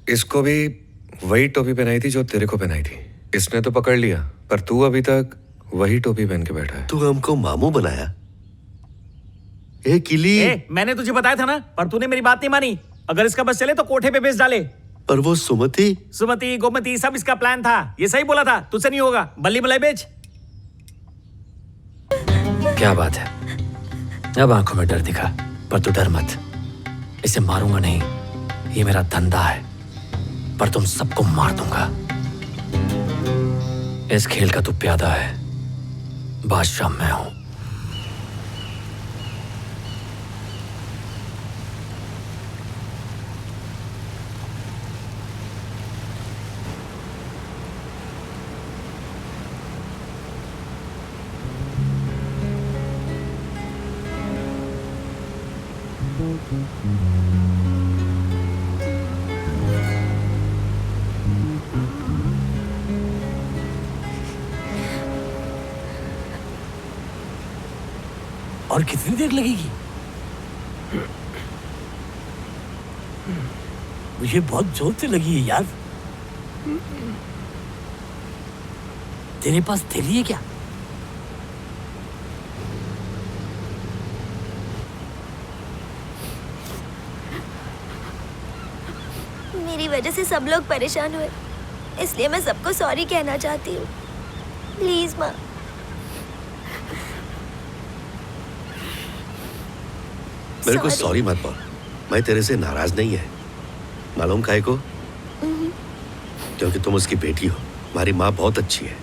[SPEAKER 2] इसको भी वही टोपी पहनाई थी जो तेरे को पहनाई थी। इसने तो पकड़ लिया, पर तू अभी तक वही टोपी पहन के बैठा है।
[SPEAKER 19] तू हमको मामू बनाया। ए किली,
[SPEAKER 21] मैंने तुझे बताया था ना, पर तूने मेरी बात नहीं मानी। अगर इसका बस चले तो कोठे पे बेच डाले।
[SPEAKER 19] पर वो
[SPEAKER 21] सुमति गोमती सब इसका प्लान था। ये सही बोला था, तुझसे नहीं होगा। बल्ली मलाई बेच।
[SPEAKER 8] क्या बात है, अब आंखों में डर दिखा, पर तू डर मत। इसे मारूंगा नहीं, ये मेरा धंधा है, पर तुम सबको मार दूंगा। इस खेल का तू प्यादा है, बादशाह मैं हूं।
[SPEAKER 11] और कितनी देर लगेगी? मुझे बहुत जोर से लगी है यार। तेरे पास थैली है क्या?
[SPEAKER 9] मेरी वजह से सब लोग परेशान हुए, इसलिए मैं सबको सॉरी कहना चाहती हूँ। प्लीज माँ।
[SPEAKER 19] मेरे को सॉरी मत बोल। मैं तेरे से नाराज नहीं है। मालूम काहे को? क्योंकि तुम उसकी बेटी हो। हमारी माँ बहुत अच्छी है।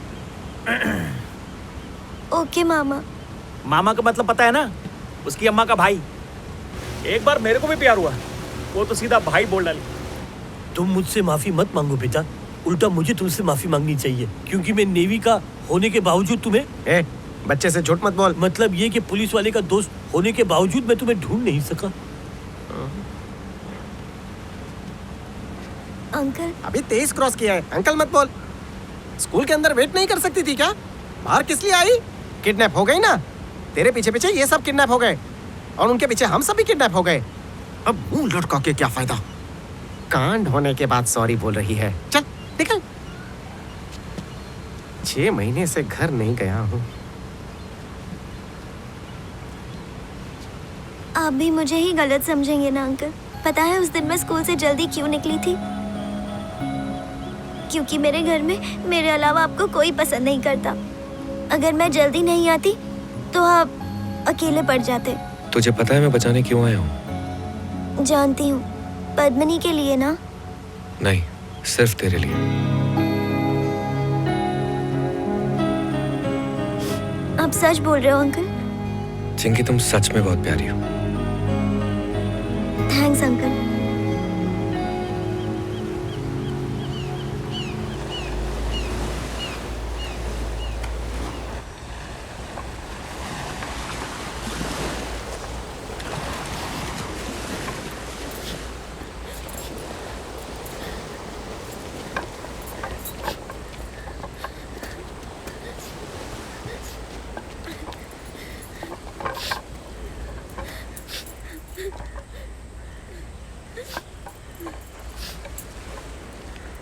[SPEAKER 9] ओके मामा।
[SPEAKER 21] मामा का मतलब पता है ना? उसकी अम्मा का भाई। एक बार मेरे को भी प्यार हुआ, वो तो सीधा भाई बोल डाली।
[SPEAKER 11] तुम मुझसे माफी मत मांगो बेटा, उल्टा मुझे तुमसे माफी मांगनी चाहिए, क्योंकि मैं नेवी का होने के बावजूद तुम्हें
[SPEAKER 15] बच्चे से झूठ मत बोल।
[SPEAKER 11] मतलब ये कि पुलिस वाले का दोस्त होने के बावजूद मैं तुम्हें ढूंढ नहीं सका।
[SPEAKER 9] अंकल
[SPEAKER 15] अभी 23 क्रॉस किया है, अंकल मत बोल। स्कूल के अंदर वेट नहीं कर सकती थी क्या? बाहर किस लिए आई? किडनैप हो गई ना? तेरे पीछे पीछे ये सब किडनैप हो गए, और उनके पीछे हम सब भी किडनैप हो गए। अब मुंह लटका के क्या फायदा? कांड होने के बाद सॉरी बोल रही है। चल निकल। 6 महीने से घर नहीं गया हूँ।
[SPEAKER 9] आप भी मुझे ही गलत समझेंगे ना अंकल। पता है उस दिन मैं स्कूल से जल्दी क्यों निकली थी? क्योंकि मेरे घर में मेरे अलावा आपको कोई पसंद नहीं करता। अगर मैं जल्दी नहीं आती तो आप अकेले पड़ जाते।
[SPEAKER 2] तुझे पता है मैं बचाने क्यों आया हूँ?
[SPEAKER 9] जानती हूँ, पद्मिनी के लिए ना?
[SPEAKER 2] नहीं, सिर्फ तेरे लिए।
[SPEAKER 9] आप सच बोल रहे हो अंकल?
[SPEAKER 2] चिंकी, तुम सच में बहुत प्यारी हो।
[SPEAKER 9] Thanks uncle.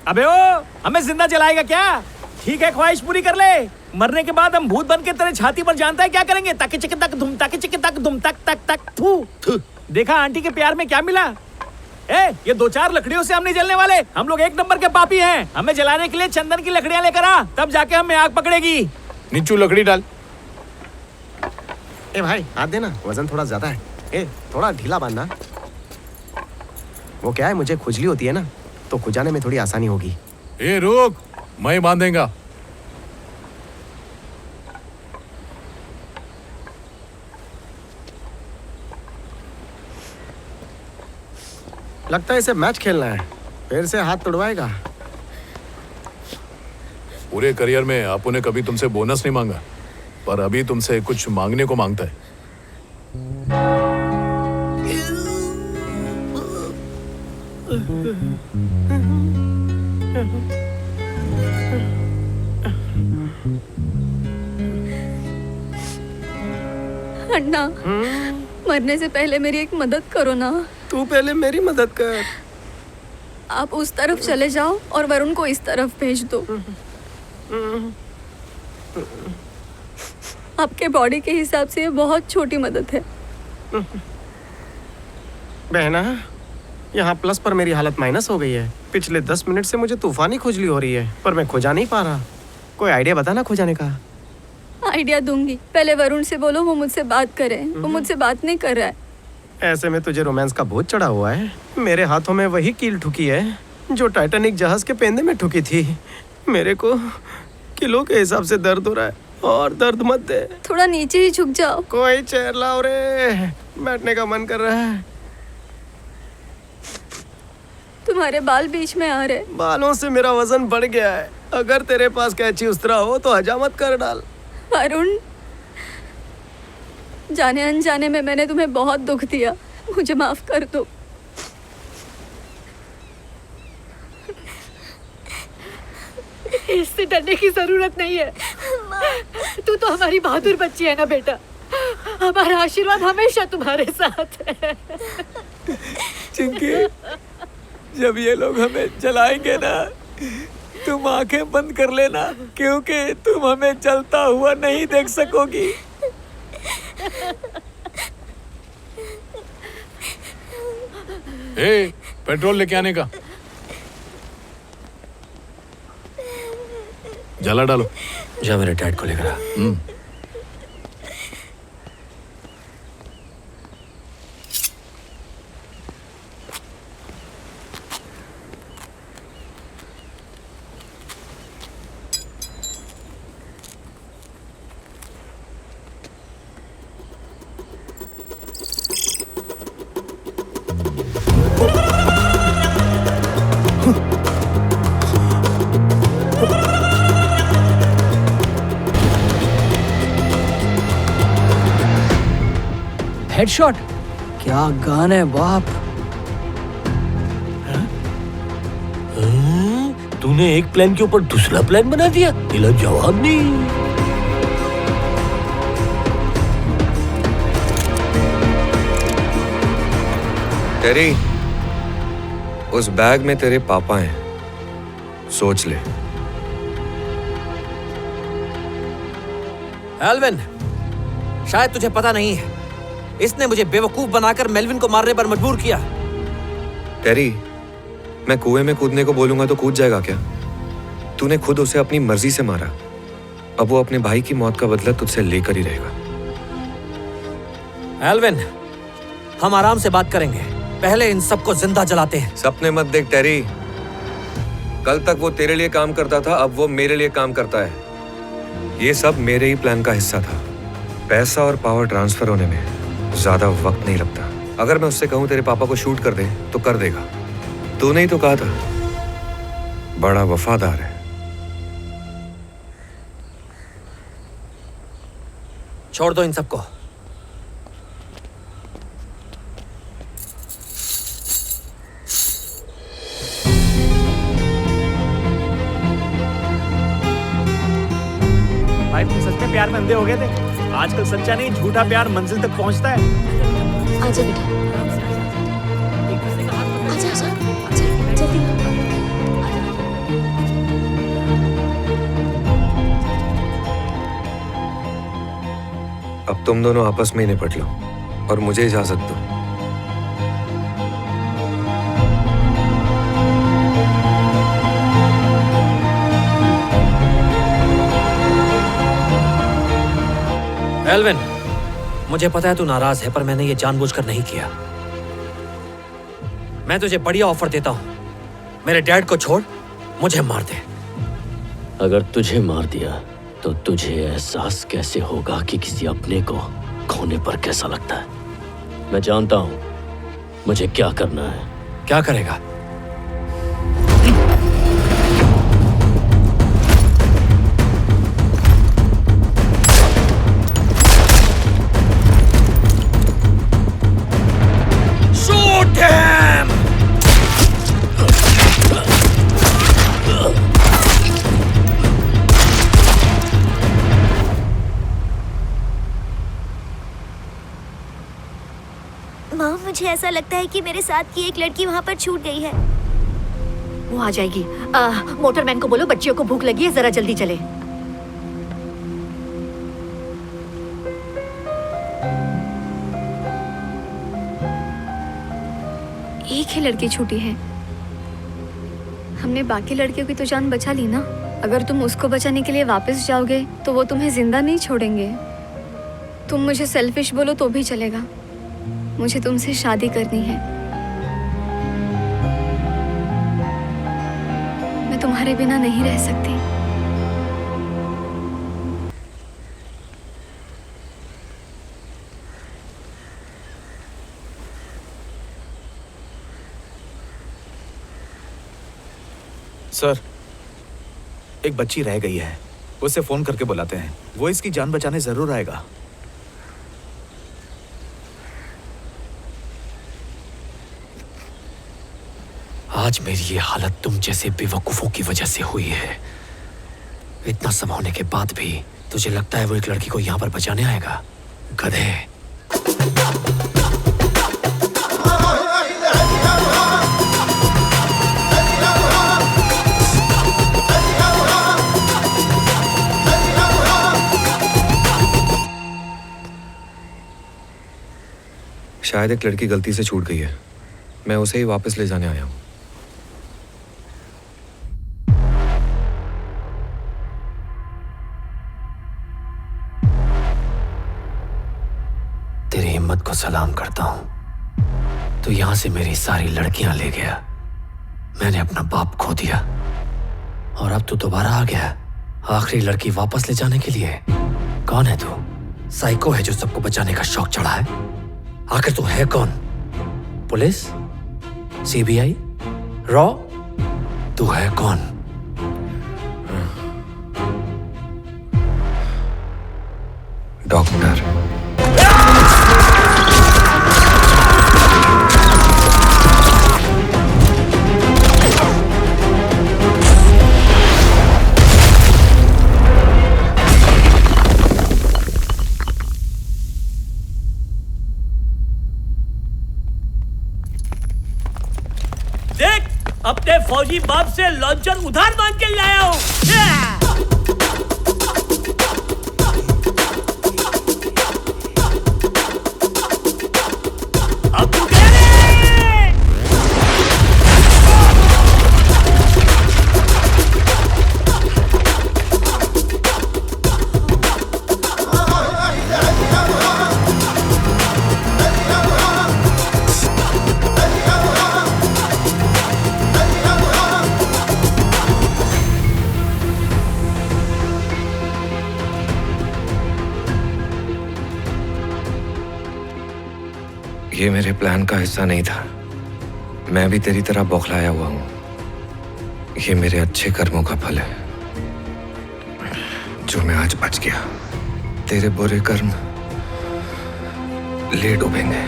[SPEAKER 21] अबे ओ, हमें जिंदा जलाएगा क्या? ठीक है, ख्वाहिश पूरी कर ले। मरने के बाद हम भूत बन के तेरे छाती पर जानता है क्या करेंगे? ताकि चिक तक धुम, ताकि चिक तक धुम, तक तक तक थू। देखा आंटी के प्यार में क्या मिला? ये 2-4 लकड़ियों से हम नहीं जलने वाले। हम लोग 1 नंबर के पापी हैं। हमें जलाने के लिए चंदन की लकड़ियां लेकर आ, तब जाके हमें आग पकड़ेगी।
[SPEAKER 12] नीचू लकड़ी डाल।
[SPEAKER 15] ए भाई हाथ देना, वजन थोड़ा ज्यादा है। ए थोड़ा ढीला बांधना। वो क्या है, मुझे खुजली होती है ना, तो खुजाने में थोड़ी आसानी होगी।
[SPEAKER 12] ए रुक, मैं बांधेगा।
[SPEAKER 15] लगता है इसे मैच खेलना है, फिर से हाथ तुड़वाएगा।
[SPEAKER 12] पूरे करियर में आपू ने कभी तुमसे बोनस नहीं मांगा, पर अभी तुमसे कुछ मांगने को मांगता है।
[SPEAKER 1] अन्ना, मरने से पहले मेरी एक मदद करो ना।
[SPEAKER 15] तू पहले मेरी मदद कर।
[SPEAKER 1] आप उस तरफ चले जाओ और वरुण को इस तरफ भेज दो। आपके बॉडी के हिसाब से ये बहुत छोटी मदद है।
[SPEAKER 15] बहना, यहाँ प्लस पर मेरी हालत माइनस हो गई है। पिछले 10 मिनट से मुझे तूफानी खुजली हो रही है, पर मैं खुजा नहीं पा रहा। कोई आइडिया बता ना खुजाने का।
[SPEAKER 1] आइडिया दूंगी, पहले वरुण से बोलो वो मुझसे बात करे। वो मुझसे बात नहीं कर रहा है।
[SPEAKER 15] ऐसे में तुझे रोमांस का भूत चढ़ा हुआ है। मेरे हाथों में वही कील ठुकी है जो टाइटैनिक जहाज के पेंदे में ठुकी थी। मेरे को किलो के हिसाब से दर्द हो रहा है, और दर्द मत दे।
[SPEAKER 1] थोड़ा नीचे ही झुक जाओ।
[SPEAKER 15] कोई चेयर लाओ रे, बैठने का मन कर रहा है।
[SPEAKER 1] तुम्हारे बाल बीच में आ रहे।
[SPEAKER 15] बालों से मेरा वजन बढ़ गया है। अगर तेरे पास कैंची उस्तरा हो तो हजामत कर डाल।
[SPEAKER 1] वरुण, जाने अनजाने में मैंने तुम्हें बहुत दुख दिया, मुझे माफ कर दो।
[SPEAKER 3] इससे डरने की जरूरत नहीं है। तू तो हमारी बहादुर बच्ची है ना बेटा। हमारा आशीर्वाद हमेशा तुम्हारे साथ है।
[SPEAKER 21] चिंकी, जब ये लोग हमें जलाएंगे ना, तुम आंखें बंद कर लेना, क्योंकि तुम हमें जलता हुआ नहीं देख सकोगी।
[SPEAKER 12] पेट्रोल लेके आने का। जला डालो।
[SPEAKER 2] जा मेरे डैड को लेकर आ।
[SPEAKER 21] हेडशॉट, क्या गान है बाप।
[SPEAKER 14] तूने एक प्लान के ऊपर दूसरा प्लान बना दिया, तेरा जवाब नहीं।
[SPEAKER 2] टेरी, उस बैग में तेरे पापा हैं, सोच ले।
[SPEAKER 21] एल्विन, शायद तुझे पता नहीं है, इसने मुझे बेवकूफ बनाकर मेल्विन को मारने पर मजबूर किया।
[SPEAKER 2] टेरी, मैं कुएं में कूदने को बोलूंगा तो कूद जाएगा क्या? तूने खुद उसे अपनी मर्जी से मारा। अब वो अपने भाई की मौत का बदला तुझसे लेकर ही रहेगा।
[SPEAKER 21] एल्विन,
[SPEAKER 8] हम आराम से बात करेंगे। पहले इन सबको जिंदा जलाते हैं।
[SPEAKER 2] सपने मत देख टेरी। कल तक वो तेरे लिए काम करता था, अब वो मेरे लिए काम करता है। ये सब मेरे ही प्लान का हिस्सा था। पैसा और पावर ट्रांसफर होने में ज्यादा वक्त नहीं लगता। अगर मैं उससे कहूं तेरे पापा को शूट कर दे तो कर देगा। तूने ही तो कहा था, बड़ा वफादार है।
[SPEAKER 8] छोड़ दो इन सबको।
[SPEAKER 10] भाई तुम सच में प्यार में अंधे हो गए थे? आजकल सच्चा नहीं झूठा प्यार मंजिल तक पहुंचता है।
[SPEAKER 1] आजा बेटा, आजा आजा, जल्दी।
[SPEAKER 2] अब तुम दोनों आपस में ही निपट लो और मुझे इजाजत दो।
[SPEAKER 8] एल्विन, मुझे पता है तू नाराज है, पर मैंने ये जानबूझकर नहीं किया। मैं तुझे बढ़िया ऑफर देता हूं। मेरे डैड को छोड़, मुझे मार दे।
[SPEAKER 14] अगर तुझे मार दिया तो तुझे एहसास कैसे होगा कि किसी अपने को खोने पर कैसा लगता है। मैं जानता हूं मुझे क्या करना है।
[SPEAKER 8] क्या करेगा? Shoot him!
[SPEAKER 9] माँ, मुझे ऐसा लगता है कि मेरे साथ की एक लड़की वहाँ पर छूट गई है।
[SPEAKER 3] वो आ जाएगी। मोटरमैन को बोलो बच्चियों को भूख लगी है, जरा जल्दी चले।
[SPEAKER 1] एक ही लड़की छूटी है। हमने बाकी लड़कियों की तो जान बचा ली ना। अगर तुम उसको बचाने के लिए वापस जाओगे तो वो तुम्हें जिंदा नहीं छोड़ेंगे। तुम मुझे सेल्फिश बोलो तो भी चलेगा। मुझे तुमसे शादी करनी है। मैं तुम्हारे बिना नहीं रह सकती।
[SPEAKER 22] सर, एक बच्ची रह गई है, उसे फोन करके बुलाते हैं। वो इसकी जान बचाने जरूर आएगा।
[SPEAKER 8] आज मेरी ये हालत तुम जैसे बेवकूफों की वजह से हुई है। इतना सब होने के बाद भी तुझे लगता है वो एक लड़की को यहाँ पर बचाने आएगा? गधे।
[SPEAKER 2] शायद एक लड़की गलती से छूट गई है। मैं उसे ही वापस ले जाने आया हूँ।
[SPEAKER 8] तेरी हिम्मत को सलाम करता हूं। तो यहां से मेरी सारी लड़कियां ले गया। मैंने अपना बाप खो दिया और अब तू दोबारा आ गया आखिरी लड़की वापस ले जाने के लिए। कौन है तू? साइको है जो सबको बचाने का शौक चढ़ा है? आखिर तू है कौन? पुलिस? सीबीआई? रॉ? तू है कौन?
[SPEAKER 2] डॉक्टर।
[SPEAKER 11] देख, अपने फौजी बाप से लॉन्चर उधार मांग के लाया हूँ।
[SPEAKER 2] ये मेरे प्लान का हिस्सा नहीं था। मैं भी तेरी तरह बौखलाया हुआ हूं। ये मेरे अच्छे कर्मों का फल है जो मैं आज बच गया। तेरे बुरे कर्म ले डूबेंगे।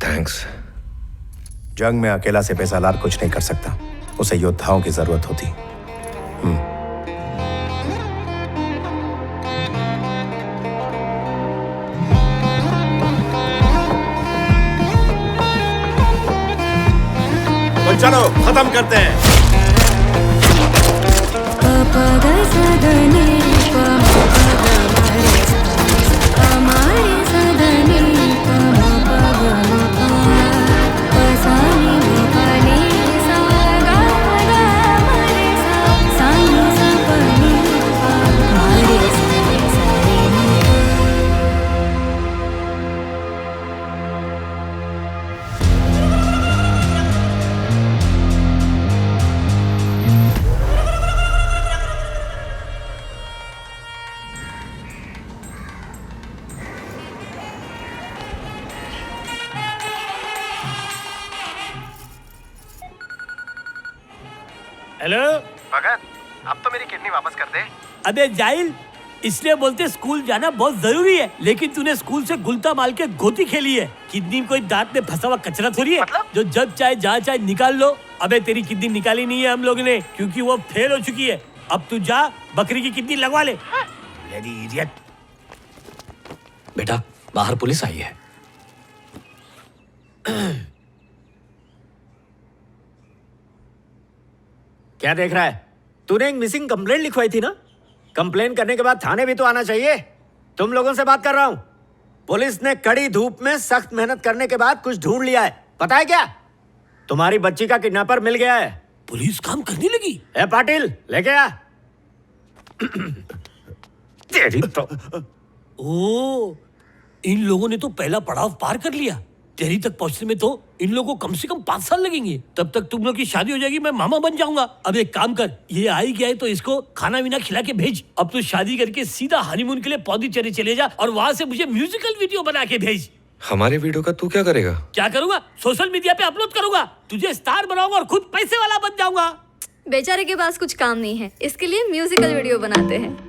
[SPEAKER 2] थैंक्स।
[SPEAKER 6] जंग में अकेला से बेसालार कुछ नहीं कर सकता, उसे योद्धाओं की जरूरत होती।
[SPEAKER 19] तो चलो खत्म करते हैं।
[SPEAKER 11] हेलो
[SPEAKER 15] भगत, अब तो मेरी किडनी वापस कर दे।
[SPEAKER 11] अबे जाहिल, इसलिए बोलते स्कूल जाना बहुत जरूरी है, लेकिन तूने स्कूल से गुलता माल के गोती खेली है। किडनी में कोई दांत में फंसा हुआ कचरा थोड़ी है जो जब चाहे जहाँ चाहे निकाल लो। अबे तेरी किडनी निकाली नहीं है हम लोग ने, क्योंकि वो फेल हो चुकी है। अब तू जा बकरी की किडनी लगवा ले। Lady idiot.
[SPEAKER 8] बेटा बाहर पुलिस आई है।
[SPEAKER 21] क्या देख रहा है? तूने एक मिसिंग कंप्लेंट लिखवाई थी ना? कंप्लेन करने के बाद थाने भी तो आना चाहिए। तुम लोगों से बात कर रहा हूं। पुलिस ने कड़ी धूप में सख्त मेहनत करने के बाद कुछ ढूंढ लिया है। पता है क्या? तुम्हारी बच्ची का किडनैपर मिल गया है।
[SPEAKER 11] पुलिस काम करने लगी?
[SPEAKER 21] ए पाटिल, लेके आ।
[SPEAKER 11] तेरी तो। ओ, इन लोगों ने तो पहला पड़ाव पार कर लिया। तेरी तक पहुंचने में तो इन लोगों को कम से कम 5 साल लगेंगे। तब तक तुम लोग की शादी हो जाएगी, मैं मामा बन जाऊंगा। अब एक काम कर, ये आई गया है तो इसको खाना वीना खिला के भेज। अब तू शादी करके सीधा हनीमून के लिए पौंडीचेरी चले जा और वहाँ से मुझे म्यूजिकल वीडियो बना के भेज।
[SPEAKER 2] हमारे वीडियो का तू क्या करेगा?
[SPEAKER 11] क्या करूंगा? सोशल मीडिया पे अपलोड करूंगा, तुझे स्टार बनाऊंगा और खुद पैसे वाला बन जाऊंगा।
[SPEAKER 1] बेचारे के पास कुछ काम नहीं है, इसके लिए म्यूजिकल वीडियो बनाते हैं।